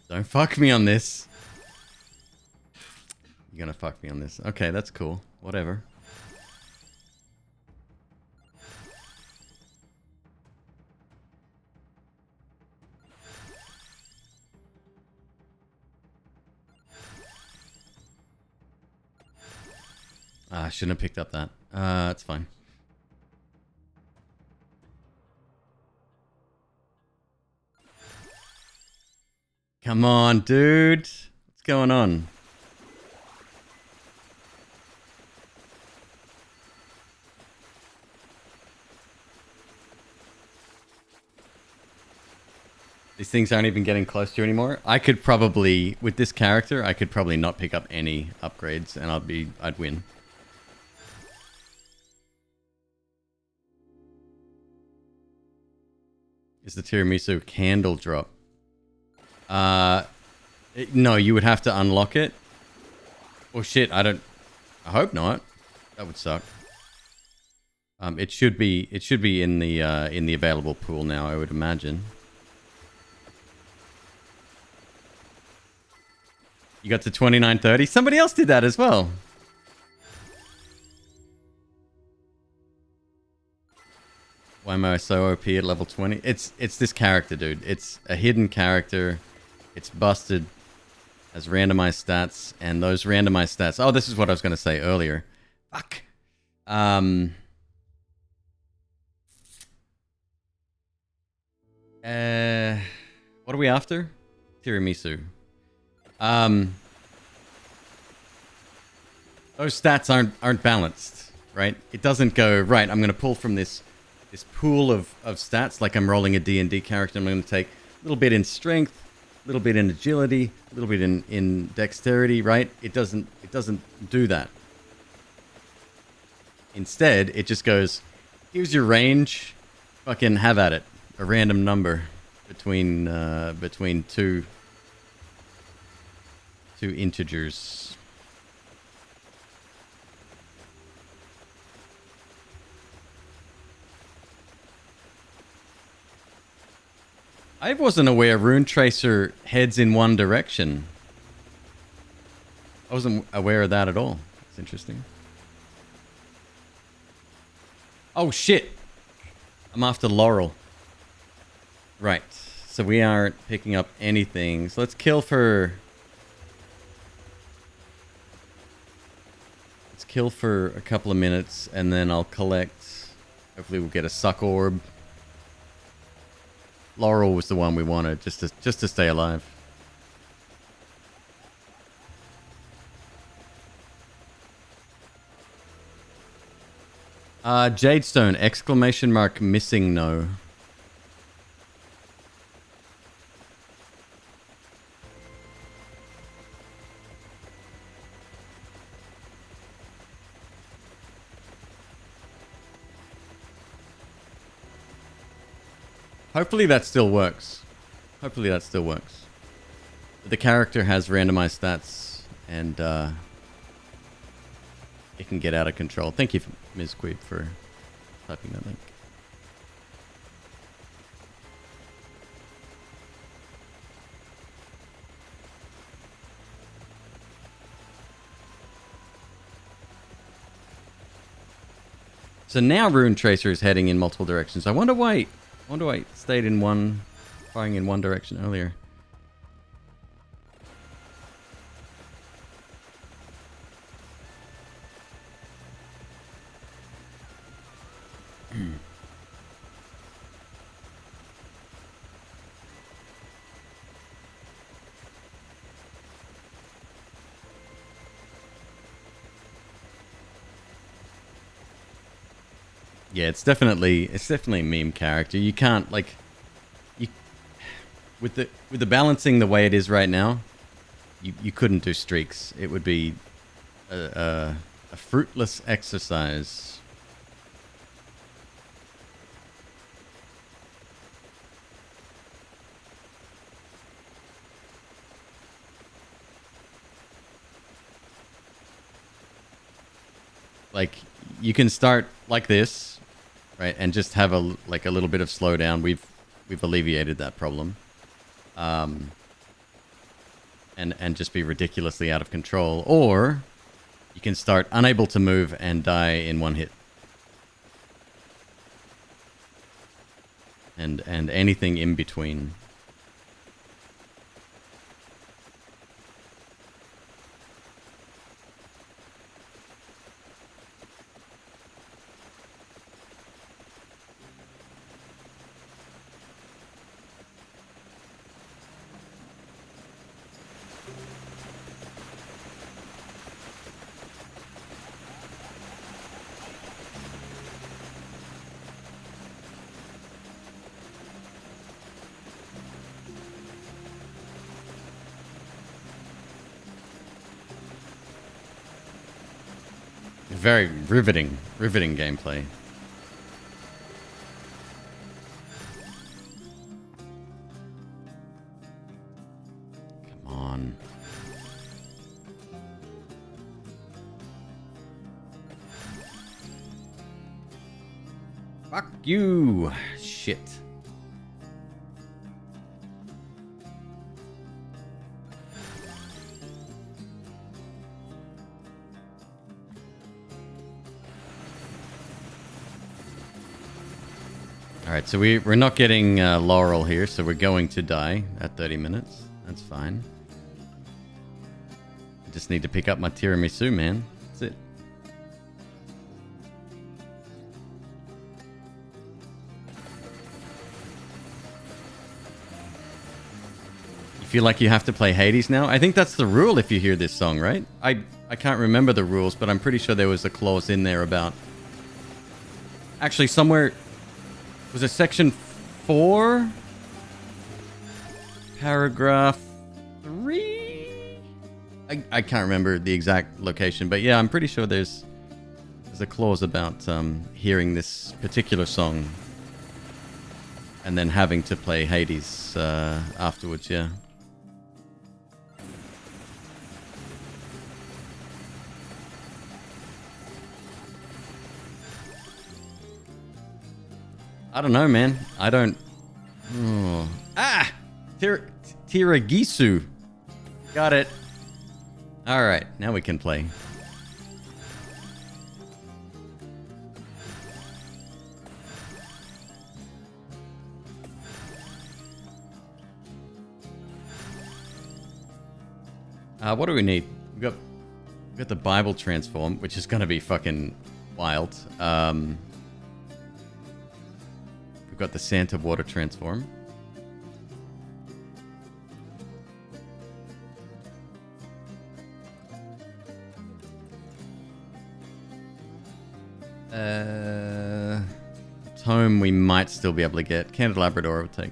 Don't fuck me on this. You're gonna fuck me on this. Okay, that's cool. Whatever. shouldn't have picked up that. It's fine. Come on, dude. What's going on? These things aren't even getting close to you anymore. I could probably, with this character, I could probably not pick up any upgrades and I'd win. Is the tiramisu candle drop? No, you would have to unlock it. Oh shit, I hope not. That would suck. It should be in the available pool now, I would imagine. You got to 2930. Somebody else did that as well. Why am I so OP at level 20? It's this character, dude. It's a hidden character. It's busted. Has randomized stats, and those randomized stats. Oh, this is what I was going to say earlier. Fuck. What are we after? Tiramisu. Those stats aren't balanced, right? It doesn't go, right, I'm going to pull from this pool of stats, like I'm rolling a D&D character. I'm going to take a little bit in strength, a little bit in agility, a little bit in dexterity, right? It doesn't do that. Instead, it just goes, here's your range, fucking have at it. A random number between two integers. I wasn't aware Rune Tracer heads in one direction. I wasn't aware of that at all. It's interesting. Oh shit! I'm after Laurel. Right. So we aren't picking up anything. So let's kill for... Let's kill for a couple of minutes and then I'll collect... Hopefully we'll get a suck orb. Laurel was the one we wanted, just to stay alive. Jadestone, exclamation mark missing no. Hopefully that still works. Hopefully that still works. The character has randomized stats and it can get out of control. Thank you, Ms. McQueeb, for typing that link. So now Rune Tracer is heading in multiple directions. I wonder why it stayed in one, firing in one direction earlier. Yeah, it's definitely a meme character. You can't with the balancing the way it is right now, you couldn't do streaks. It would be a fruitless exercise. Like you can start like this, right, and just have a little bit of slowdown. We've alleviated that problem, and just be ridiculously out of control. Or you can start unable to move and die in one hit, and anything in between. very riveting gameplay. Come on. Fuck you! Shit. Alright, so we're not getting Laurel here, so we're going to die at 30 minutes. That's fine. I just need to pick up my tiramisu, man. That's it. You feel like you have to play Hades now? I think that's the rule if you hear this song, right? I can't remember the rules, but I'm pretty sure there was a clause in there about... Actually, somewhere... Was it section 4? Paragraph 3? I can't remember the exact location, but yeah, I'm pretty sure there's a clause about hearing this particular song and then having to play Hades afterwards, yeah. I don't know, man. I don't... Oh. Ah! Tiragisu. Got it. Alright, now we can play. What do we need? We got the Bible transform, which is gonna be fucking wild. We've got the Santa water transform. Tome we might still be able to get. Candelabrador will take.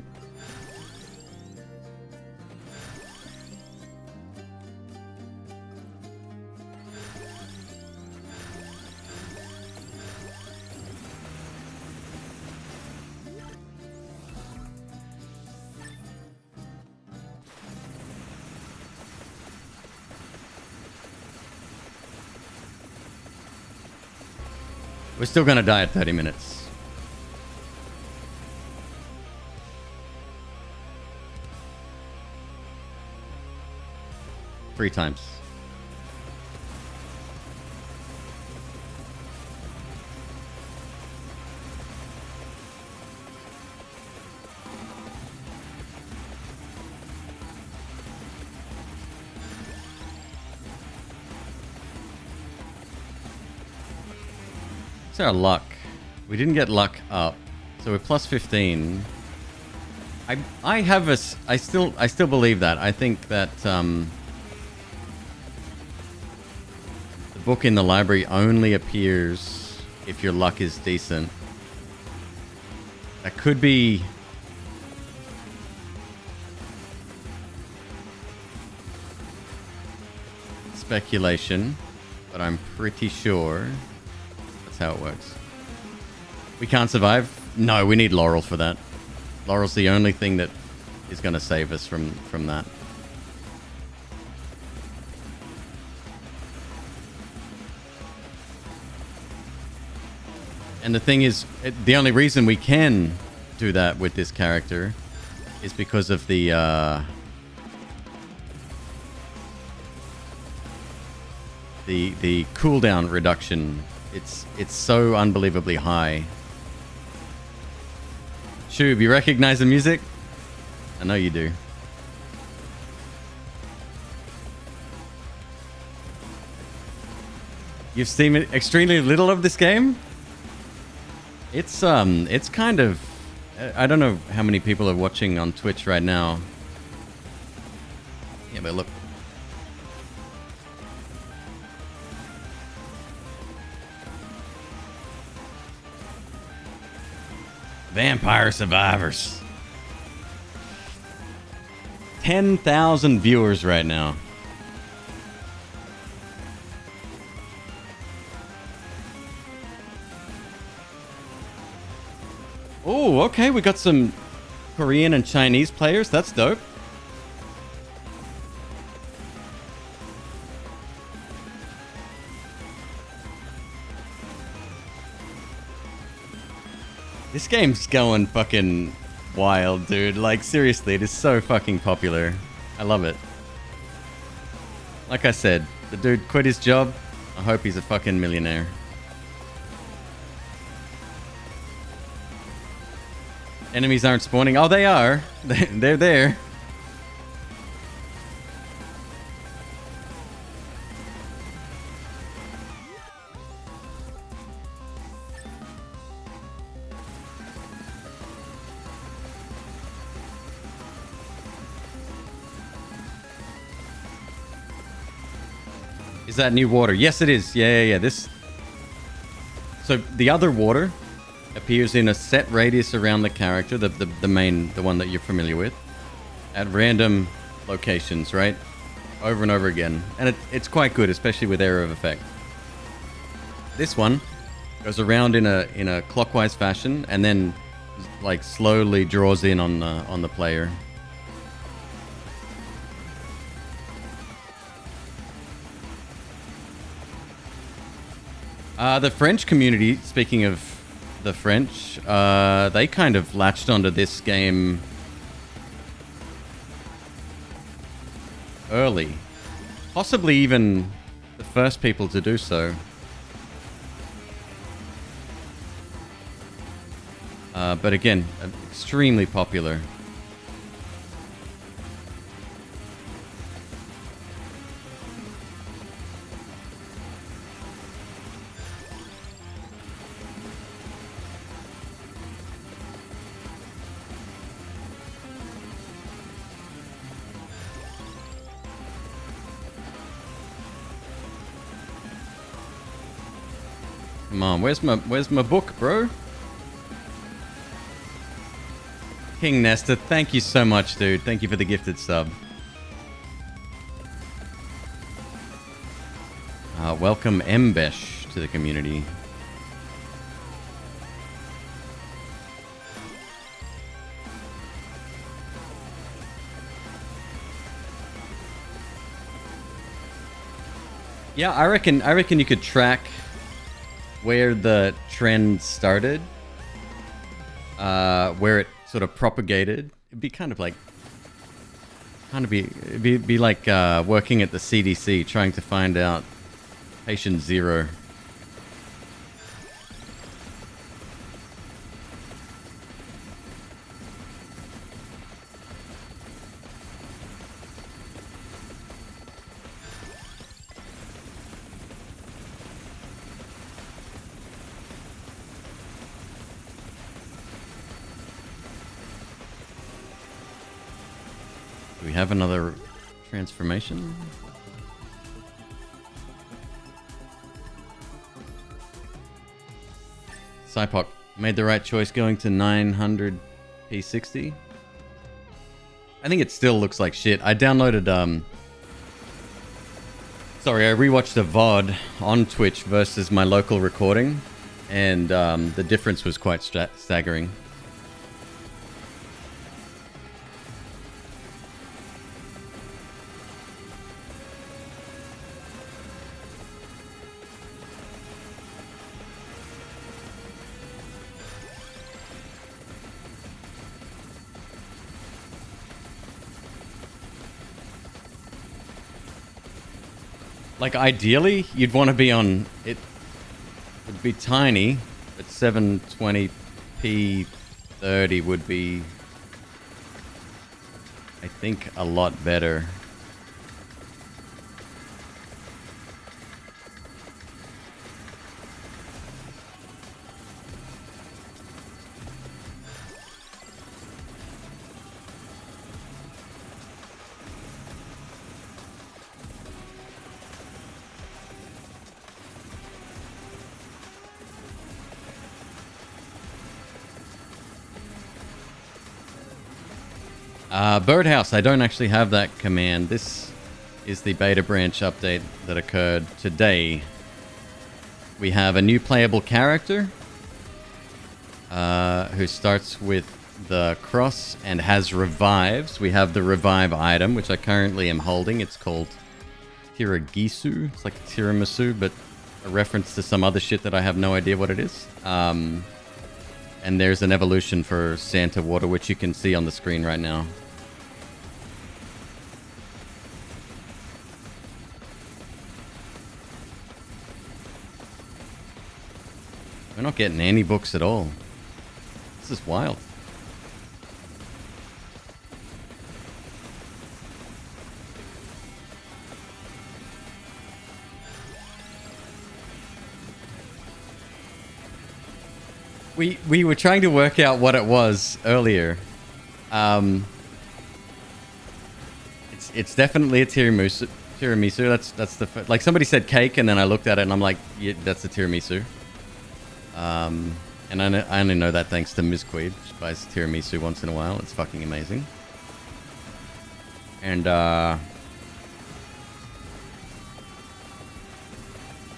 We're still gonna die at 30 minutes. Three times. What's our luck? We didn't get luck up, so we're plus 15. I still believe that. I think that the book in the library only appears if your luck is decent. That could be speculation, but I'm pretty sure that's how it works. We can't survive? No, we need Laurel for that. Laurel's the only thing that is going to save us from that. And the thing is, the only reason we can do that with this character is because of the cooldown reduction. It's so unbelievably high. Shoob, you recognize the music? I know you do. You've seen extremely little of this game? It's kind of... I don't know how many people are watching on Twitch right now. Yeah, but look. Vampire Survivors. 10,000 viewers right now. Oh, okay. We got some Korean and Chinese players. That's dope. This game's going fucking wild, dude. Like, seriously, it is so fucking popular. I love it. Like I said, the dude quit his job. I hope he's a fucking millionaire. Enemies aren't spawning. Oh, they are. They're there. Is that new water? Yes, it is. Yeah. This. So the other water appears in a set radius around the character, the main, the one that you're familiar with, at random locations, right? Over and over again. And it's quite good, especially with area of effect. This one goes around in a clockwise fashion and then like slowly draws in on the player. The French community, speaking of the French, they kind of latched onto this game early. Possibly even the first people to do so. But again, extremely popular. Come on, where's my book, bro? King Nesta, thank you so much, dude. Thank you for the gifted sub. Welcome Mbesh to the community. Yeah, I reckon you could track where the trend started, where it sort of propagated. It'd be kind of like, be like working at the CDC, trying to find out patient zero. Do we have another transformation? Cypok made the right choice going to 900 P60. I think it still looks like shit. I downloaded sorry, I rewatched a VOD on Twitch versus my local recording, and the difference was quite staggering. Like, ideally, you'd want to be on... It would be tiny, but 720p 30 would be, I think, a lot better. Birdhouse, I don't actually have that command. This is the beta branch update that occurred today. We have a new playable character. who starts with the cross and has revives. We have the revive item, which I currently am holding. It's called Tiragisu. It's like a tiramisu, but a reference to some other shit that I have no idea what it is. And there's an evolution for Santa Water, which you can see on the screen right now. We're not getting any books at all. This is wild. We were trying to work out what it was earlier. It's definitely a tiramisu. That's the like somebody said cake, and then I looked at it and I'm like, yeah, that's a tiramisu. And I only know that thanks to McQueeb. She buys tiramisu once in a while. It's fucking amazing. And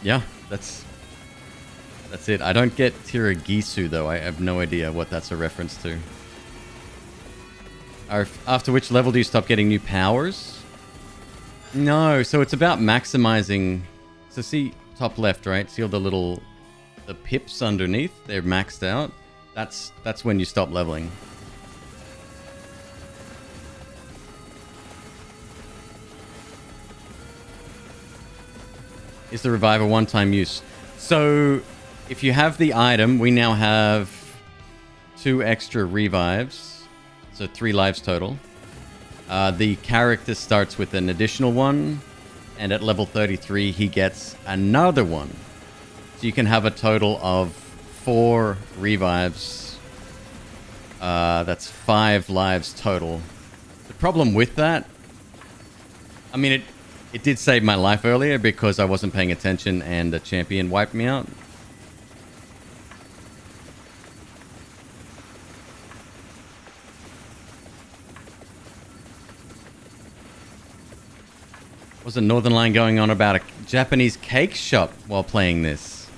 yeah, that's it. I don't get Tiragisu though. I have no idea what that's a reference to. After which level do you stop getting new powers? No, so it's about maximizing. So see top left, right? See all the pips underneath? They're maxed out. That's when you stop leveling. Is the revive a one-time use? So if you have the item, we now have 2 extra revives. So 3 lives total. The character starts with an additional one. And at level 33, he gets another one. So you can have a total of 4 revives. That's 5 lives total. The problem with that, I mean, it did save my life earlier because I wasn't paying attention and the champion wiped me out. Was a Northern Line going on about a Japanese cake shop while playing this?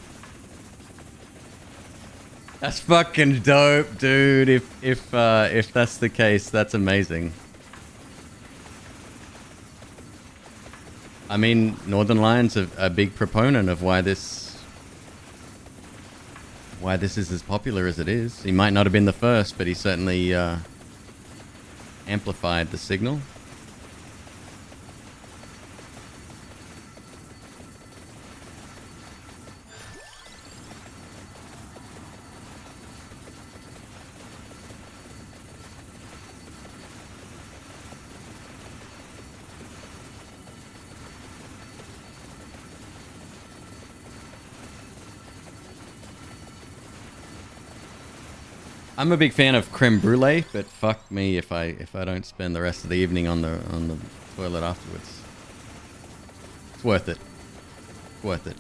That's fucking dope, dude. If that's the case, that's amazing. I mean, Northern Line's a big proponent of why this is as popular as it is. He might not have been the first, but he certainly amplified the signal. I'm a big fan of creme brulee, but fuck me if I don't spend the rest of the evening on the toilet afterwards. It's worth it. Worth it.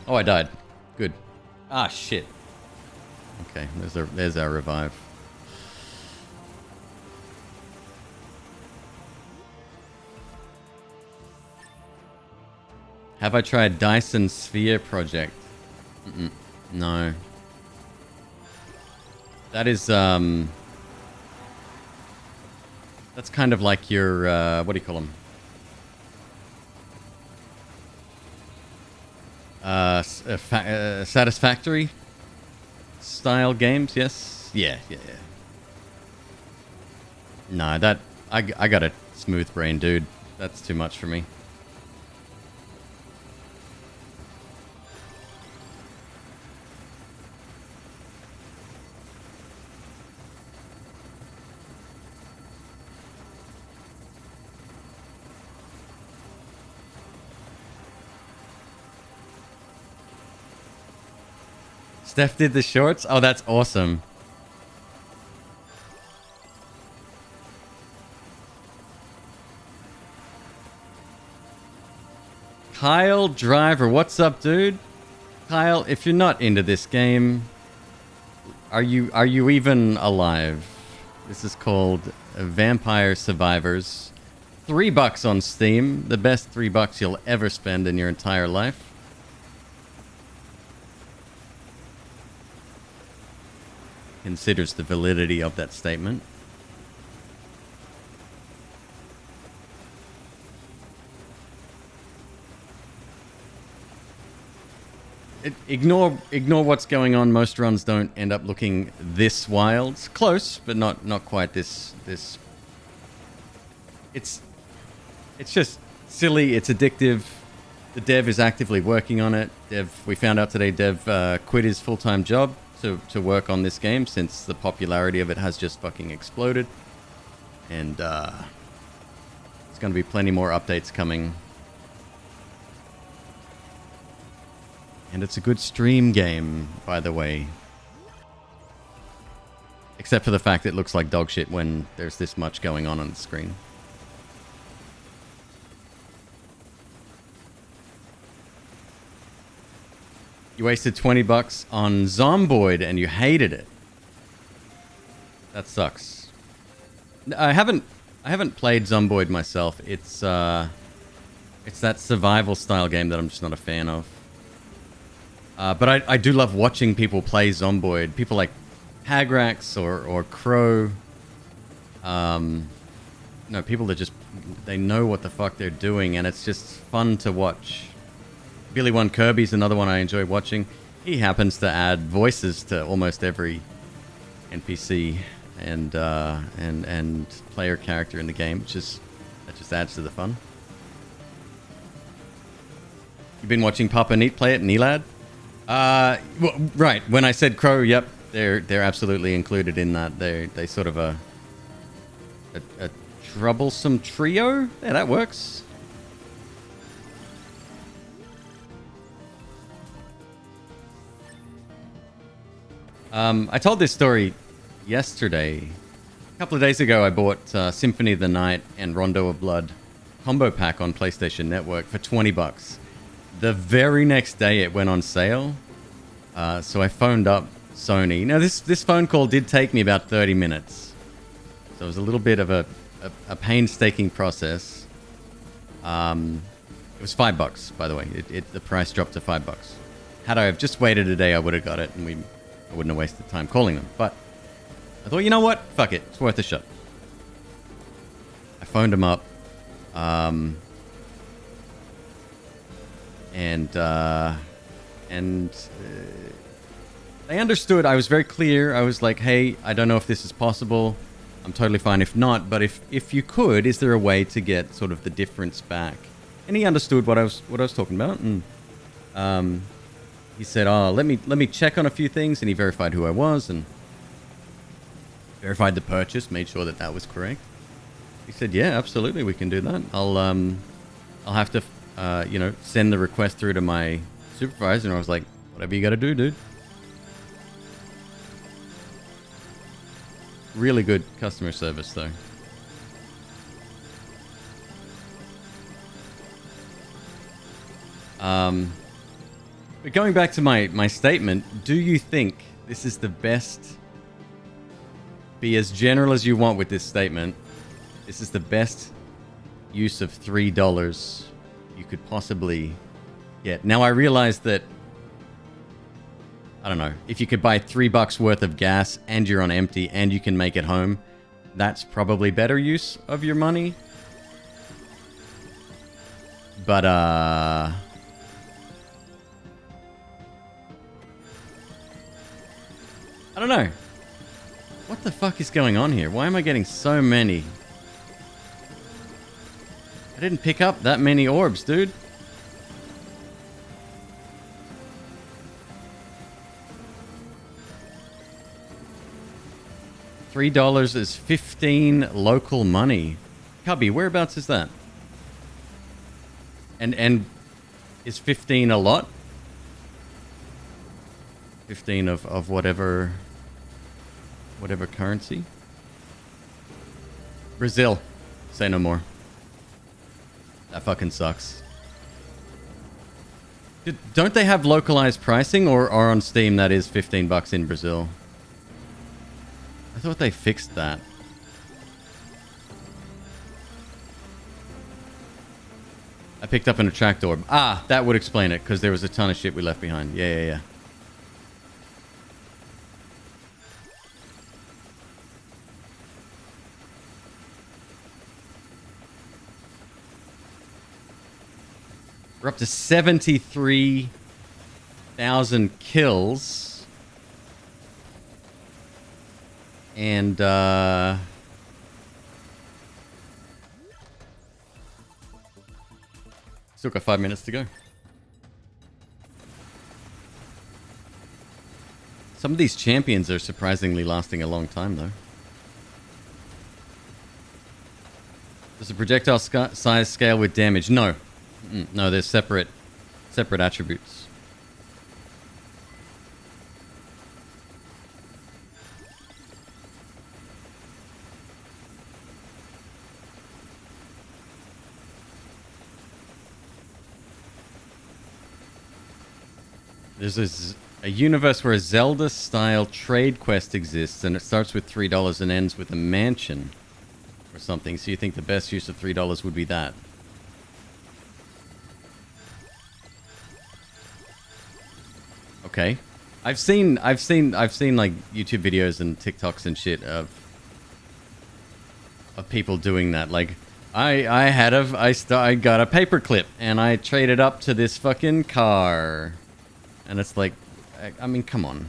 Oh, I died. Good. Ah, shit. Okay, there's our revive. Have I tried Dyson Sphere Project? No. That is, that's kind of like your, what do you call them? Satisfactory style games, yes? Yeah. No, that, I got a smooth brain, dude. That's too much for me. Steph did the shorts? Oh, that's awesome. Kyle Driver, what's up, dude? Kyle, if you're not into this game, are you even alive? This is called Vampire Survivors. $3 on Steam, the best $3 you'll ever spend in your entire life. Considers the validity of that statement. Ignore what's going on. Most runs don't end up looking this wild. It's close, but not quite this. It's just silly. It's addictive. The dev is actively working on it. We found out today Dev quit his full-time job to work on this game since the popularity of it has just fucking exploded. And there's going to be plenty more updates coming. And it's a good stream game, by the way. Except for the fact it looks like dog shit when there's this much going on the screen. You wasted $20 on Zomboid and you hated it. That sucks. I haven't played Zomboid myself. It's that survival style game that I'm just not a fan of. But I do love watching people play Zomboid. People like Hagrax or Crow. No, people that just they know what the fuck they're doing, and it's just fun to watch. Billy One Kirby's another one I enjoy watching. He happens to add voices to almost every NPC and player character in the game, that just adds to the fun. You've been watching Papa Neat play it, Neelad? Well, right. When I said Crow, yep, they're absolutely included in that. They sort of a troublesome trio. Yeah, that works. I told this story yesterday. A couple of days ago, I bought Symphony of the Night and Rondo of Blood combo pack on PlayStation Network for $20. The very next day, it went on sale. So I phoned up Sony. Now, this phone call did take me about 30 minutes. So it was a little bit of a painstaking process. It was $5, by the way. The price dropped to $5. Had I have just waited a day, I would have got it, and I wouldn't have wasted time calling them. But I thought, you know what? Fuck it. It's worth a shot. I phoned them up. And they understood. I was very clear. I was like, hey, I don't know if this is possible. I'm totally fine if not. But if you could, is there a way to get sort of the difference back? And he understood what I was talking about. And he said, oh, let me check on a few things. And he verified who I was and verified the purchase, made sure that was correct. He said, yeah, absolutely, we can do that. I'll have to send the request through to my supervisor. And I was like, whatever you got to do, dude. Really good customer service, though. But going back to my statement, do you think this is the best? Be as general as you want with this statement. This is the best use of $3 you could possibly get. Now, I realize that, I don't know, if you could buy $3 worth of gas and you're on empty and you can make it home, that's probably better use of your money. But, I don't know. What the fuck is going on here? Why am I getting so many? I didn't pick up that many orbs, dude. $3 is 15 local money. Cubby, whereabouts is that? And is 15 a lot? 15 of whatever currency. Brazil. Say no more. That fucking sucks. Don't they have localized pricing, or on Steam that is $15 in Brazil? I thought they fixed that. I picked up an attract orb. Ah, that would explain it, because there was a ton of shit we left behind. Yeah. We're up to 73,000 kills. And, still got 5 minutes to go. Some of these champions are surprisingly lasting a long time, though. Does the projectile size scale with damage? No. No, they're separate attributes. There's a universe where a Zelda-style trade quest exists, and it starts with $3 and ends with a mansion or something. So you think the best use of $3 would be that? Okay, I've seen like YouTube videos and TikToks and shit of people doing that. Like, I got a paperclip and I traded up to this fucking car, and it's like, I mean, come on.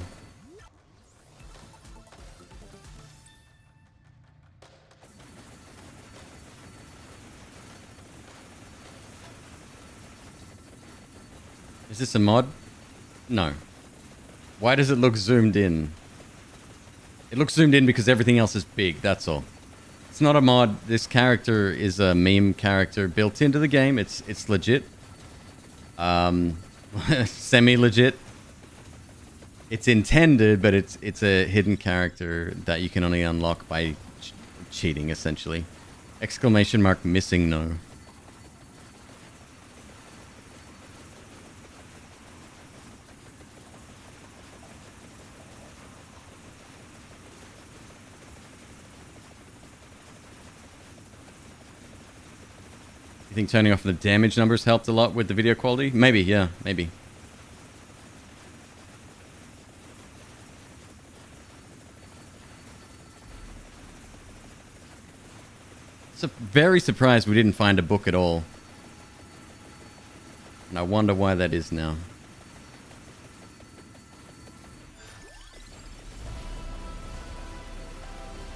Is this a mod? No. Why does it look zoomed in? It looks zoomed in because everything else is big, that's all. It's not a mod. This character is a meme character built into the game. It's legit. Semi-legit. It's intended, but it's a hidden character that you can only unlock by cheating, essentially. Exclamation mark missing no. You think turning off the damage numbers helped a lot with the video quality? Maybe, yeah, maybe. So very surprised we didn't find a book at all. And I wonder why that is now.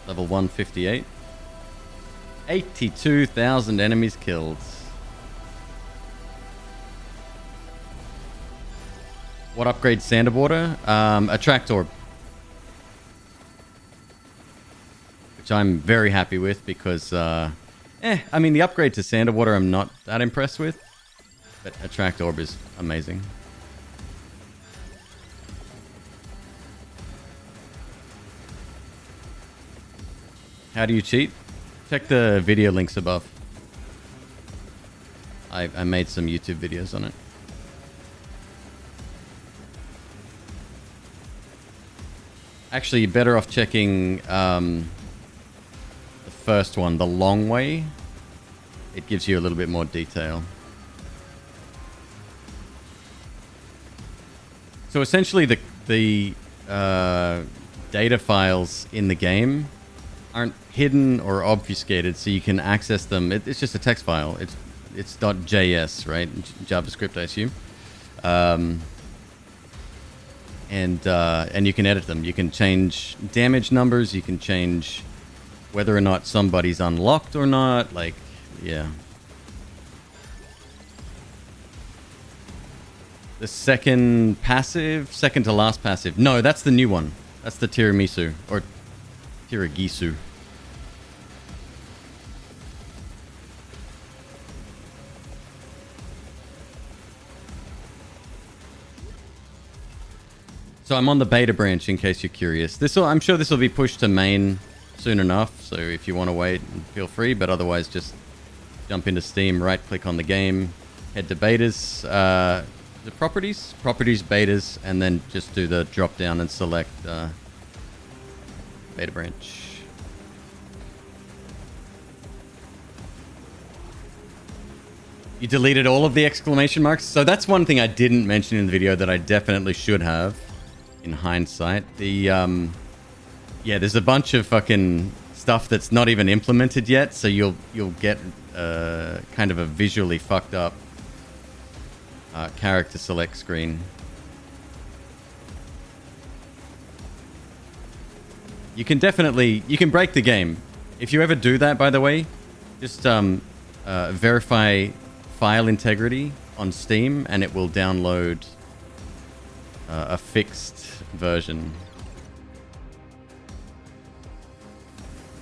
Level 158. 82,000 enemies killed. What upgrades Sand of Water? Attract Orb. Which I'm very happy with because, I mean, the upgrade to Sand of Water I'm not that impressed with. But Attract Orb is amazing. How do you cheat? Check the video links above. I made some YouTube videos on it. Actually, you're better off checking the first one, the long way. It gives you a little bit more detail. So essentially, the data files in the game aren't hidden or obfuscated, so you can access them. It's just a text file. It's .js, right? JavaScript, I assume. And you can edit them. You can change damage numbers. You can change whether or not somebody's unlocked or not. Like, yeah. The second to last passive. No, that's the new one. That's the tiramisu or tiragisu. So I'm on the beta branch in case you're curious. I'm sure this will be pushed to main soon enough. So if you want to wait, feel free. But otherwise, just jump into Steam, right click on the game, head to betas, the properties, betas, and then just do the drop down and select beta branch. You deleted all of the exclamation marks. So that's one thing I didn't mention in the video that I definitely should have. In hindsight, yeah, there's a bunch of fucking stuff that's not even implemented yet, so you'll get kind of a visually fucked up character select screen. You can break the game if you ever do that. By the way, just verify file integrity on Steam, and it will download a fixed version.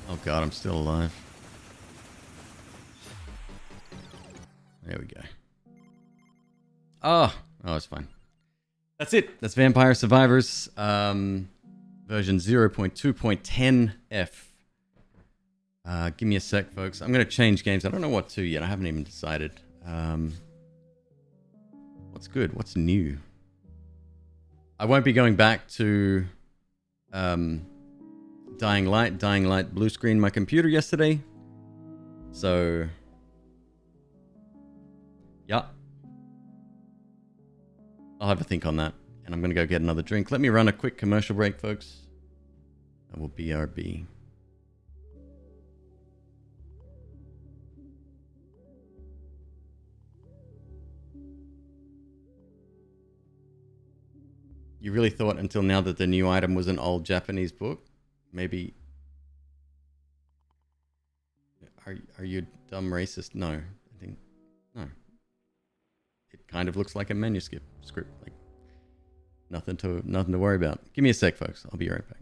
Oh god, I'm still alive. There we go. Oh, it's fine. That's it. That's Vampire Survivors, version 0.2.10F. Give me a sec, folks. I'm going to change games. I don't know what to yet. I haven't even decided. What's good? What's new? I won't be going back to Dying Light. Dying Light blue screened my computer yesterday. So, yeah. I'll have a think on that. And I'm going to go get another drink. Let me run a quick commercial break, folks. I will BRB. You really thought until now that the new item was an old Japanese book? Maybe... Are you a dumb racist? No. I think... No. It kind of looks like a manuscript. Like, nothing to worry about. Give me a sec, folks. I'll be right back.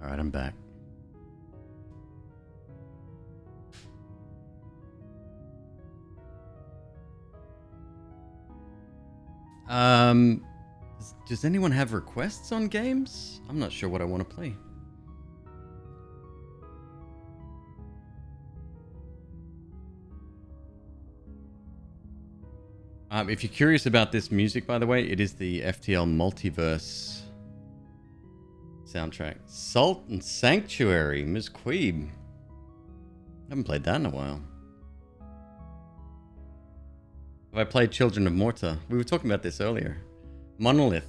Alright, I'm back. Does anyone have requests on games? I'm not sure what I want to play. If you're curious about this music, by the way, it is the FTL Multiverse soundtrack. Salt and Sanctuary, McQueeb. Haven't played that in a while. Have I played Children of Morta? We were talking about this earlier. Monolith.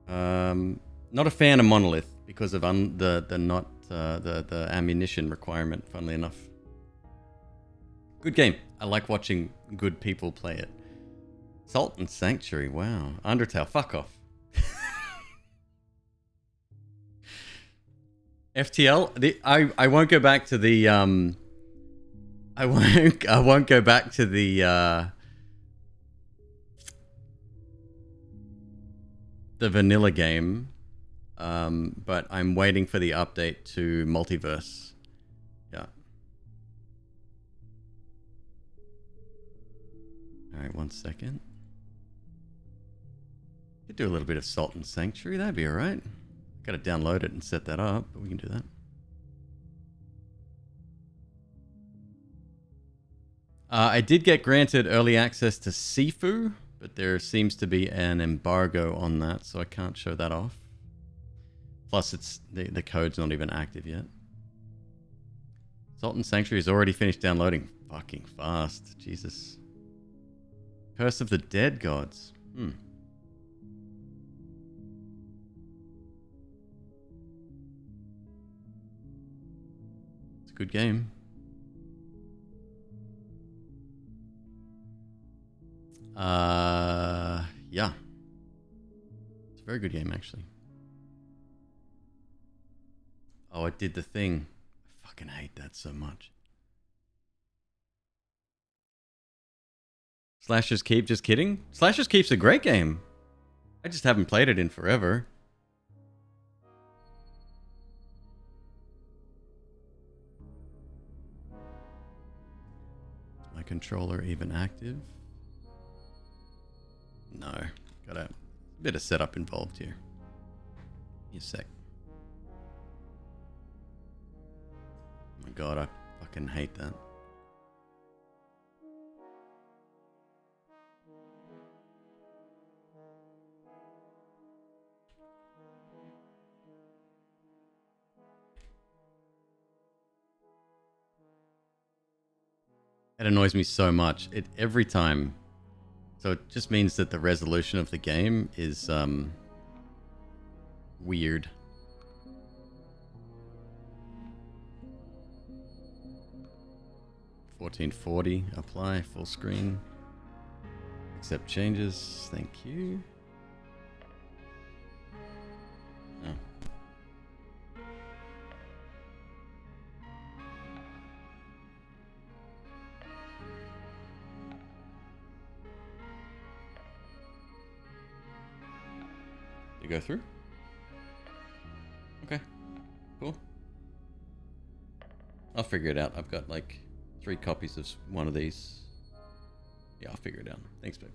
Not a fan of Monolith because of the ammunition requirement, funnily enough. Good game. I like watching good people play it. Salt and Sanctuary, wow. Undertale, fuck off. FTL, I won't go back to the I won't go back to the vanilla game. But I'm waiting for the update to Multiverse. Yeah. Alright, 1 second. Could do a little bit of Salt and Sanctuary, that'd be alright. Gotta download it and set that up, but we can do that. I did get granted early access to Sifu, but there seems to be an embargo on that, so I can't show that off. Plus, it's the code's not even active yet. Salt and Sanctuary is already finished downloading. Fucking fast, Jesus. Curse of the Dead Gods. It's a good game. Yeah. It's a very good game, actually. Oh, it did the thing. I fucking hate that so much. Slashers Keep, just kidding. Slashers Keep's a great game. I just haven't played it in forever. Is my controller even active? No. Got a bit of setup involved here. Give me a sec. Oh my god, I fucking hate that. It annoys me so much. It every time. So it just means that the resolution of the game is weird. $1440, apply, full screen. Accept changes, thank you. Oh. You go through? Okay, cool. I'll figure it out. I've got like 3 copies of one of these. Yeah, I'll figure it out. Thanks, babe.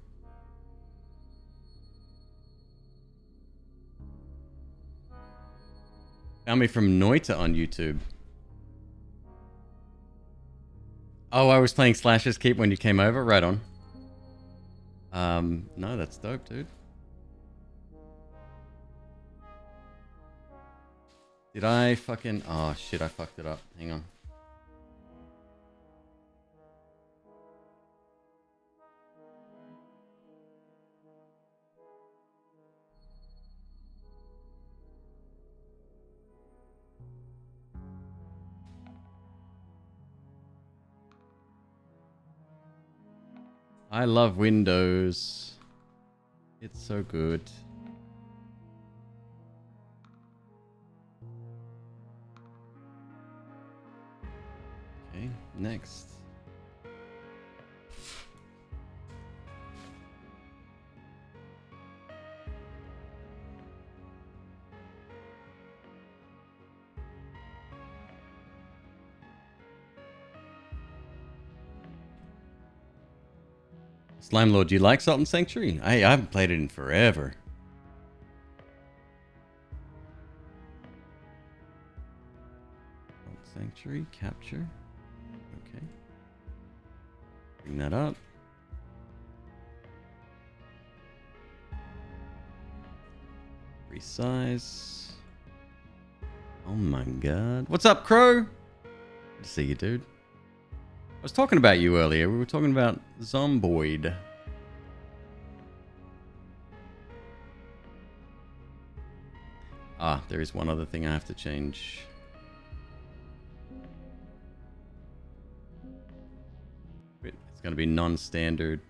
Found me from Noita on YouTube. Oh, I was playing Slashers Keep when you came over? Right on. No, that's dope, dude. Did I fucking... Oh, shit, I fucked it up. Hang on. I love Windows. It's so good. Okay, next. Slime Lord, do you like Salt and Sanctuary? I haven't played it in forever. Salt Sanctuary, capture. Okay. Bring that up. Resize. Oh my god. What's up, Crow? Good to see you, dude. I was talking about you earlier. We were talking about Zomboid. Ah, there is one other thing I have to change. It's going to be non-standard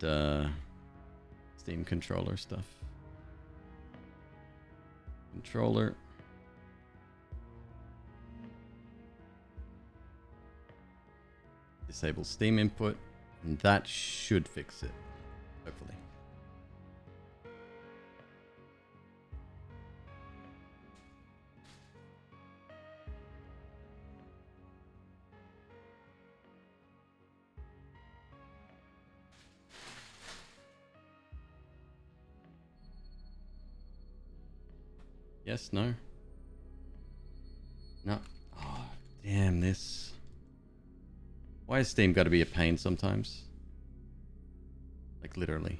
Steam controller stuff. Controller. Disable Steam input, and that should fix it, hopefully. Yes, no? No. Oh, damn this. Why has Steam got to be a pain sometimes? Like, literally.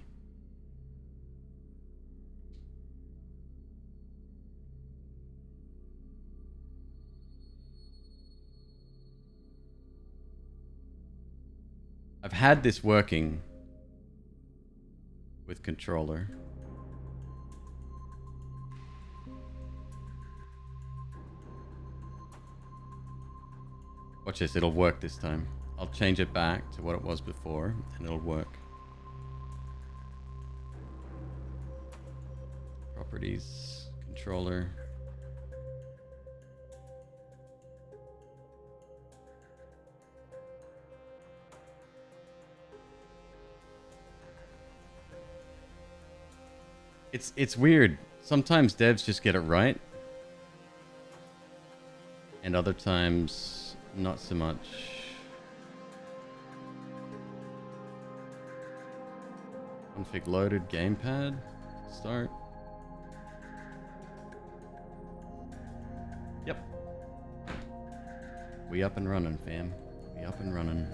I've had this working with controller. Watch this, it'll work this time. I'll change it back to what it was before, and it'll work. Properties, controller. It's weird. Sometimes devs just get it right, and other times not so much. Config loaded, gamepad, start. Yep. We up and running, fam. We up and running.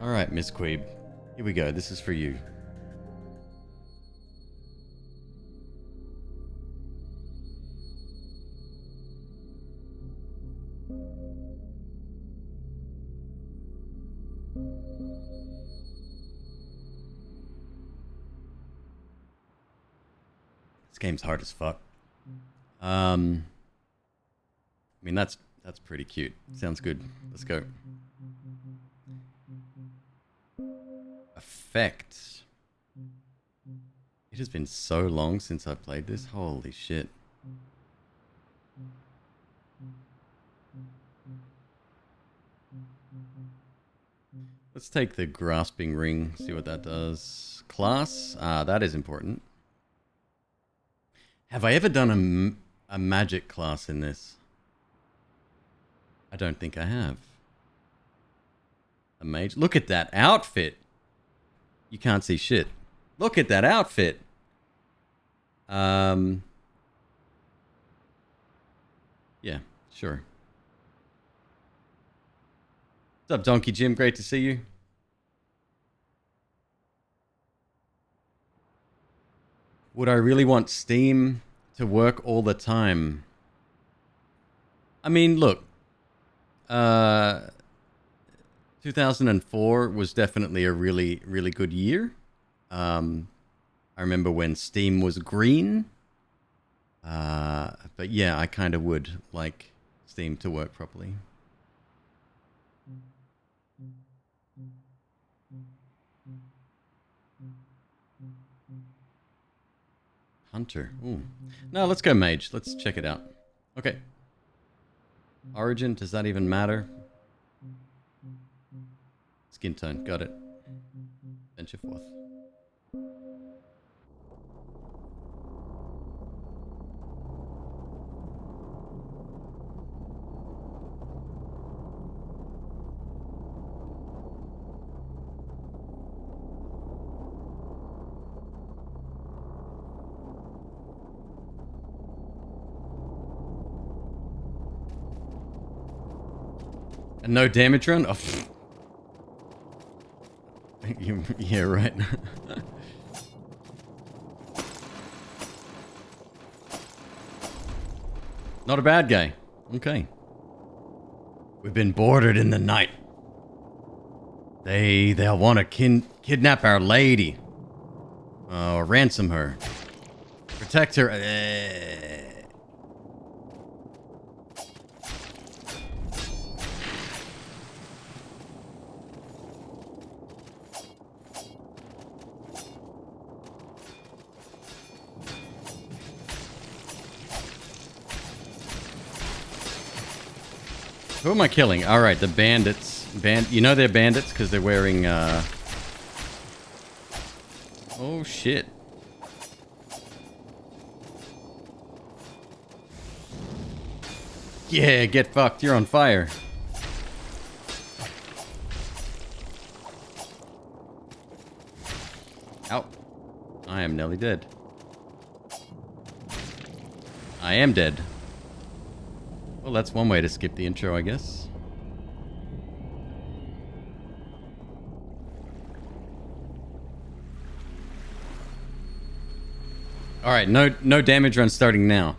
Alright, Miss McQueeb. Here we go. This is for you. This game's hard as fuck. I mean, that's pretty cute. Sounds good. Let's go. Effects. It has been so long since I played this. Holy shit. Let's take the grasping ring, see what that does. Class. That is important. Have I ever done a magic class in this? I don't think I have. A mage. Look at that outfit. You can't see shit. Look at that outfit. Yeah, sure. What's up, Donkey Jim? Great to see you. Would I really want Steam to work all the time? I mean, look. 2004 was definitely a really, really good year. I remember when Steam was green. But yeah, I kind of would like Steam to work properly. Hunter. Ooh. No, let's go mage. Let's check it out. Okay. Origin, does that even matter? Skin tone, got it. Venture forth. And no damage run? Oh. Yeah, right. Not a bad guy. Okay. We've been boarded in the night. They'll want to kidnap our lady. Or ransom her. Protect her. Who am I killing? All right, the bandits. You know they're bandits because they're wearing. Oh shit! Yeah, get fucked. You're on fire. Ow! I am nearly dead. I am dead. Well, that's one way to skip the intro, I guess. Alright, no damage run starting now.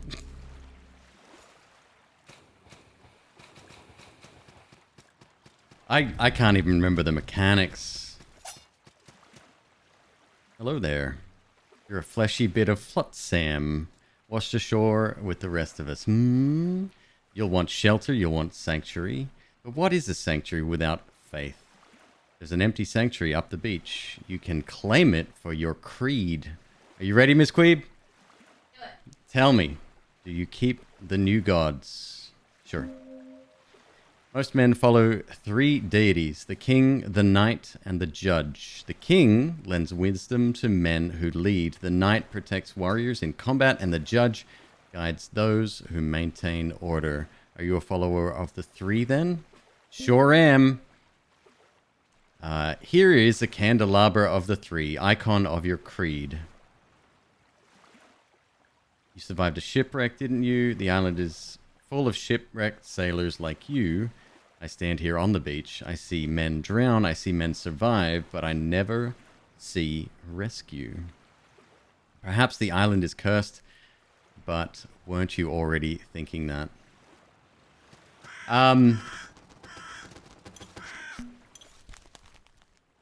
I can't even remember the mechanics. Hello there. You're a fleshy bit of flotsam. Washed ashore with the rest of us. You'll want shelter, you'll want sanctuary. But what is a sanctuary without faith? There's an empty sanctuary up the beach. You can claim it for your creed. Are you ready, Miss Queeb? Do it. Tell me, do you keep the new gods? Sure. Most men follow 3 deities, the king, the knight, and the judge. The king lends wisdom to men who lead. The knight protects warriors in combat, and the judge guides those who maintain order. Are you a follower of the 3 then? Sure am. Here is the candelabra of the 3, icon of your creed. You survived a shipwreck, didn't you? The island is full of shipwrecked sailors like you. I stand here on the beach. I see men drown. I see men survive, but I never see rescue. Perhaps the island is cursed, but weren't you already thinking that?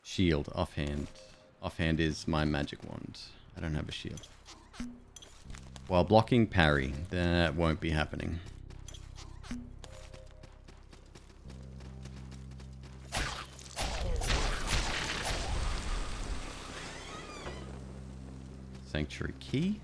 Shield, offhand. Offhand is my magic wand. I don't have a shield. While blocking parry. That won't be happening. Sanctuary key.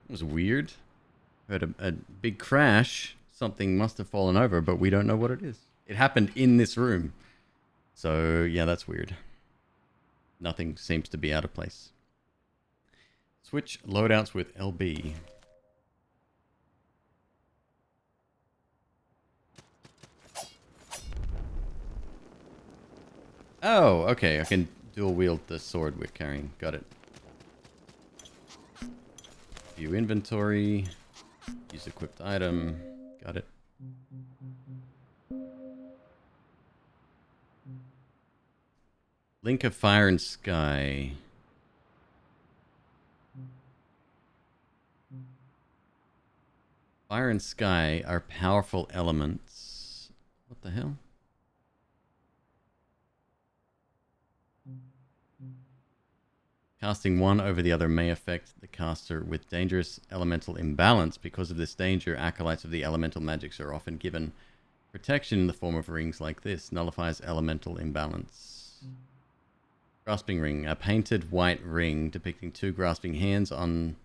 It was weird. Heard a big crash. Something must have fallen over, but we don't know what it is. It happened in this room. So, yeah, that's weird. Nothing seems to be out of place. Switch loadouts with LB. Oh, okay. I can dual wield the sword we're carrying. Got it. View inventory. Use equipped item. Got it. Link of Fire and Sky. Fire and Sky are powerful elements. What the hell? Casting one over the other may affect the caster with dangerous elemental imbalance. Because of this danger, acolytes of the elemental magics are often given protection in the form of rings like this. Nullifies elemental imbalance. Grasping ring. A painted white ring depicting two grasping hands on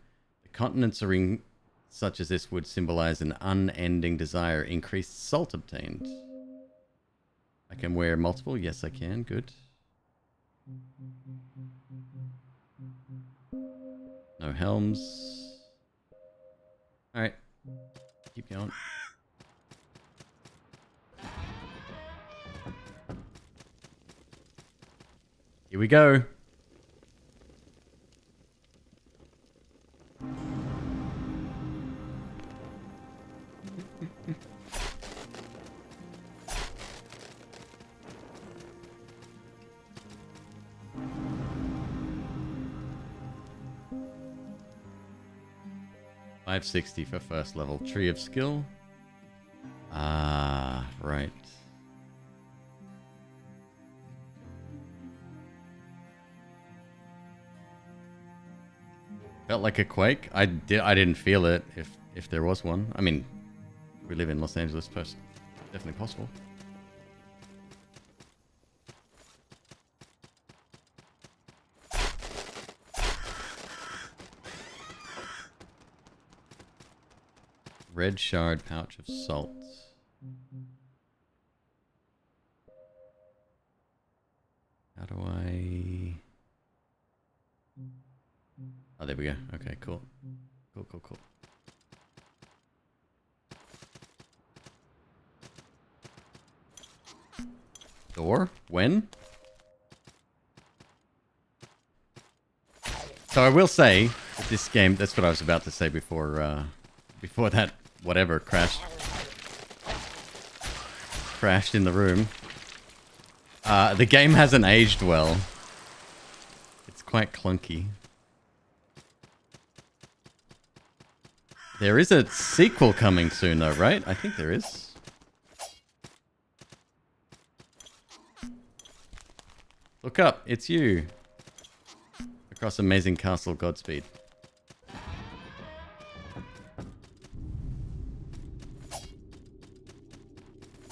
the continents. A ring such as this would symbolize an unending desire. Increased salt obtained. I can wear multiple. Yes, I can. Good. No helms. Alright. Keep going. Here we go. $560 for first level. Tree of skill. Ah, right. Felt like a quake. I didn't feel it if there was one. I mean, we live in Los Angeles, definitely possible. Red shard pouch of salt. How do I... Oh, there we go. Okay, cool. Cool. Door? When? So I will say that this game, that's what I was about to say before that whatever crashed in the room. The game hasn't aged well. It's quite clunky. There is a sequel coming soon though, right? I think there is. Look up, it's you. Across Amazing Castle, Godspeed.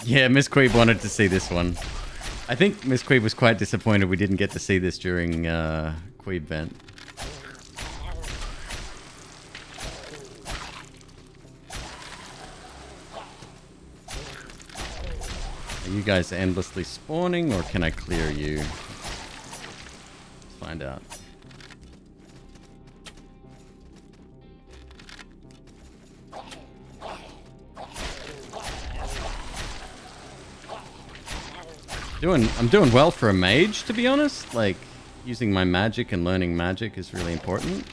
Yeah, McQueeb wanted to see this one. I think McQueeb was quite disappointed we didn't get to see this during Queeb vent. Are you guys endlessly spawning, or can I clear you? Let's find out. I'm doing well for a mage, to be honest. Like, using my magic and learning magic is really important.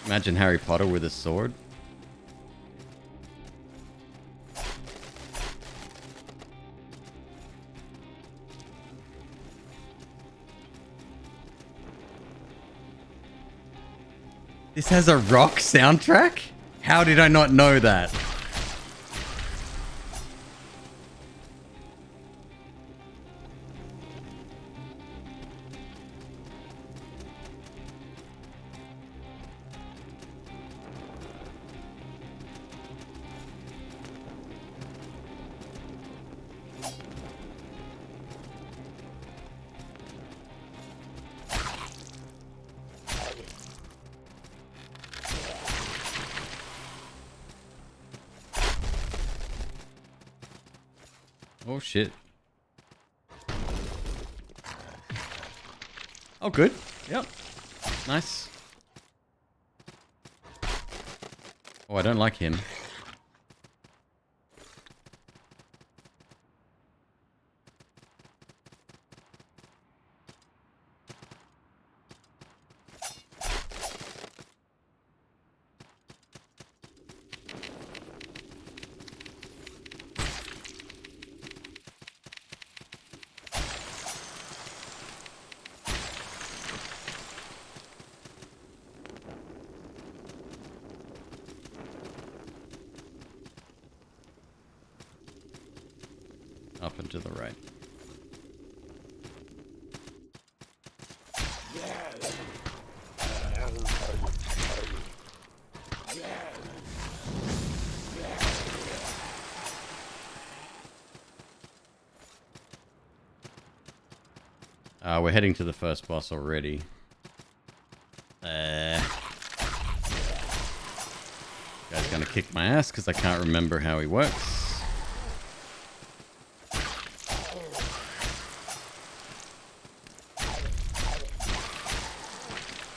Imagine Harry Potter with a sword. This has a rock soundtrack? How did I not know that? Oh shit. Oh good. Yep. Nice. Oh, I don't like him. Up and to the right. We're heading to the first boss already. Guy's gonna kick my ass because I can't remember how he works.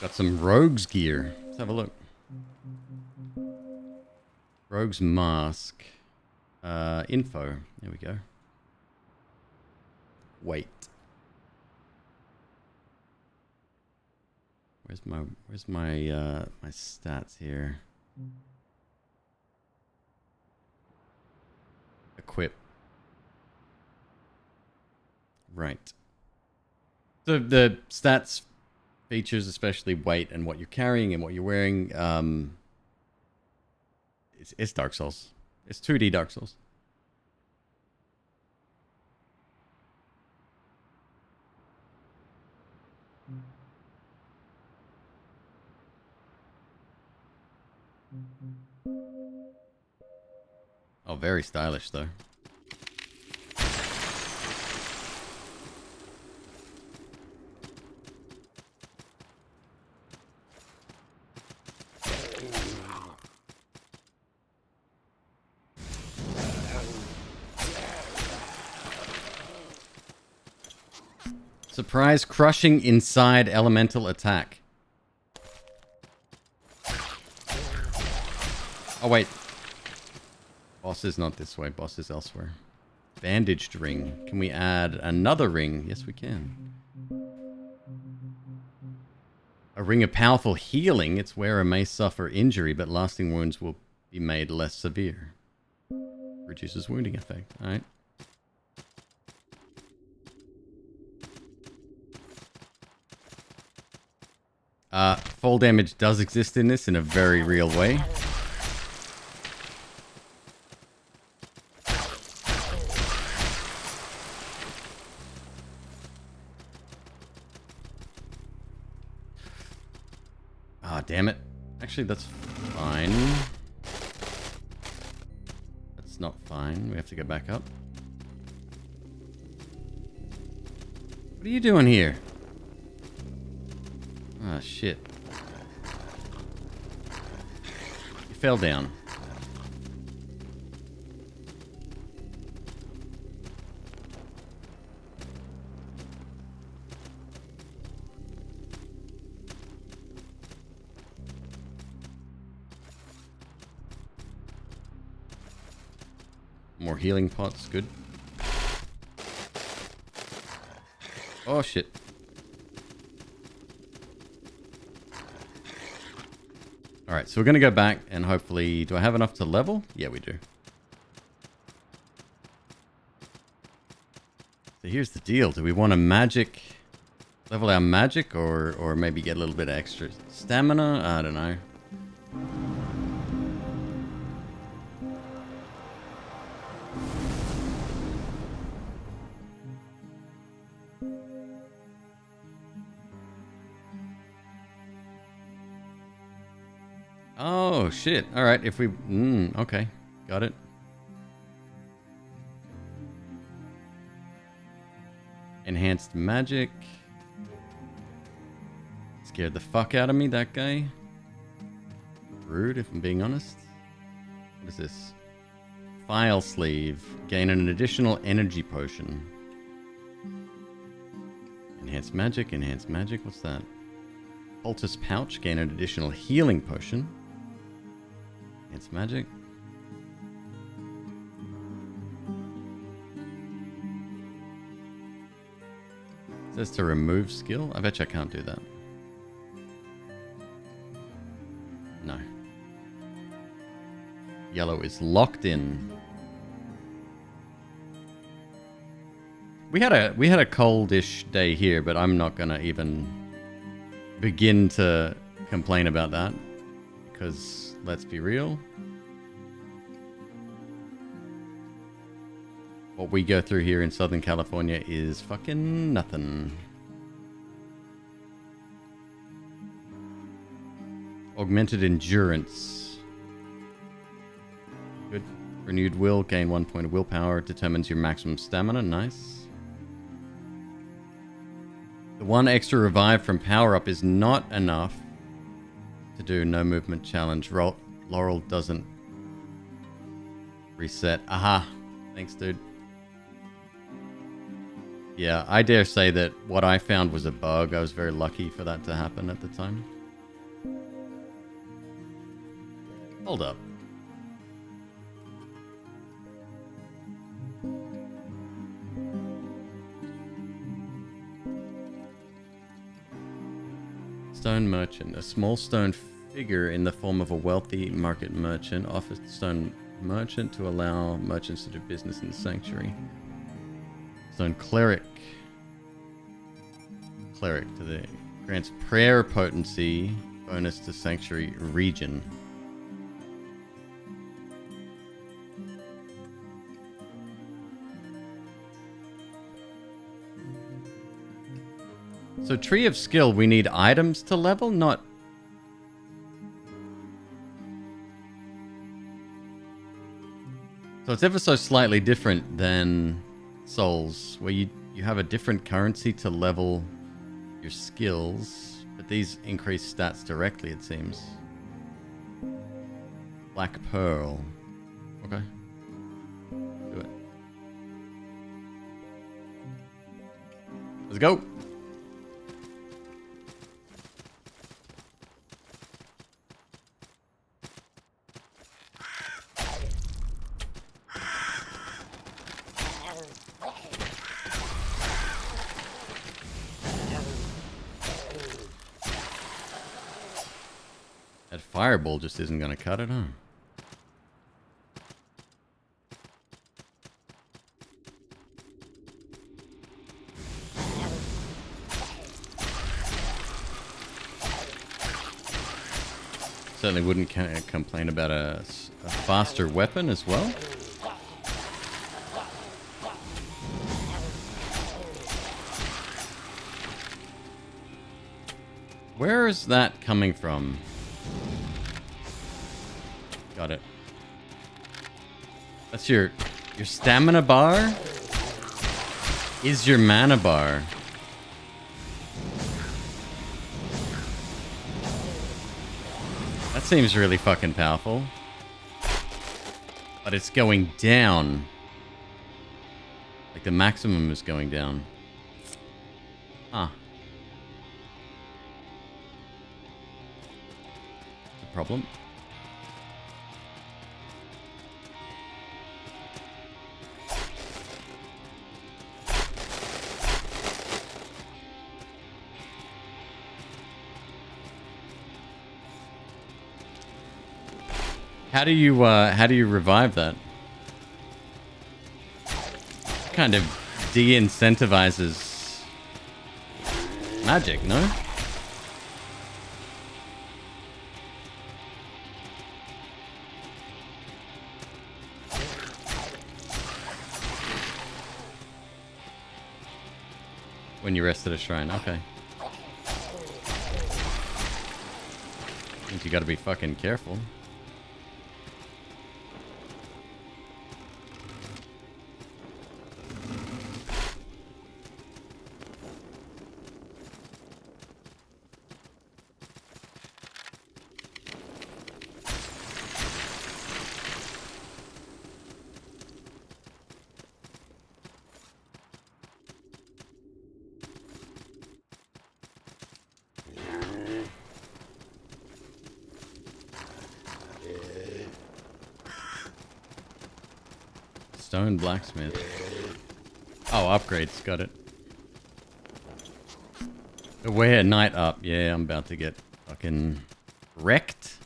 Got some rogue's gear. Let's have a look. Rogue's mask. Info. There we go. Wait. Where's my my stats here? Equip. Right. So the stats features, especially weight and what you're carrying and what you're wearing, it's Dark Souls. It's 2D Dark Souls. Oh, very stylish though. Surprise crushing inside elemental attack. Oh wait. Boss is not this way. Boss is elsewhere. Bandaged ring. Can we add another ring? Yes, we can. A ring of powerful healing. Its wearer may suffer injury, but lasting wounds will be made less severe. Reduces wounding effect. Alright. Fall damage does exist in this in a very real way. Ah, damn it. Actually, that's fine. That's not fine. We have to go back up. What are you doing here? Ah, shit. You fell down. More healing pots, good. Oh, shit. Alright, so we're going to go back and hopefully... Do I have enough to level? Yeah, we do. So here's the deal. Do we want to magic... Level our magic or maybe get a little bit of extra stamina? I don't know. Oh, shit. Alright, if we... okay. Got it. Enhanced magic. Scared the fuck out of me, that guy. Rude, if I'm being honest. What is this? File sleeve. Gain an additional energy potion. Enhanced magic, enhanced magic. What's that? Poultice pouch. Gain an additional healing potion. Enhanced magic. It says to remove skill. I bet you I can't do that. No. Yellow is locked in. We had a coldish day here, but I'm not gonna even begin to complain about that because let's be real. What we go through here in Southern California is fucking nothing. Augmented endurance. Good. Renewed will. Gain 1 point of willpower. Determines your maximum stamina. Nice. one extra revive from power up is not enough to do no movement challenge. Laurel doesn't reset. Aha. Thanks, dude. Yeah, I dare say that what I found was a bug. I was very lucky for that to happen at the time. Hold up. Stone merchant. A small stone figure in the form of a wealthy market merchant offers the stone merchant to allow merchants to do business in the sanctuary. Stone cleric. Cleric to the grants prayer potency bonus to sanctuary region. So tree of skill, we need items to level, not... So it's ever so slightly different than souls, where you have a different currency to level your skills, but these increase stats directly, it seems. Black Pearl. Okay. Do it. Let's go! That fireball just isn't going to cut it, huh? Certainly wouldn't complain about a faster weapon as well. Where is that coming from? Got it. That's your stamina bar? Is your mana bar? That seems really fucking powerful. But it's going down. Like the maximum is going down. Huh. That's a problem. How do you revive that? Kind of de-incentivizes magic, no? When you rest at a shrine, okay. Means you gotta be fucking careful. Stone blacksmith. Oh, upgrades. Got it. Aware night up. Yeah, I'm about to get fucking wrecked.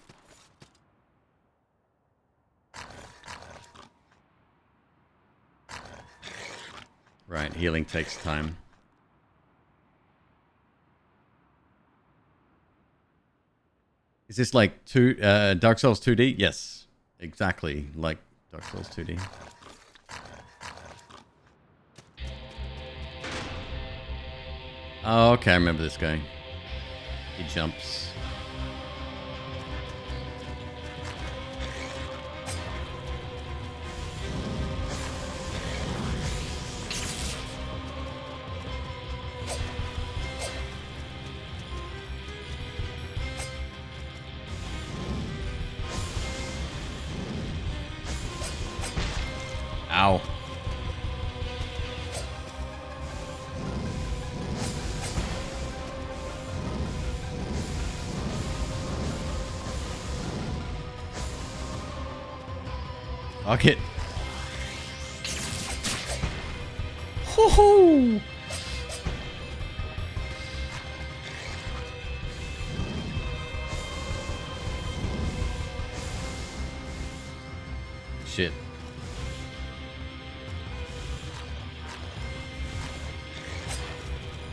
Right, healing takes time. Is this like Dark Souls 2D? Yes, exactly like Dark Souls 2D. Oh, okay, I remember this guy. He jumps. Ow. Fuck it. Ho-ho! Shit.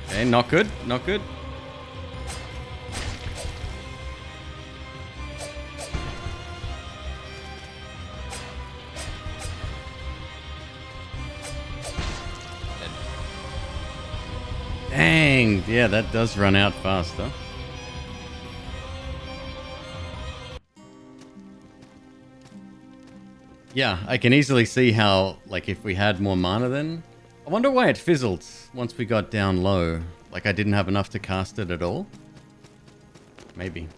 Okay, not good, not good. Dang, yeah, that does run out faster. Yeah, I can easily see how, like, if we had more mana then... I wonder why it fizzled once we got down low. Like, I didn't have enough to cast it at all? Maybe.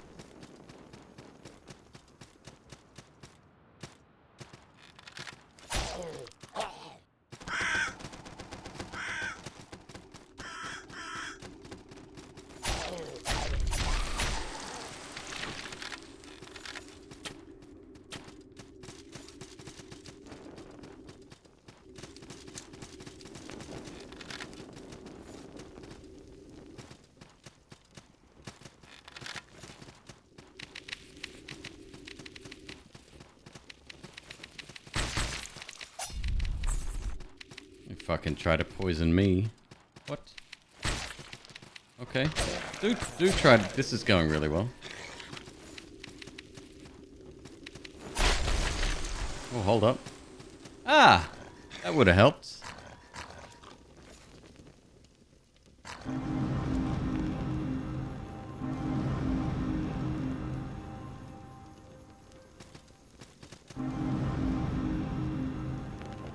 Fucking try to poison me. What? Okay. Do try to... This is going really well. Oh, hold up. Ah! That would have helped.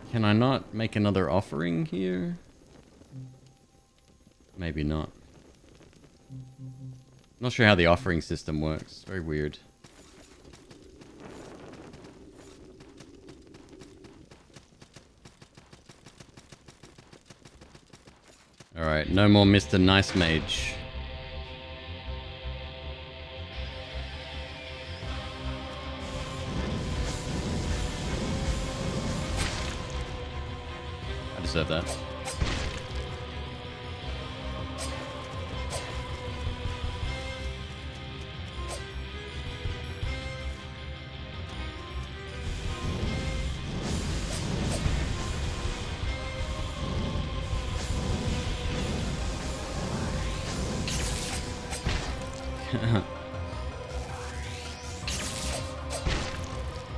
Can I not make another offering here? Maybe not. Not sure how the offering system works. Very weird. Alright, no more Mr. Nice Mage. I deserve that.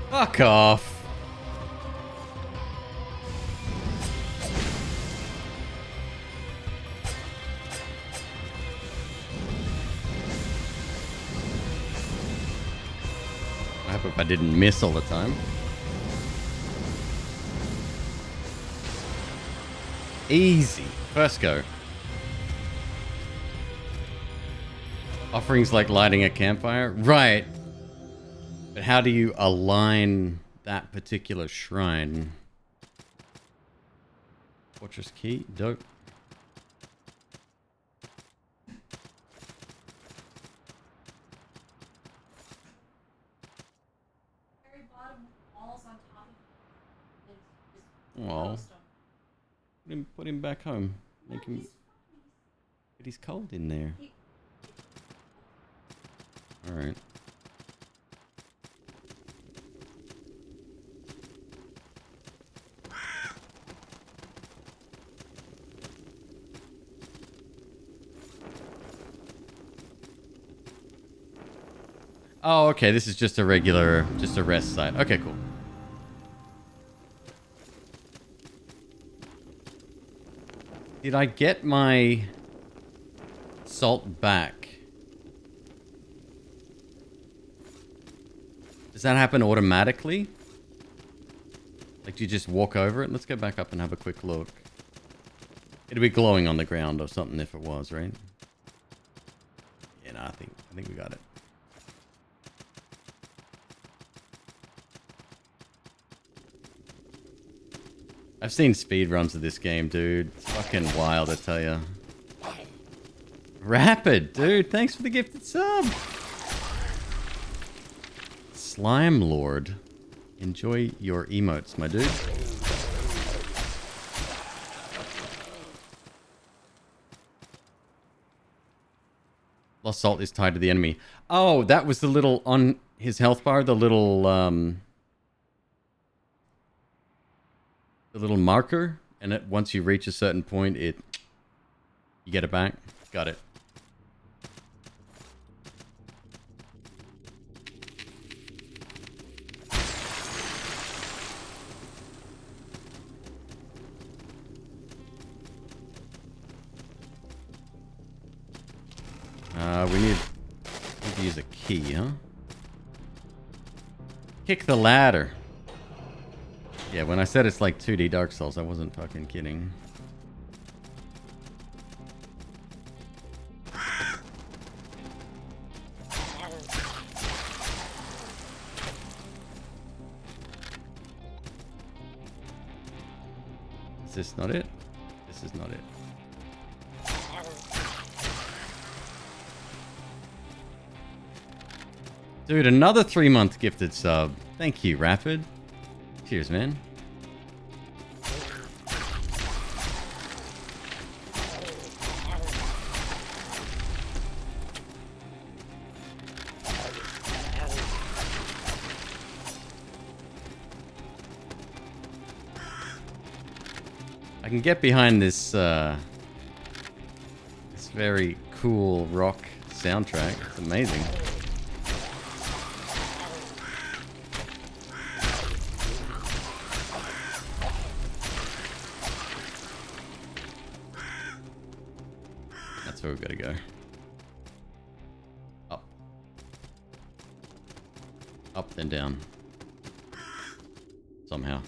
Fuck off. I hope if I didn't miss all the time. Easy. First go. Offerings like lighting a campfire? Right. But how do you align that particular shrine? Fortress key? Dope. Oh. Put him back home. Make him... But he's cold in there. Alright. Oh, okay, this is just a regular, just a rest site. Okay, cool. Did I get my salt back? Does that happen automatically? Like, do you just walk over it? Let's go back up and have a quick look. It'd be glowing on the ground or something if it was, right? Yeah, no, I think we got it. I've seen speed runs of this game, dude. It's fucking wild, I tell ya. Rapid, dude. Thanks for the gifted sub. Slime Lord. Enjoy your emotes, my dude. Lost salt is tied to the enemy. Oh, that was the little on his health bar, the little marker, and once you reach a certain point, you get it back. Got it. We need to use a key, huh? Kick the ladder. Yeah, when I said it's like 2D Dark Souls, I wasn't fucking kidding. Is this not it? This is not it. Dude, another 3-month gifted sub. Thank you, Rapid. Cheers, man. I can get behind this this very cool rock soundtrack. It's amazing. That's where we've got to go. Up. Up, then down. Somehow.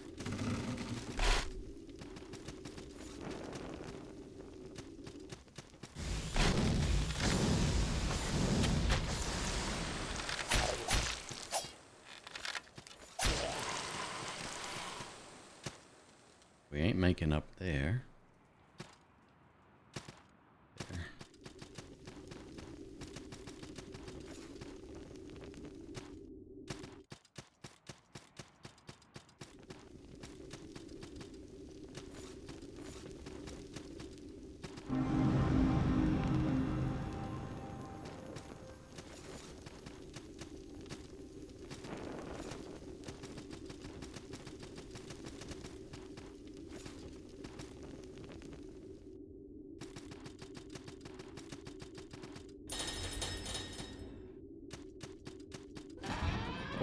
We ain't making up there. There.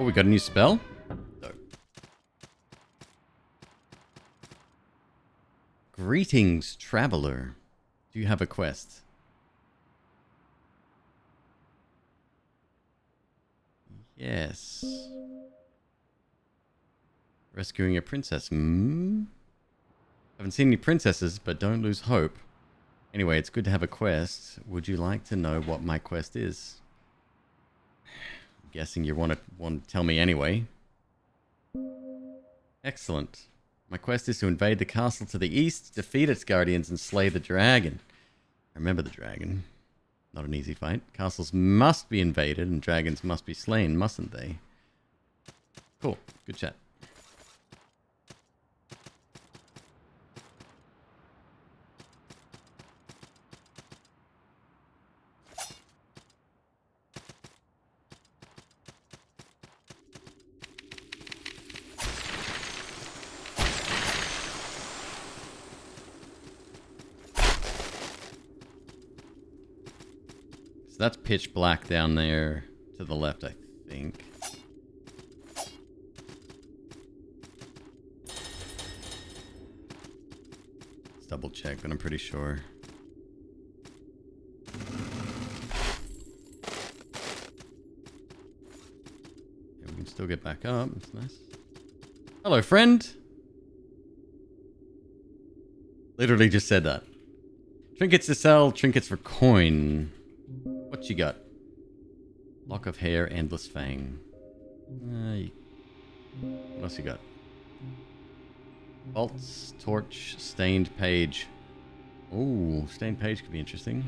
Oh, we got a new spell? No. Greetings, traveler. Do you have a quest? Yes. Rescuing a princess. Haven't seen any princesses, but don't lose hope. Anyway, it's good to have a quest. Would you like to know what my quest is? Guessing you want to tell me anyway. Excellent. My quest is to invade the castle to the east, defeat its guardians, and slay the dragon. Remember the dragon. Not an easy fight. Castles must be invaded, and dragons must be slain, mustn't they? Cool. Good chat. That's pitch black down there to the left, I think. Let's double check, but I'm pretty sure. Yeah, we can still get back up. That's nice. Hello, friend. Literally just said that. Trinkets to sell, trinkets for coin. What you got? Lock of hair, endless fang. What else you got? Bolts, torch, stained page. Ooh, stained page could be interesting.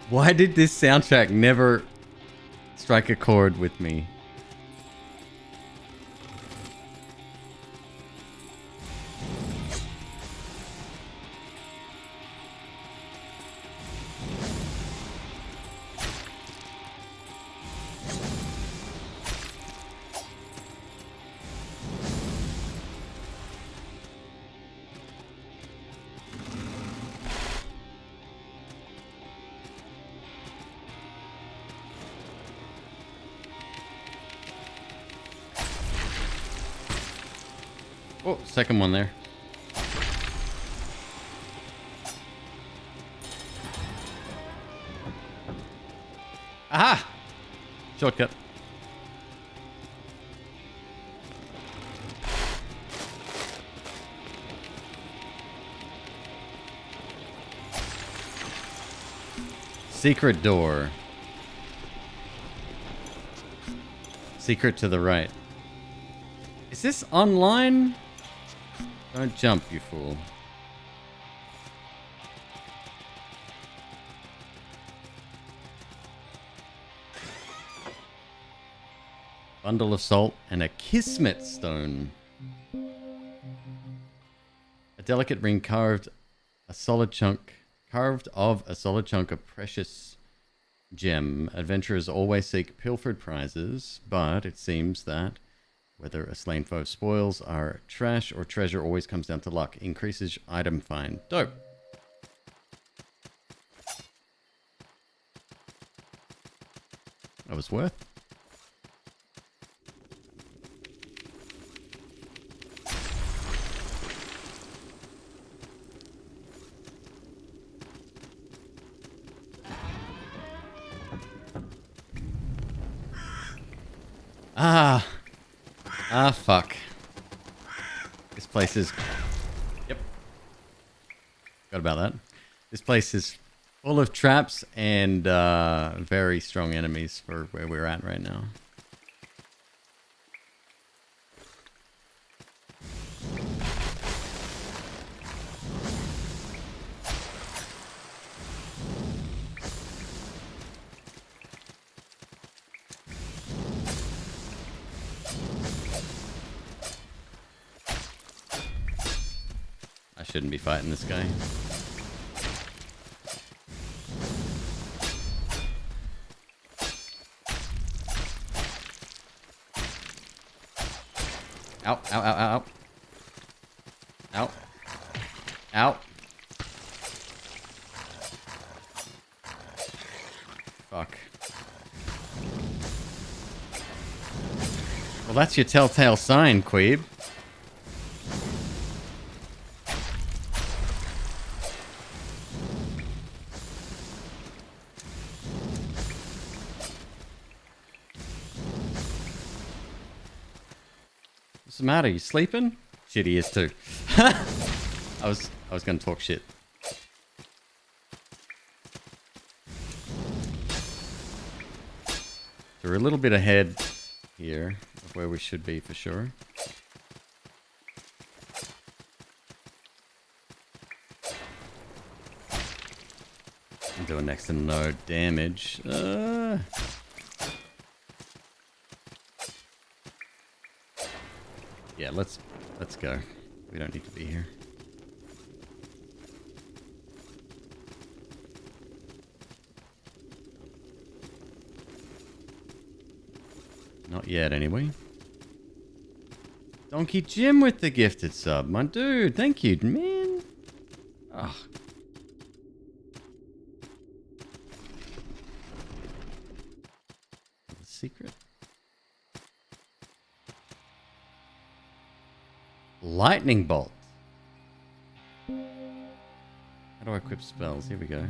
Why did this soundtrack never strike a chord with me? Oh, second one there. Aha! Shortcut. Secret door. Secret to the right. Is this online? Don't jump, you fool. Bundle of salt and a kismet stone. A delicate ring carved of a solid chunk of precious gem. Adventurers always seek pilfered prizes, but it seems that whether a slain foe spoils are trash or treasure always comes down to luck. Increases item find. Dope. That was worth. Fuck. This place is... Yep. Forgot about that. This place is full of traps and very strong enemies for where we're at right now. Shouldn't be fighting this guy. Ow, ow, ow, ow, ow. Ow. Ow. Fuck. Well, that's your telltale sign, Queeb. What's the matter? You sleeping? Shit, he is too. I was gonna talk shit. So we're a little bit ahead here of where we should be for sure. I'm doing next to no damage. Yeah, let's go. We don't need to be here. Not yet, anyway. Donkey Jim with the gifted sub. My dude, thank you, man. Oh. The secret. Lightning bolt. How do I equip spells? Here we go.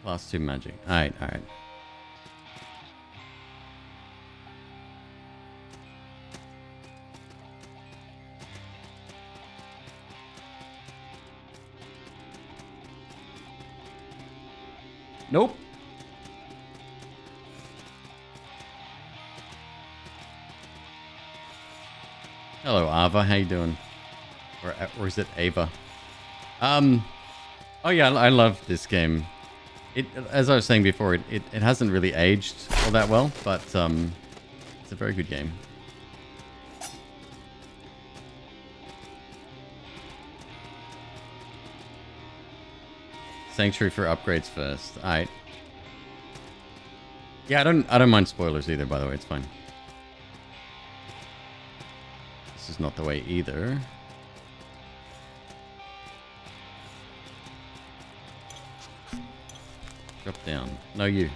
Class 2 magic. Alright, alright. Nope. Hello, Ava. How you doing? Or is it Ava? Oh yeah, I love this game. It, as I was saying before, it hasn't really aged all that well, but it's a very good game. Sanctuary for upgrades first. Alright. Yeah, I don't mind spoilers either, by the way, it's fine. This is not the way either. Drop down. No, you.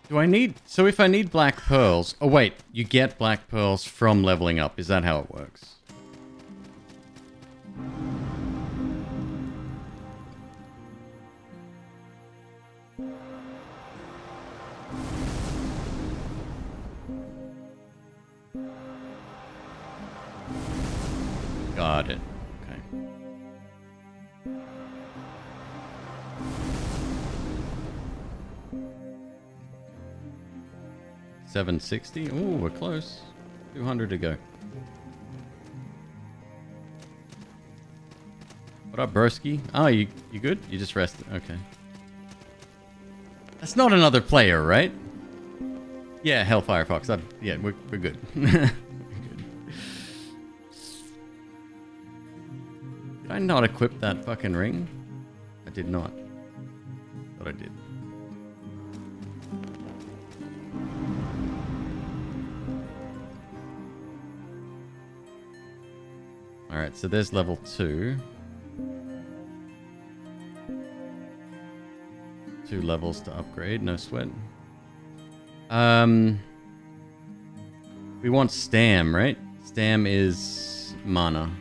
Do I need... So if I need black pearls... Oh wait, you get black pearls from leveling up. Is that how it works? Got it. Okay. $760? Ooh, we're close. 200 to go. What up, broski? Oh, you good? You just rested. Okay. That's not another player, right? Yeah, Hellfire Fox. Yeah, we're good. We're good. Did I not equip that fucking ring? I did not. Thought I did. Alright, so there's level 2. 2 levels to upgrade, no sweat. We want Stam, right? Stam is mana.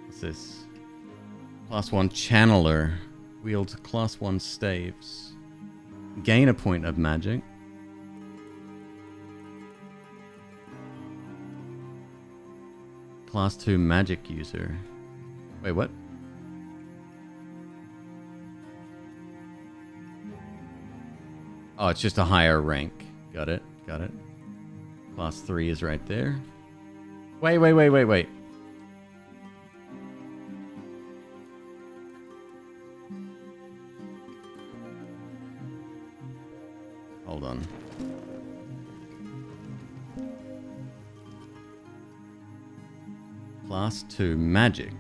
What's this? Class 1 Channeler. Wields class 1 staves. Gain a point of magic. Class 2 magic user. Wait, what? Oh, it's just a higher rank. Got it. Got it. Class 3 is right there. Wait. Hold on. Class 2 magic.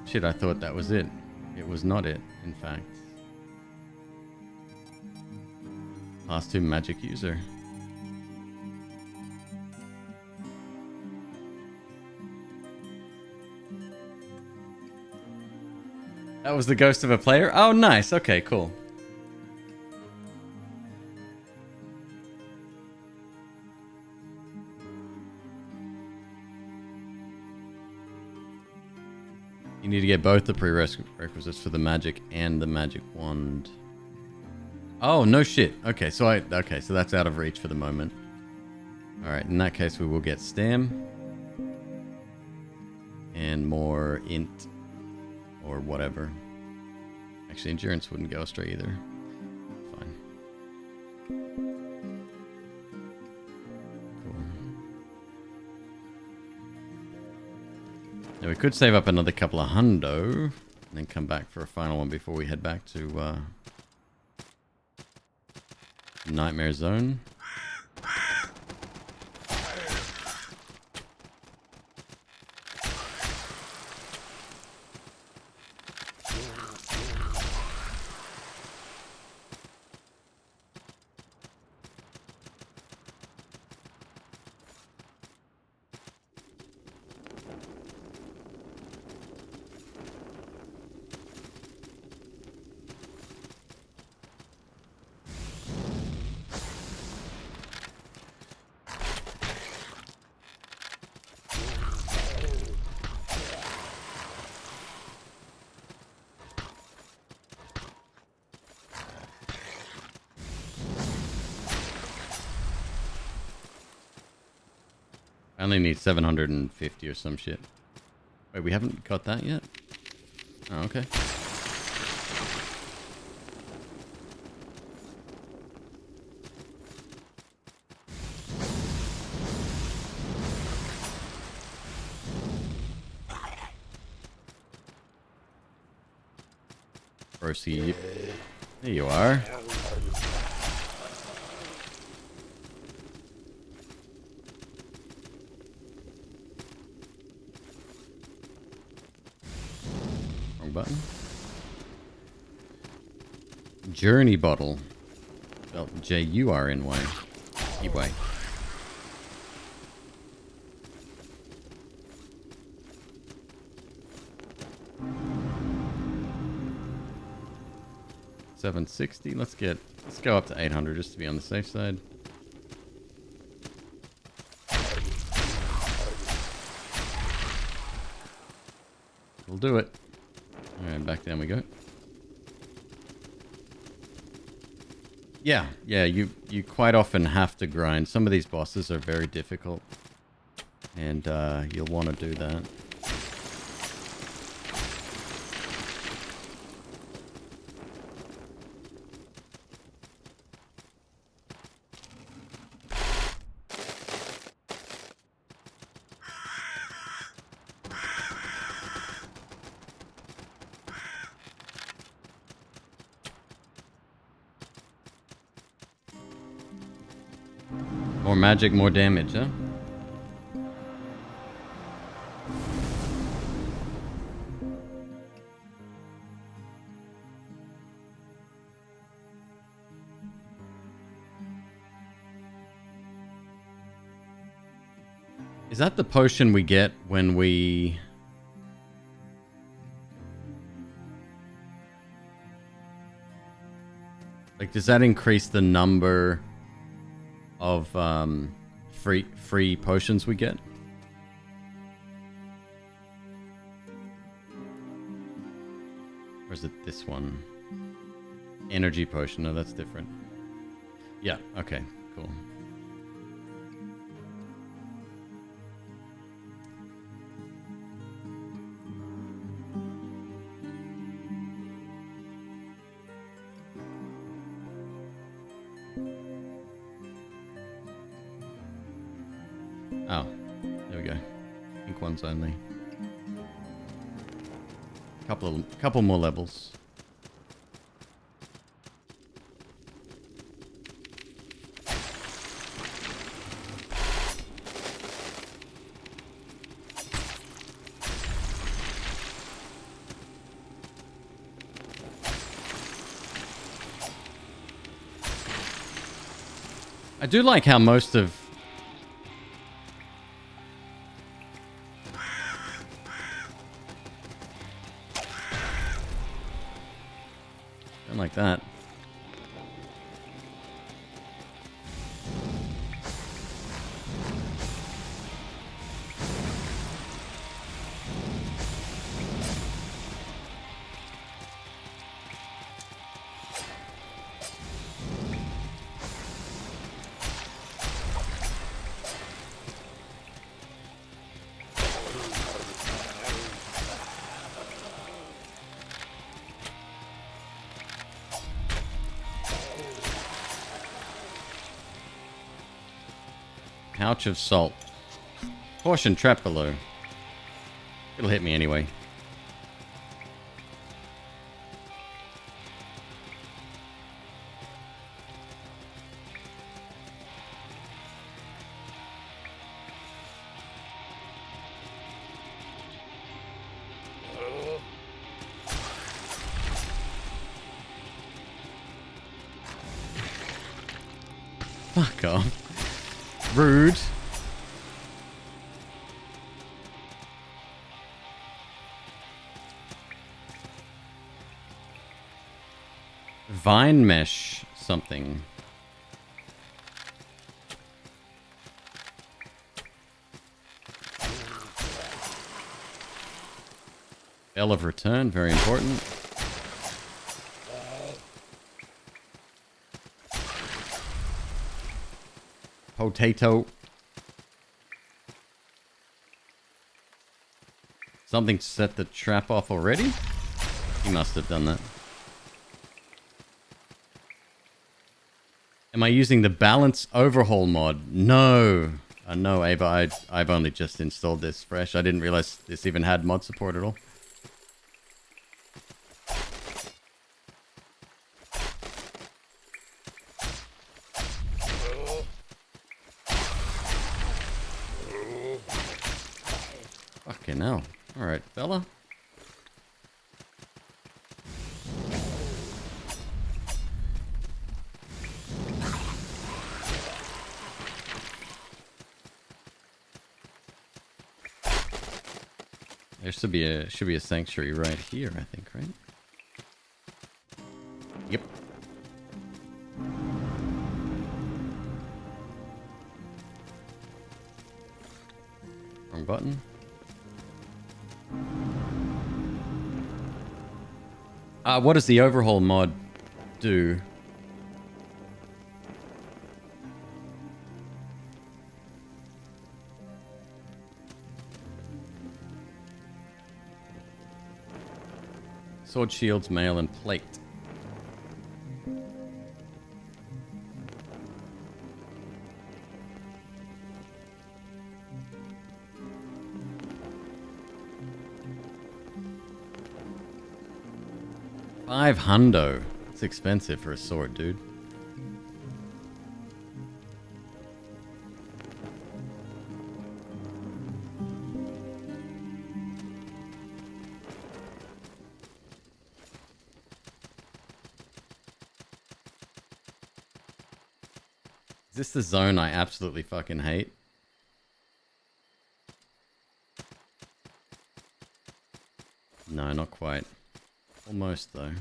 Shit, I thought that was it. It was not it, in fact. Class 2 magic user. That was the ghost of a player? Oh, nice. Okay, cool. You need to get both the prerequisites for the magic and the magic wand. Oh, no shit. Okay, so so that's out of reach for the moment. All right, in that case, we will get Stam. And more int. Or whatever. Actually, endurance wouldn't go astray either. Fine. Cool. Now we could save up another couple of hundo. And then come back for a final one before we head back to Nightmare Zone. I only need 750 or some shit. Wait, we haven't got that yet? Oh, okay. Proceed. There you are. Wrong button. Journey bottle. Spelled J-U-R-N-Y. E-Y. $760. Let's go up to 800 just to be on the safe side. We'll do it. Alright, back down we go. Yeah, you quite often have to grind. Some of these bosses are very difficult. And you'll want to do that. More magic, more damage, huh? Is that the potion we get when we... Like, does that increase the number of free potions we get? Or is it this one? Energy potion. No, that's different. Yeah, okay, cool. Oh, there we go. Pink ones only. Couple more levels. I do like how most of... Don't like that. Pouch of salt. Portion trapped below. It'll hit me anyway. Fuck off. Rude. Vine mesh something. Bell of return, very important. Potato. Something set the trap off already? He must have done that. Am I using the balance overhaul mod? No. No, Ava, I've only just installed this fresh. I didn't realize this even had mod support at all. Fucking hell. Alright, fella. There should be a sanctuary right here, I think, right? Yep. Wrong button. What does the overhaul mod do? Sword, shields, mail, and plate. $500. It's expensive for a sword, dude. Is this the zone I absolutely fucking hate? No, not quite. Almost, though.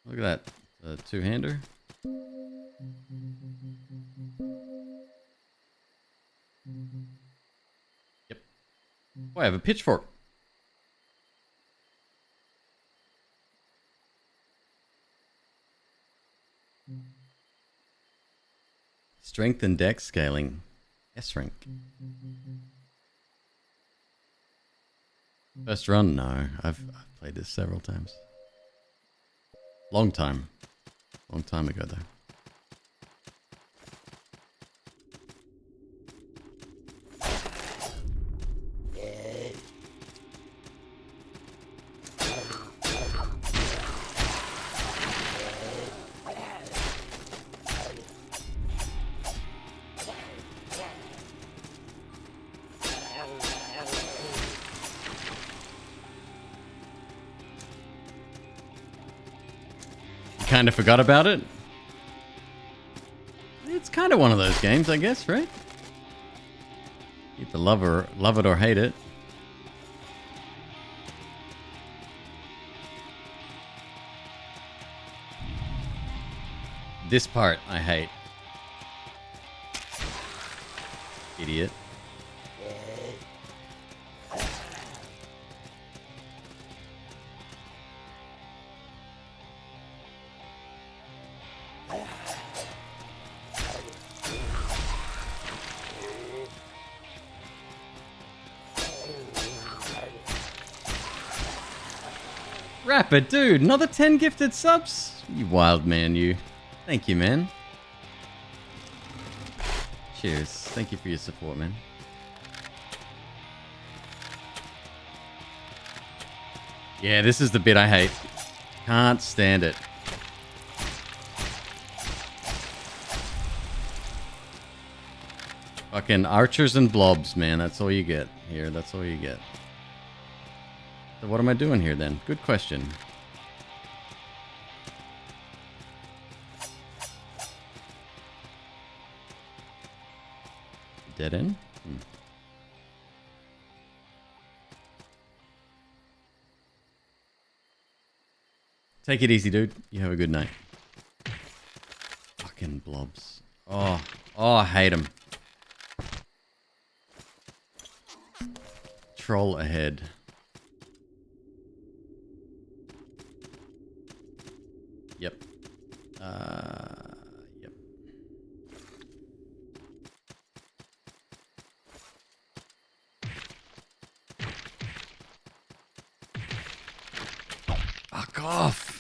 Look at that. Two-hander. Yep. Oh, I have a pitchfork. Strength and dex scaling. S rank. First run? No. I've played this several times. Long time. Long time ago, though. Kind of forgot about it. It's kind of one of those games, I guess, right? You either love it or hate it. This part I hate. Idiot. Rapid, dude, another 10 gifted subs? You wild man, you. Thank you, man. Cheers. Thank you for your support, man. Yeah, this is the bit I hate. Can't stand it. Fucking archers and blobs, man. That's all you get here. That's all you get. So what am I doing here then? Good question. Dead end? Take it easy, dude. You have a good night. Fucking blobs. Oh, I hate them. Troll ahead. Yep. Yep. off.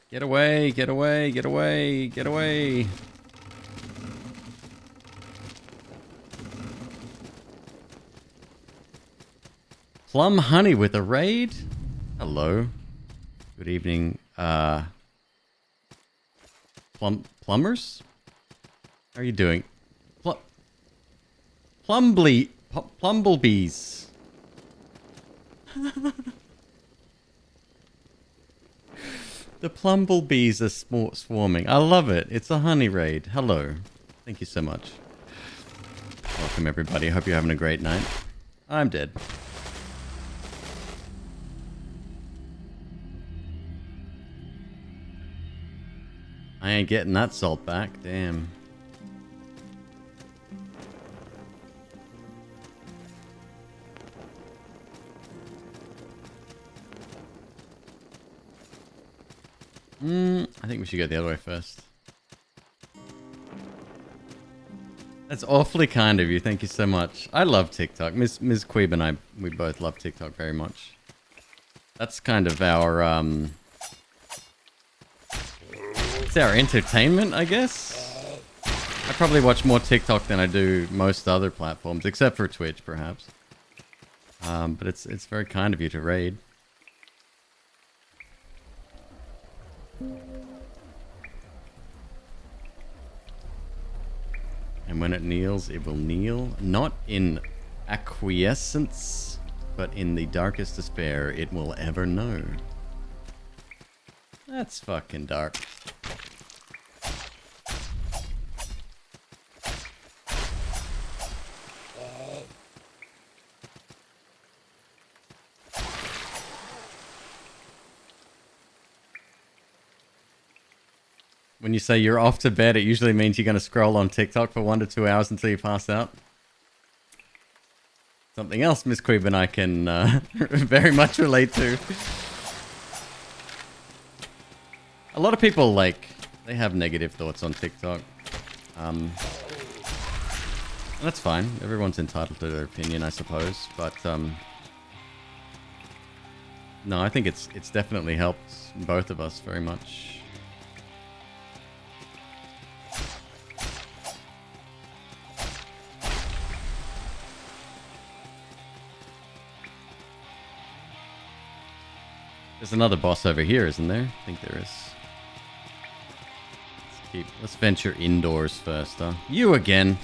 Get away, get away, get away, get away. Plum honey with a raid? Hello. Good evening. Plumbers? How are you doing? Plumblebees. The plumblebees are swarming. I love it. It's a honey raid. Hello. Thank you so much. Welcome everybody. Hope you're having a great night. I'm dead. I ain't getting that salt back. Damn. I think we should go the other way first. That's awfully kind of you. Thank you so much. I love TikTok. Ms. McQueeb and I, we both love TikTok very much. That's kind of our, it's our entertainment, I guess. I probably watch more TikTok than I do most other platforms, except for Twitch, perhaps. But it's very kind of you to raid. And when it kneels, it will kneel, not in acquiescence, but in the darkest despair it will ever know. That's fucking dark. When you say you're off to bed, it usually means you're going to scroll on TikTok for 1 to 2 hours until you pass out. Something else Miss Queeb and I can very much relate to. A lot of people, like, they have negative thoughts on TikTok. And that's fine. Everyone's entitled to their opinion, I suppose. But, no, I think it's definitely helped both of us very much. There's another boss over here, isn't there? I think there is. Let's venture indoors first, huh? You again.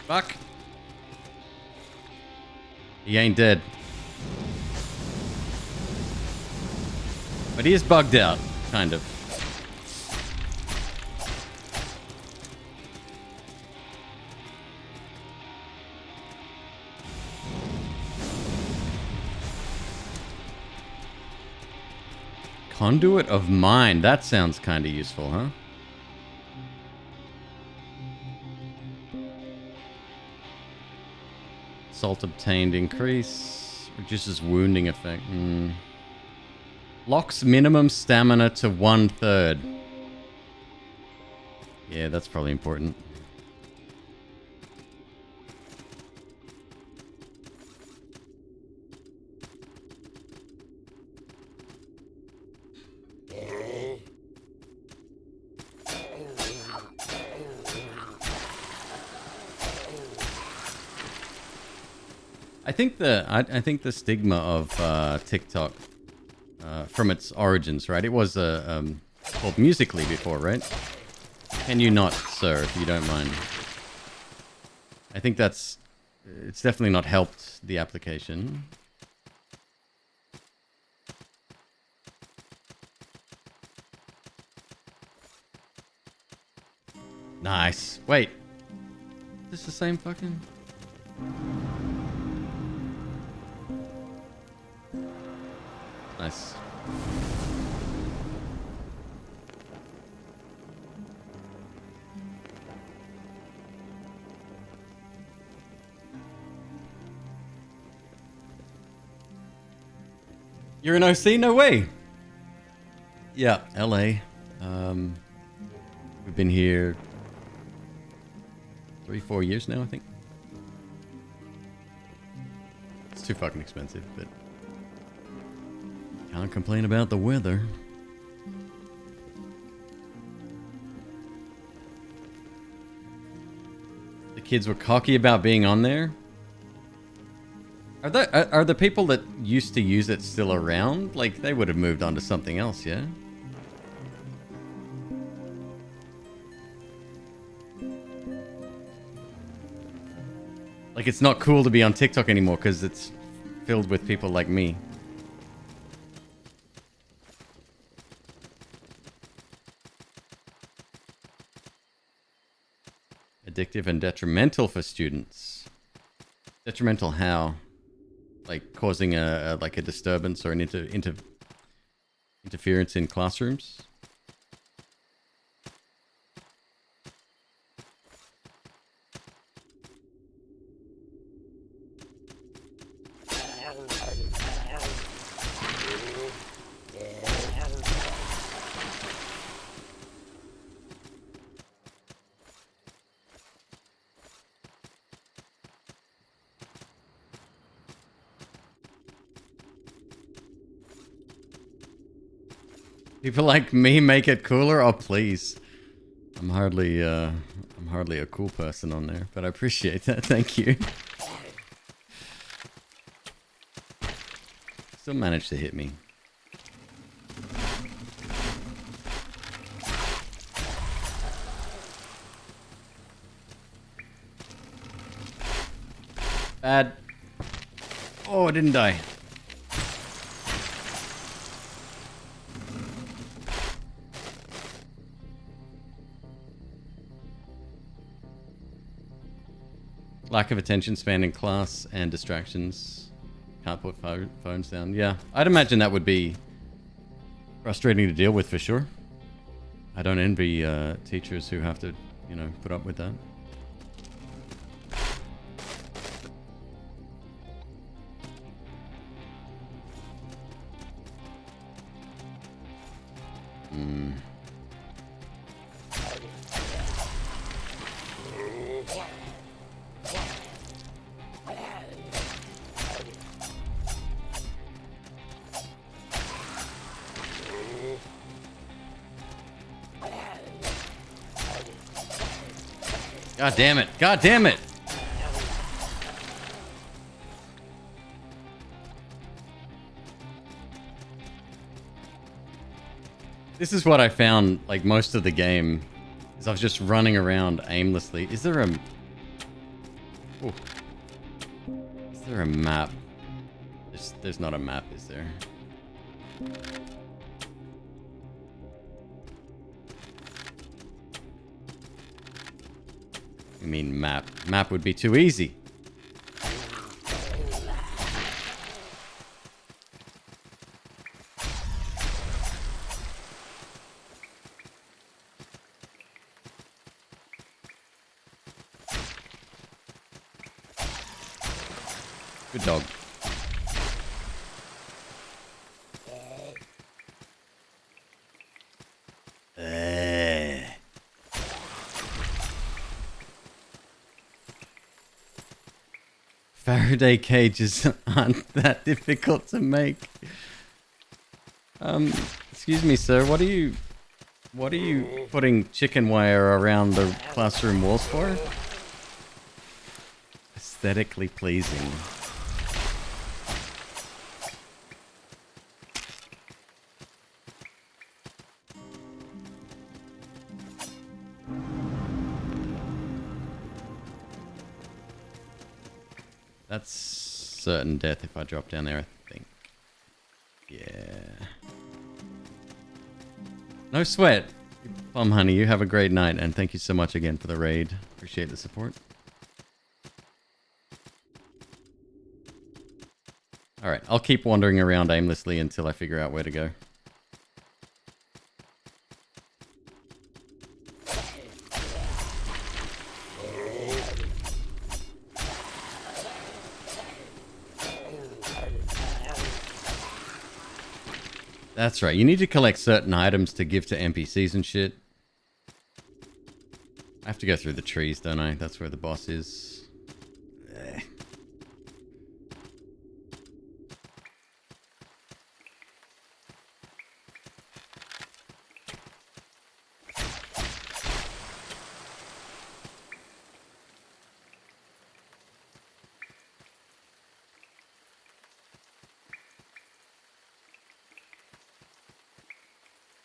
Fuck. He ain't dead. But he is bugged out, kind of. Conduit of Mind. That sounds kind of useful, huh? Salt obtained increase. Reduces wounding effect. Locks minimum stamina to 1/3. Yeah, that's probably important. I think the stigma of TikTok from its origins, right? It was called Musical.ly before, right? Can you not, sir, if you don't mind? I think it's definitely not helped the application. Nice. Wait. Is this the same fucking... Nice. You're an OC? No way. Yeah, LA. We've been here 3-4 years now, I think. It's too fucking expensive, but can't complain about the weather. The kids were cocky about being on there. Are the people that used to use it still around? Like, they would have moved on to something else, yeah? Like, it's not cool to be on TikTok anymore because it's filled with people like me. Addictive and detrimental for students. Detrimental how? Like causing a disturbance or an interference in classrooms? People like me make it cooler? Oh, please. I'm hardly a cool person on there, but I appreciate that. Thank you. Still managed to hit me. Bad. Oh, I didn't die. Lack of attention span in class and distractions. Can't put phones down. Yeah, I'd imagine that would be frustrating to deal with for sure. I don't envy teachers who have to, you know, put up with that. God damn it. God damn it. This is what I found, like, most of the game, is I was just running around aimlessly. Is there a... Ooh. Is there a map? There's not a map, is there? I mean map. Map would be too easy. Good dog. Faraday cages aren't that difficult to make. Excuse me, sir. What are you putting chicken wire around the classroom walls for? Aesthetically pleasing. That's certain death if I drop down there, I think. Yeah. No sweat. Plum Honey, you have a great night, and thank you so much again for the raid. Appreciate the support. Alright, I'll keep wandering around aimlessly until I figure out where to go. That's right, you need to collect certain items to give to NPCs and shit. I have to go through the trees, don't I? That's where the boss is.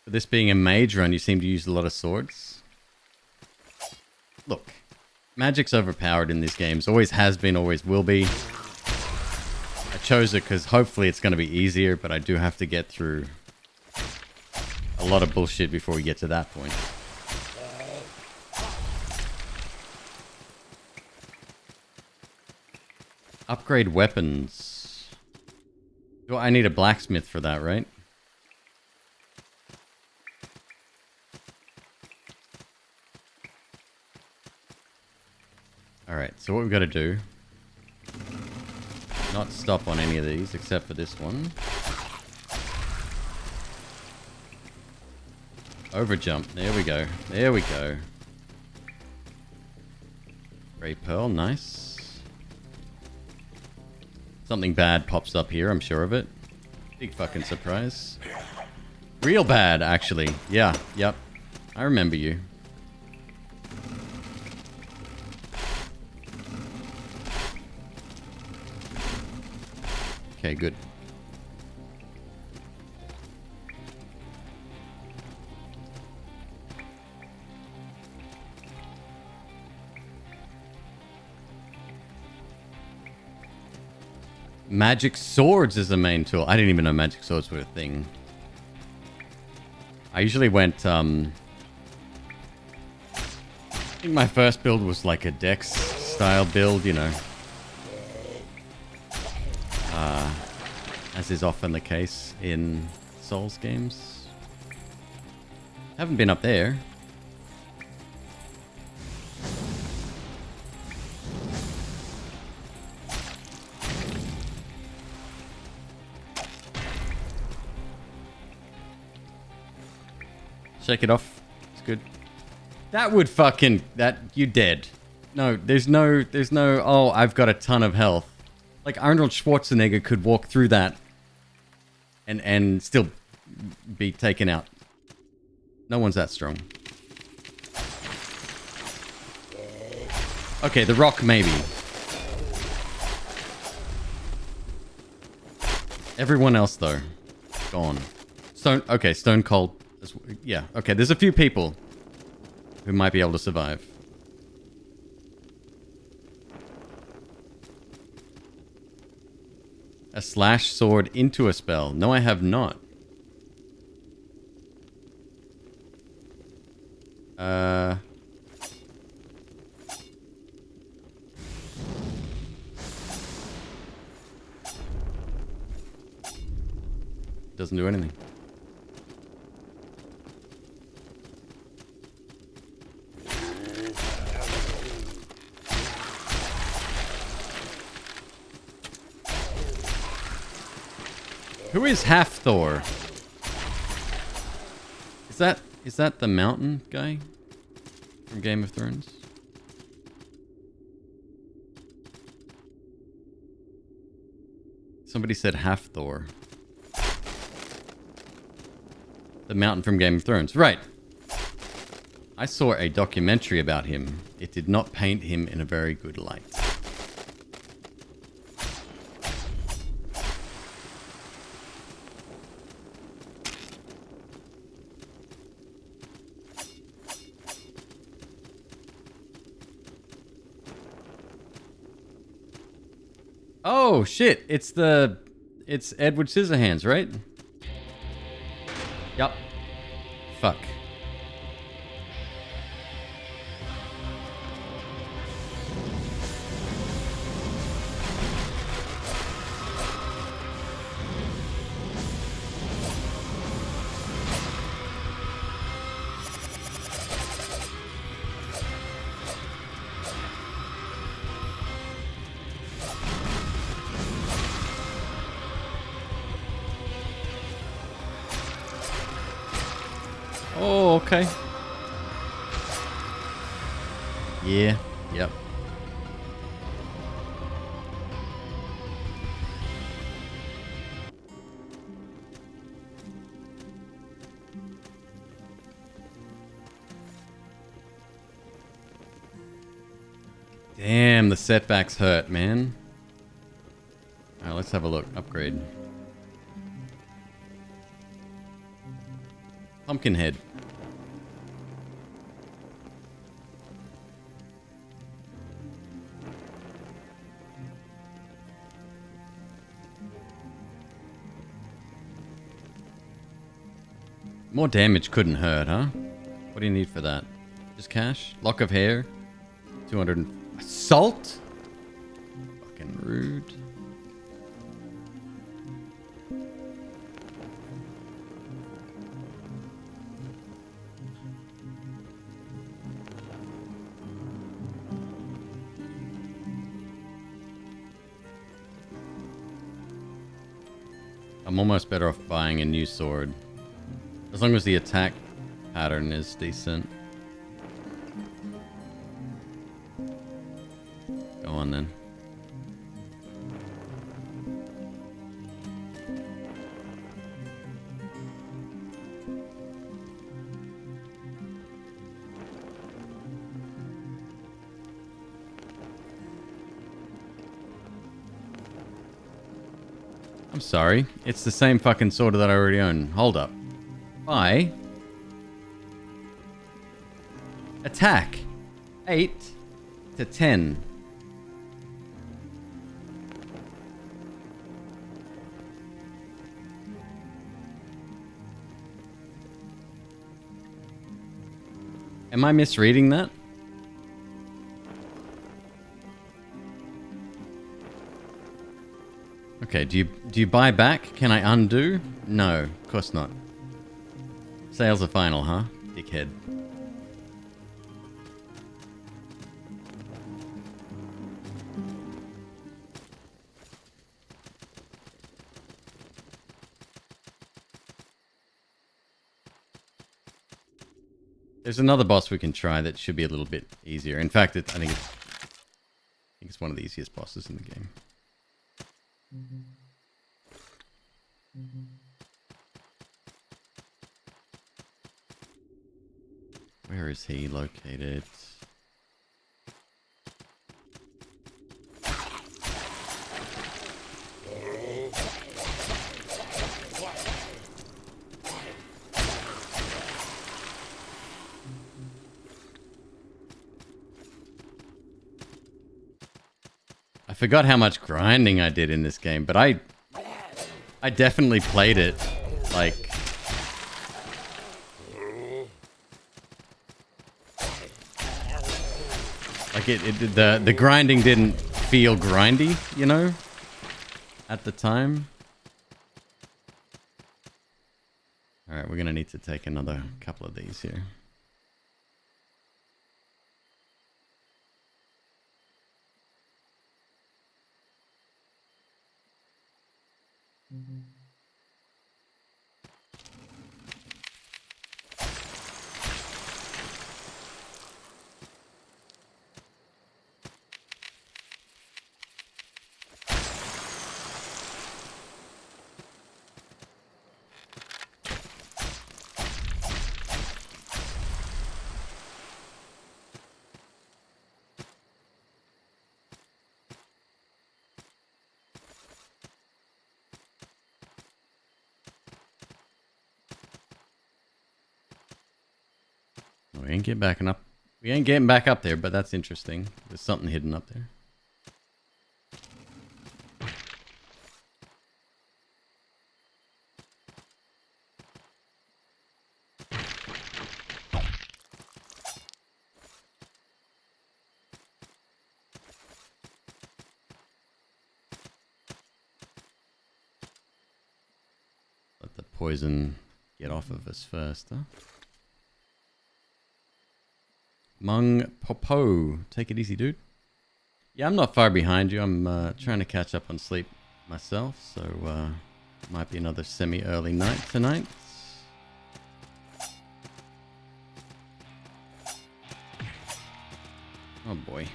For this being a mage run, you seem to use a lot of swords. Look, magic's overpowered in these games. Always has been, always will be. I chose it because hopefully it's going to be easier, but I do have to get through a lot of bullshit before we get to that point. Upgrade weapons. Well, I need a blacksmith for that, right? Alright, so what we've got to do... Not stop on any of these, except for this one. Overjump. There we go. There we go. Grey Pearl, nice. Something bad pops up here, I'm sure of it. Big fucking surprise. Real bad, actually. Yeah, yep. I remember you. Okay, good. Magic swords is the main tool. I didn't even know magic swords were a thing. I usually went, I think my first build was like a Dex style build, you know. As is often the case in Souls games. Haven't been up there. Shake it off. It's good. That would fucking... You dead. No, there's no... Oh, I've got a ton of health. Like, Arnold Schwarzenegger could walk through that and still be taken out. No one's that strong. Okay, the rock, maybe. Everyone else, though, gone. Stone Cold. Yeah, okay, there's a few people who might be able to survive. A slash sword into a spell. No, I have not. Doesn't do anything. Who is Half Thor? Is that the mountain guy from Game of Thrones? Somebody said Half Thor. The mountain from Game of Thrones. Right. I saw a documentary about him. It did not paint him in a very good light. Oh shit, it's Edward Scissorhands, right? Yup. Fuck. 4K? Yeah, yep. Damn, the setbacks hurt, man. Alright, let's have a look. Upgrade. Pumpkinhead. More damage couldn't hurt, huh? What do you need for that? Just cash? Lock of hair? 200 and... Assault? Fucking rude. I'm almost better off buying a new sword. As long as the attack pattern is decent. Go on then. I'm sorry. It's the same fucking sword that I already own. Hold up. Buy. Attack. 8 to 10. Am I misreading that? Okay, do you buy back? Can I undo? No, of course not. Sales are final, huh? Dickhead. There's another boss we can try that should be a little bit easier. In fact, I think it's one of the easiest bosses in the game. Where is he located? I forgot how much grinding I did in this game, but I definitely played it like the grinding didn't feel grindy, you know, at the time. All right, we're gonna need to take another couple of these here. We ain't getting back up. We ain't getting back up there, but that's interesting. There's something hidden up there. Let the poison get off of us first, huh? Mung Popo. Take it easy, dude. Yeah, I'm not far behind you. I'm trying to catch up on sleep myself, so might be another semi-early night tonight. Oh boy.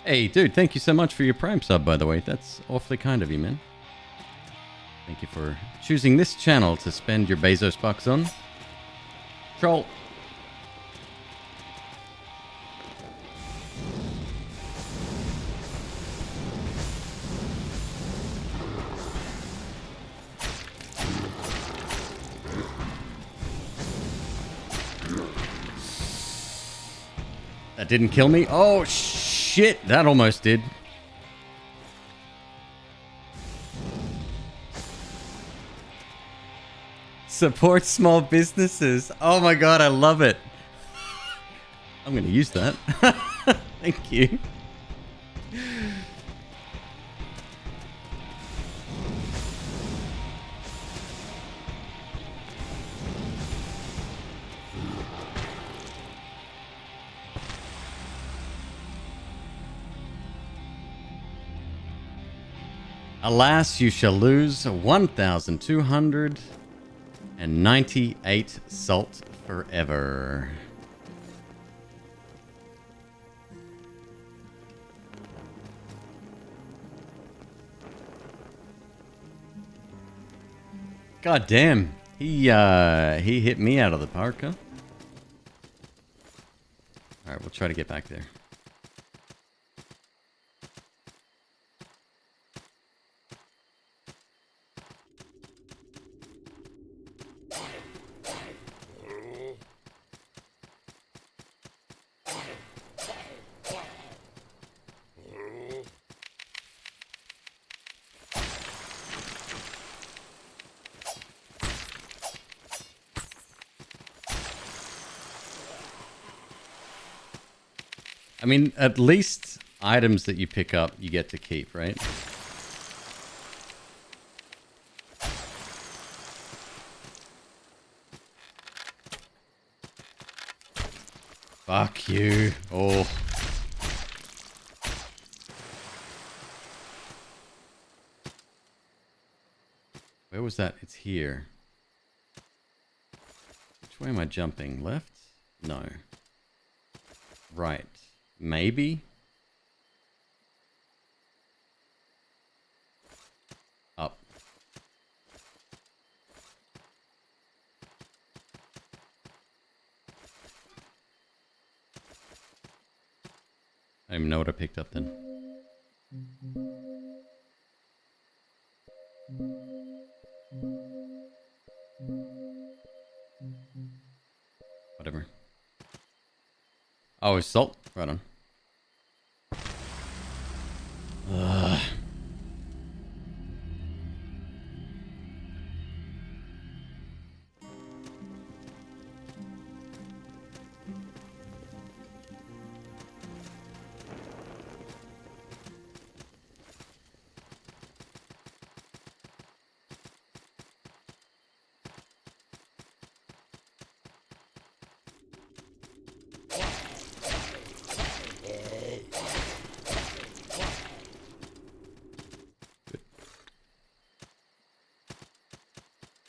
Hey, dude, thank you so much for your Prime sub, by the way. That's awfully kind of you, man. Thank you for choosing this channel to spend your Bezos bucks on. Troll. That didn't kill me? Oh, shit. That almost did. Support small businesses. Oh my god, I love it. I'm going to use that. Thank you. Alas, you shall lose 1,298 salt forever. God damn. He hit me out of the park, huh? Alright, we'll try to get back there. I mean, at least items that you pick up, you get to keep, right? Fuck you. Oh. Where was that? It's here. Which way am I jumping? Left? No. Right. Maybe? Up. I don't even know what I picked up then. Whatever. Oh, it's salt? Right on. Ugh.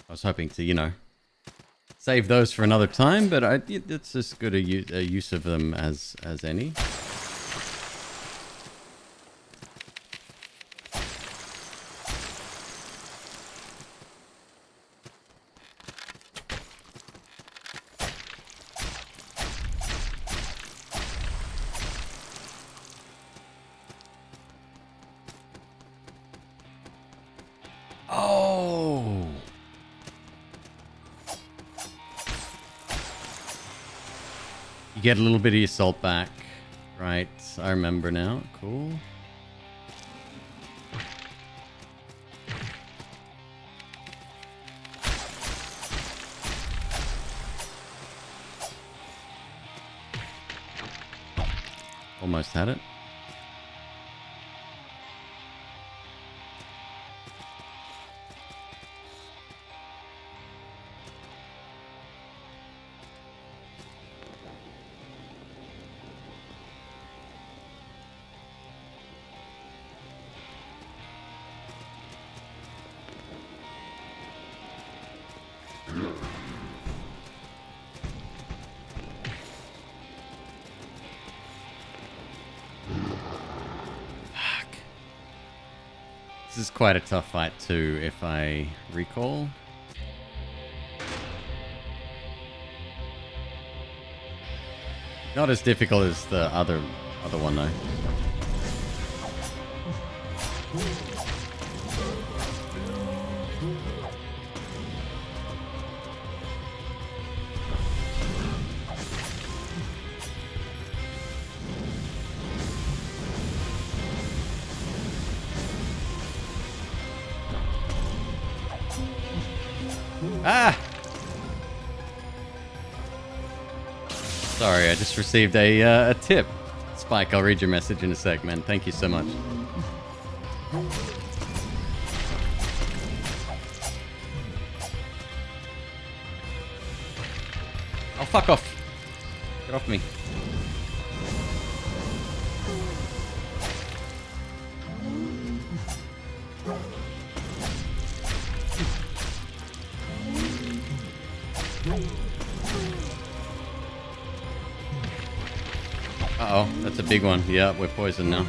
I was hoping to, you know, save those for another time, but it's as good a use of them as any. Oh! You get a little bit of your salt back. Right, I remember now. Cool. Almost had it. This is quite a tough fight too, if I recall. Not as difficult as the other one though. Ah! Sorry, I just received a tip. Spike, I'll read your message in a sec, man. Thank you so much. Oh, fuck off. Get off me. Uh-oh, that's a big one. Yeah, we're poisoned now.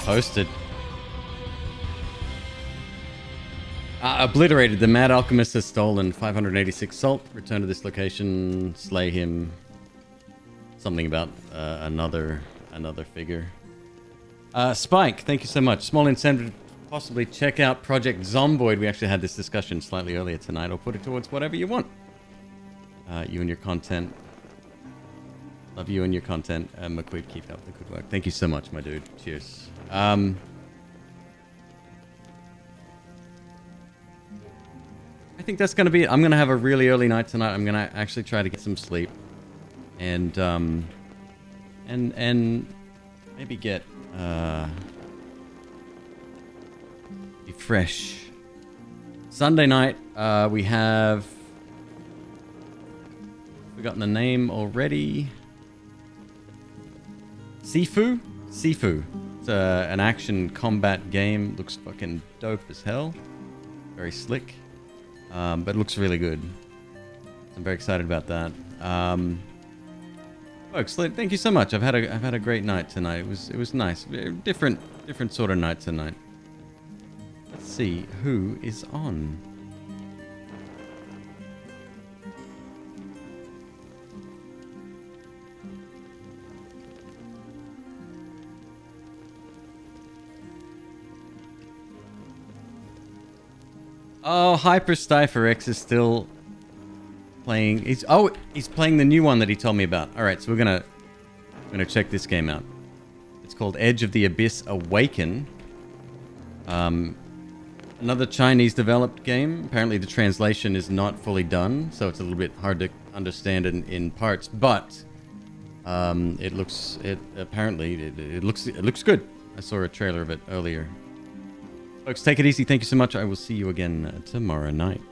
Posted. Obliterated. The Mad Alchemist has stolen 586 salt. Return to this location. Slay him. Something about another figure. Spike, thank you so much. Small incentive to possibly check out Project Zomboid. We actually had this discussion slightly earlier tonight. Or put it towards whatever you want. You and your content. Love you and your content. McQueeb, keep up the good work. Thank you so much, my dude. Cheers. I think that's going to be it. I'm going to have a really early night tonight. I'm going to actually try to get some sleep. And maybe get be fresh. Sunday night, we have forgotten the name already. Sifu? Sifu. It's an action combat game. Looks fucking dope as hell. Very slick. But it looks really good. I'm very excited about that. Folks, thank you so much. I've had a great night tonight. It was nice. Different sort of night tonight. Let's see who is on. Oh, Hyper Stifer X is still playing. He's playing the new one that he told me about. All right, so we're gonna check this game out. It's called Edge of the Abyss Awaken. Another Chinese developed game. Apparently the translation is not fully done, so it's a little bit hard to understand in parts. But it looks good. I saw a trailer of it earlier. Folks, take it easy. Thank you so much. I will see you again tomorrow night.